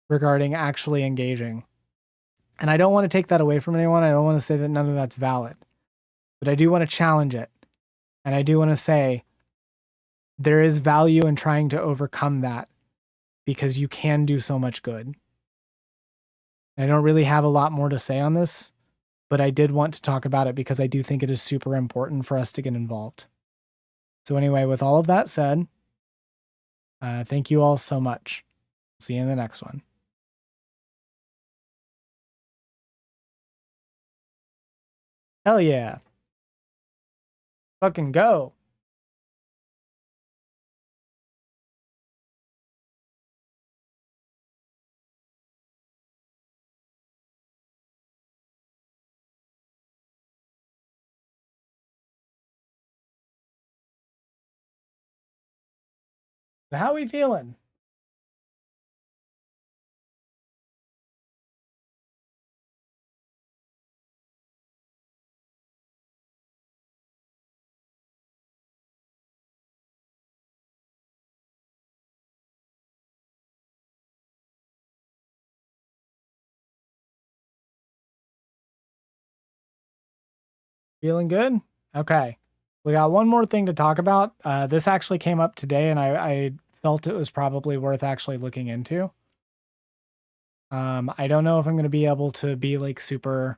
regarding actually engaging. And I don't want to take that away from anyone. I don't want to say that none of that's valid. But I do want to challenge it. And I do want to say there is value in trying to overcome that, because you can do so much good. I don't really have a lot more to say on this but I did want to talk about it because I do think it is super important for us to get involved. So anyway, with all of that said, thank you all so much. See you in the next one. Hell yeah. Fucking go. So how we feeling? Feeling good? Okay. We got one more thing to talk about. This actually came up today, and I felt it was probably worth actually looking into. I don't know if I'm going to be able to be like super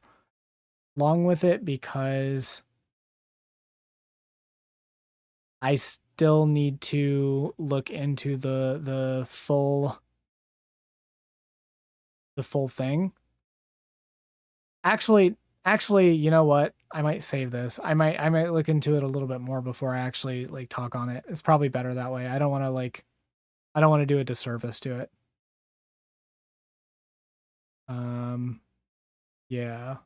long with it because I still need to look into the full thing. Actually, you know what? I might save this. I might look into it a little bit more before I actually like talk on it. It's probably better that way. I don't want to do a disservice to it. Yeah.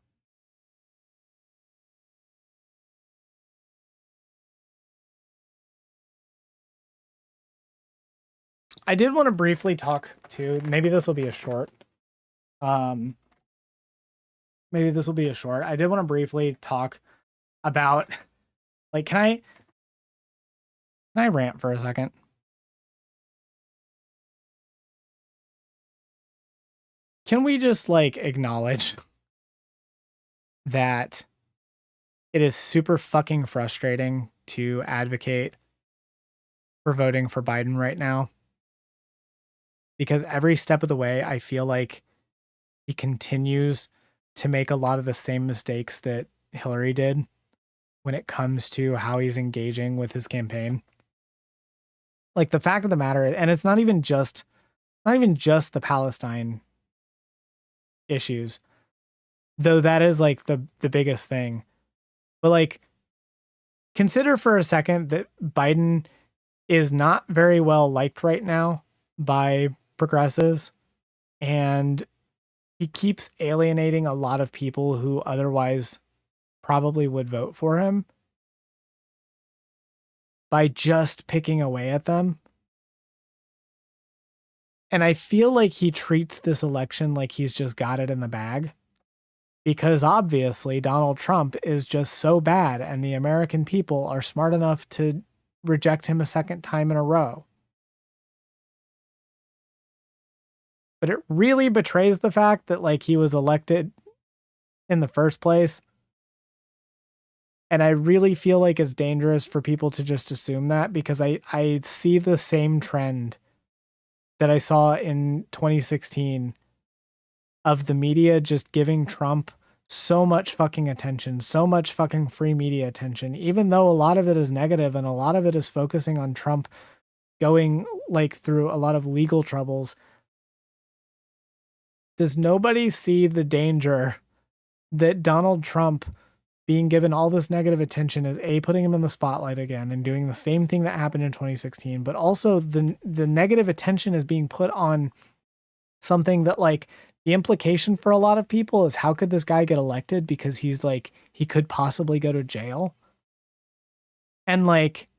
I did want to briefly talk to, maybe this will be a short. Maybe this will be a short. I did want to briefly talk about, like, can I rant for a second? Can we just like acknowledge that it is super fucking frustrating to advocate for voting for Biden right now? Because every step of the way, I feel like he continues to make a lot of the same mistakes that Hillary did when it comes to how he's engaging with his campaign. Like the fact of the matter, and it's not even just the Palestine issues, though that is like the biggest thing. But like, consider for a second that Biden is not very well liked right now by progressives, and he keeps alienating a lot of people who otherwise probably would vote for him by just picking away at them. And I feel like he treats this election like he's just got it in the bag, because obviously Donald Trump is just so bad and the American people are smart enough to reject him a second time in a row. But it really betrays the fact that like he was elected in the first place. And I really feel like it's dangerous for people to just assume that, because I see the same trend that I saw in 2016 of the media just giving Trump so much fucking attention, so much fucking free media attention, even though a lot of it is negative and a lot of it is focusing on Trump going like through a lot of legal troubles. Does nobody see the danger that Donald Trump being given all this negative attention is putting him in the spotlight again and doing the same thing that happened in 2016, but also the negative attention is being put on something that like the implication for a lot of people is, how could this guy get elected? Because he's like, he could possibly go to jail. And like,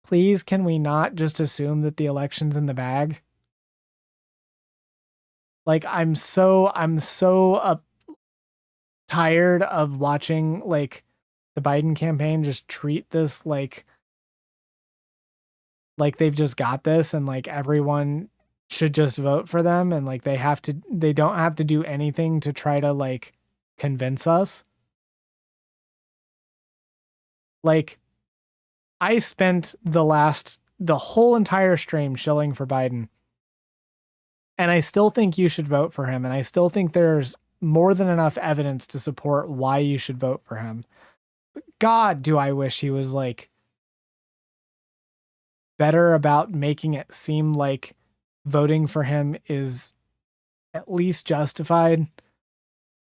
please, can we not just assume that the election's in the bag? Like, I'm so tired of watching like the Biden campaign just treat this like they've just got this and like everyone should just vote for them, and like they don't have to do anything to try to like convince us. Like, I spent the whole entire stream shilling for Biden, and I still think you should vote for him, and I still think there's more than enough evidence to support why you should vote for him. But God, do I wish he was like better about making it seem like voting for him is at least justified.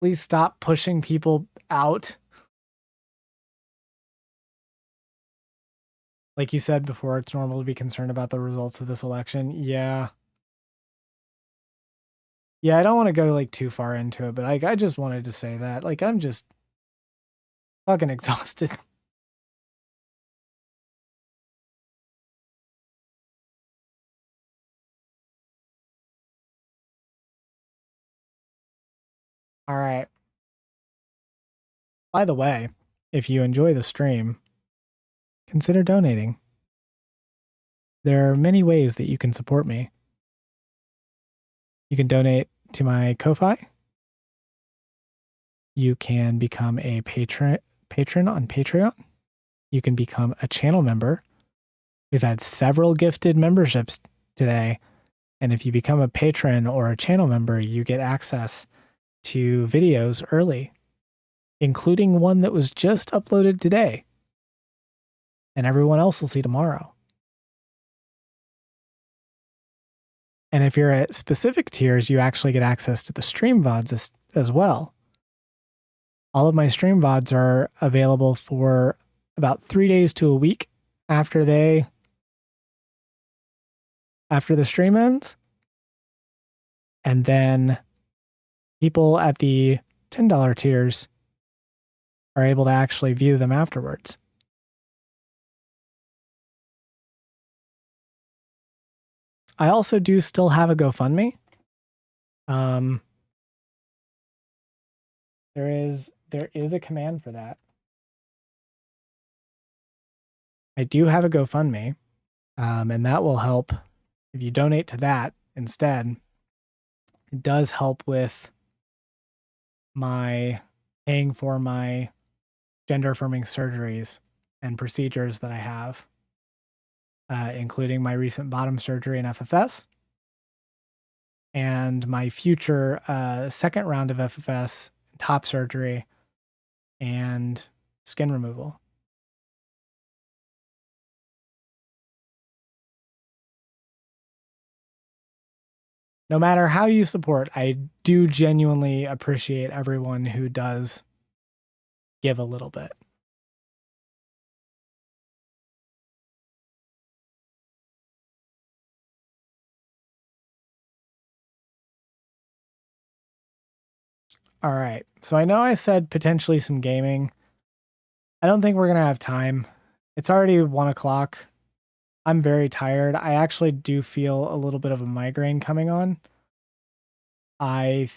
Please stop pushing people out. Like you said before, it's normal to be concerned about the results of this election. Yeah. Yeah, I don't want to go like too far into it, but I just wanted to say that. Like, I'm just fucking exhausted. All right. By the way, if you enjoy the stream, consider donating. There are many ways that you can support me. You can donate to my Ko-Fi. You can become a patron on Patreon. You can become a channel member. We've had several gifted memberships today. And if you become a patron or a channel member, you get access to videos early, including one that was just uploaded today. And everyone else will see tomorrow. And if you're at specific tiers, you actually get access to the stream VODs as well. All of my stream VODs are available for about 3 days to a week after the stream ends. And then people at the $10 tiers are able to actually view them afterwards. I also do still have a GoFundMe. There is a command for that. I do have a GoFundMe, and that will help if you donate to that instead. It does help with my paying for my gender affirming surgeries and procedures that I have, including my recent bottom surgery and FFS, and my future second round of FFS, top surgery, and skin removal. No matter how you support, I do genuinely appreciate everyone who does give a little bit. All right. So I know I said potentially some gaming. I don't think we're going to have time. It's already 1 o'clock. I'm very tired. I actually do feel a little bit of a migraine coming on. I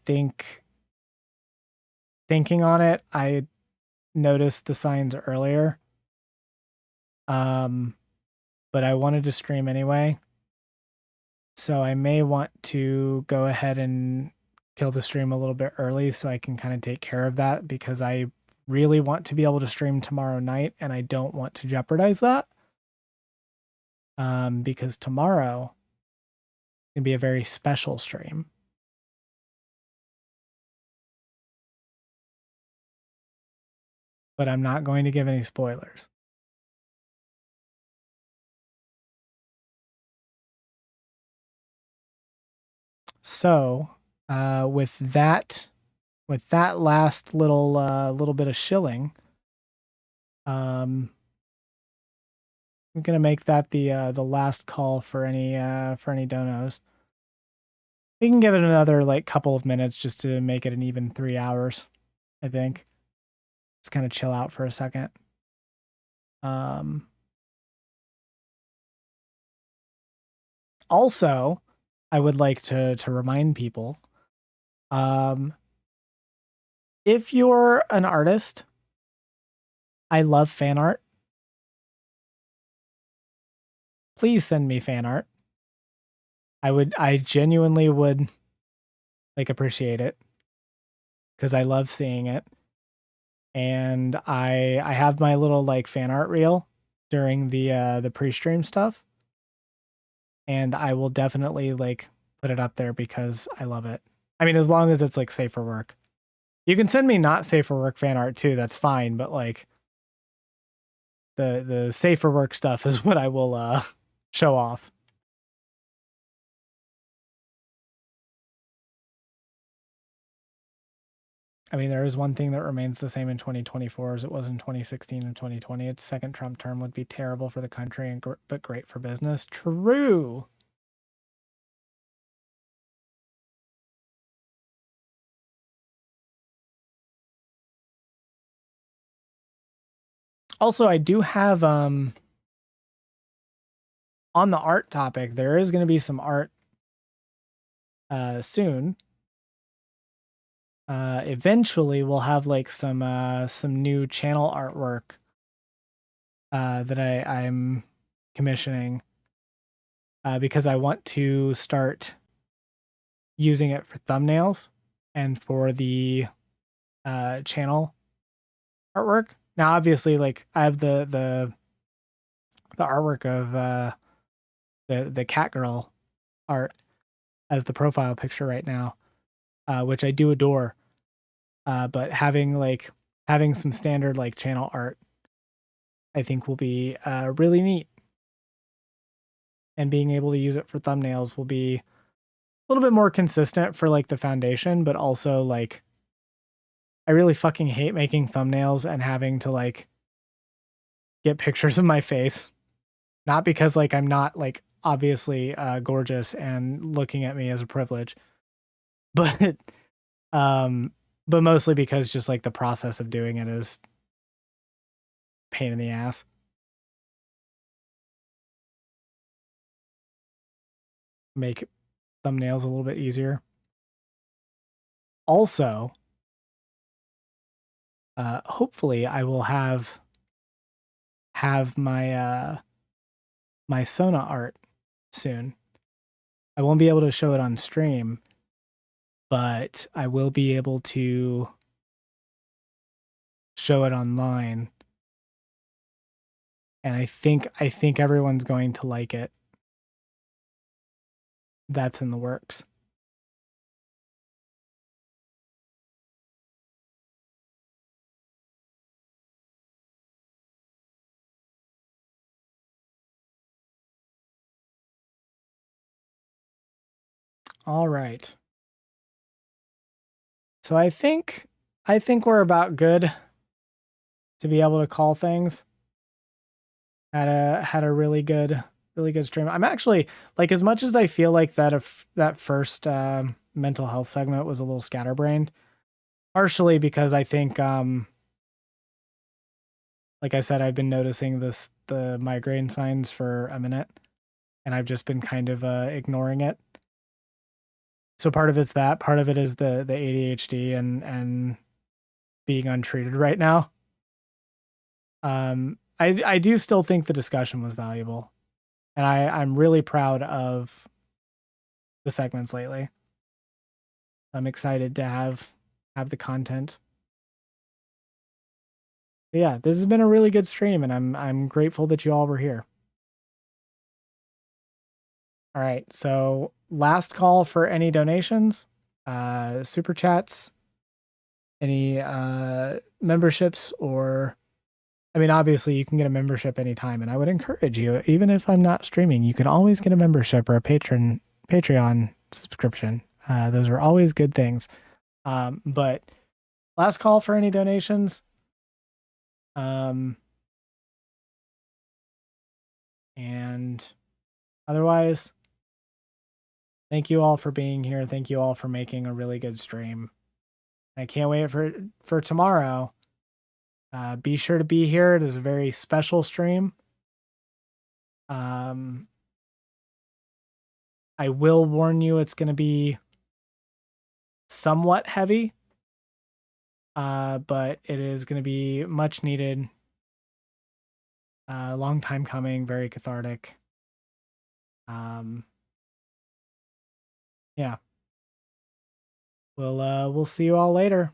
think thinking on it, I noticed the signs earlier. But I wanted to stream anyway. So I may want to go ahead and kill the stream a little bit early so I can kind of take care of that, because I really want to be able to stream tomorrow night and I don't want to jeopardize that. Because tomorrow can be a very special stream. But I'm not going to give any spoilers. So, with that last little bit of shilling, I'm gonna make that the last call for any donos. We can give it another like couple of minutes just to make it an even 3 hours, I think. Just kind of chill out for a second. Also, I would like to remind people, if you're an artist, I love fan art. Please send me fan art. I genuinely would like appreciate it, because I love seeing it. And I have my little like fan art reel during the pre-stream stuff. And I will definitely like put it up there because I love it. I mean, as long as it's like safe for work. You can send me not safe for work fan art too. That's fine, but like the safe for work stuff is what I will show off. I mean, there is one thing that remains the same in 2024 as it was in 2016 and 2020. Its second Trump term would be terrible for the country, and but great for business. True. Also, I do have on the art topic, there is going to be some art soon. Eventually we'll have like some new channel artwork that I'm commissioning because I want to start using it for thumbnails and for the channel artwork. Now, obviously, like I have the artwork of the cat girl art as the profile picture right now, which I do adore. But having some standard like channel art, I think will be really neat. And being able to use it for thumbnails will be a little bit more consistent for like the foundation, but also like I really fucking hate making thumbnails and having to like get pictures of my face. Not because like I'm not like obviously gorgeous and looking at me as a privilege, but but mostly because just like the process of doing it is pain in the ass. Make thumbnails a little bit easier. Also, hopefully I will have my my Sona art soon. I won't be able to show it on stream, but I will be able to show it online. And I think everyone's going to like it. That's in the works. All right. So I think we're about good to be able to call things. Had a really good stream. I'm actually like, as much as I feel like that first mental health segment was a little scatterbrained, partially because I think like I said, I've been noticing the migraine signs for a minute, and I've just been kind of ignoring it. So part of it's that, part of it is the ADHD and being untreated right now. I do still think the discussion was valuable, and I'm really proud of the segments lately. I'm excited to have the content. But yeah, this has been a really good stream, and I'm grateful that you all were here. All right, so last call for any donations, super chats, any memberships, or I mean, obviously you can get a membership anytime, and I would encourage you, even if I'm not streaming, you can always get a membership or a Patreon subscription. Those are always good things. But last call for any donations. And otherwise, thank you all for being here. Thank you all for making a really good stream. I can't wait for tomorrow. Be sure to be here. It is a very special stream. I will warn you, it's going to be somewhat heavy, but it is going to be much needed. Long time coming, very cathartic. Yeah. We'll see you all later.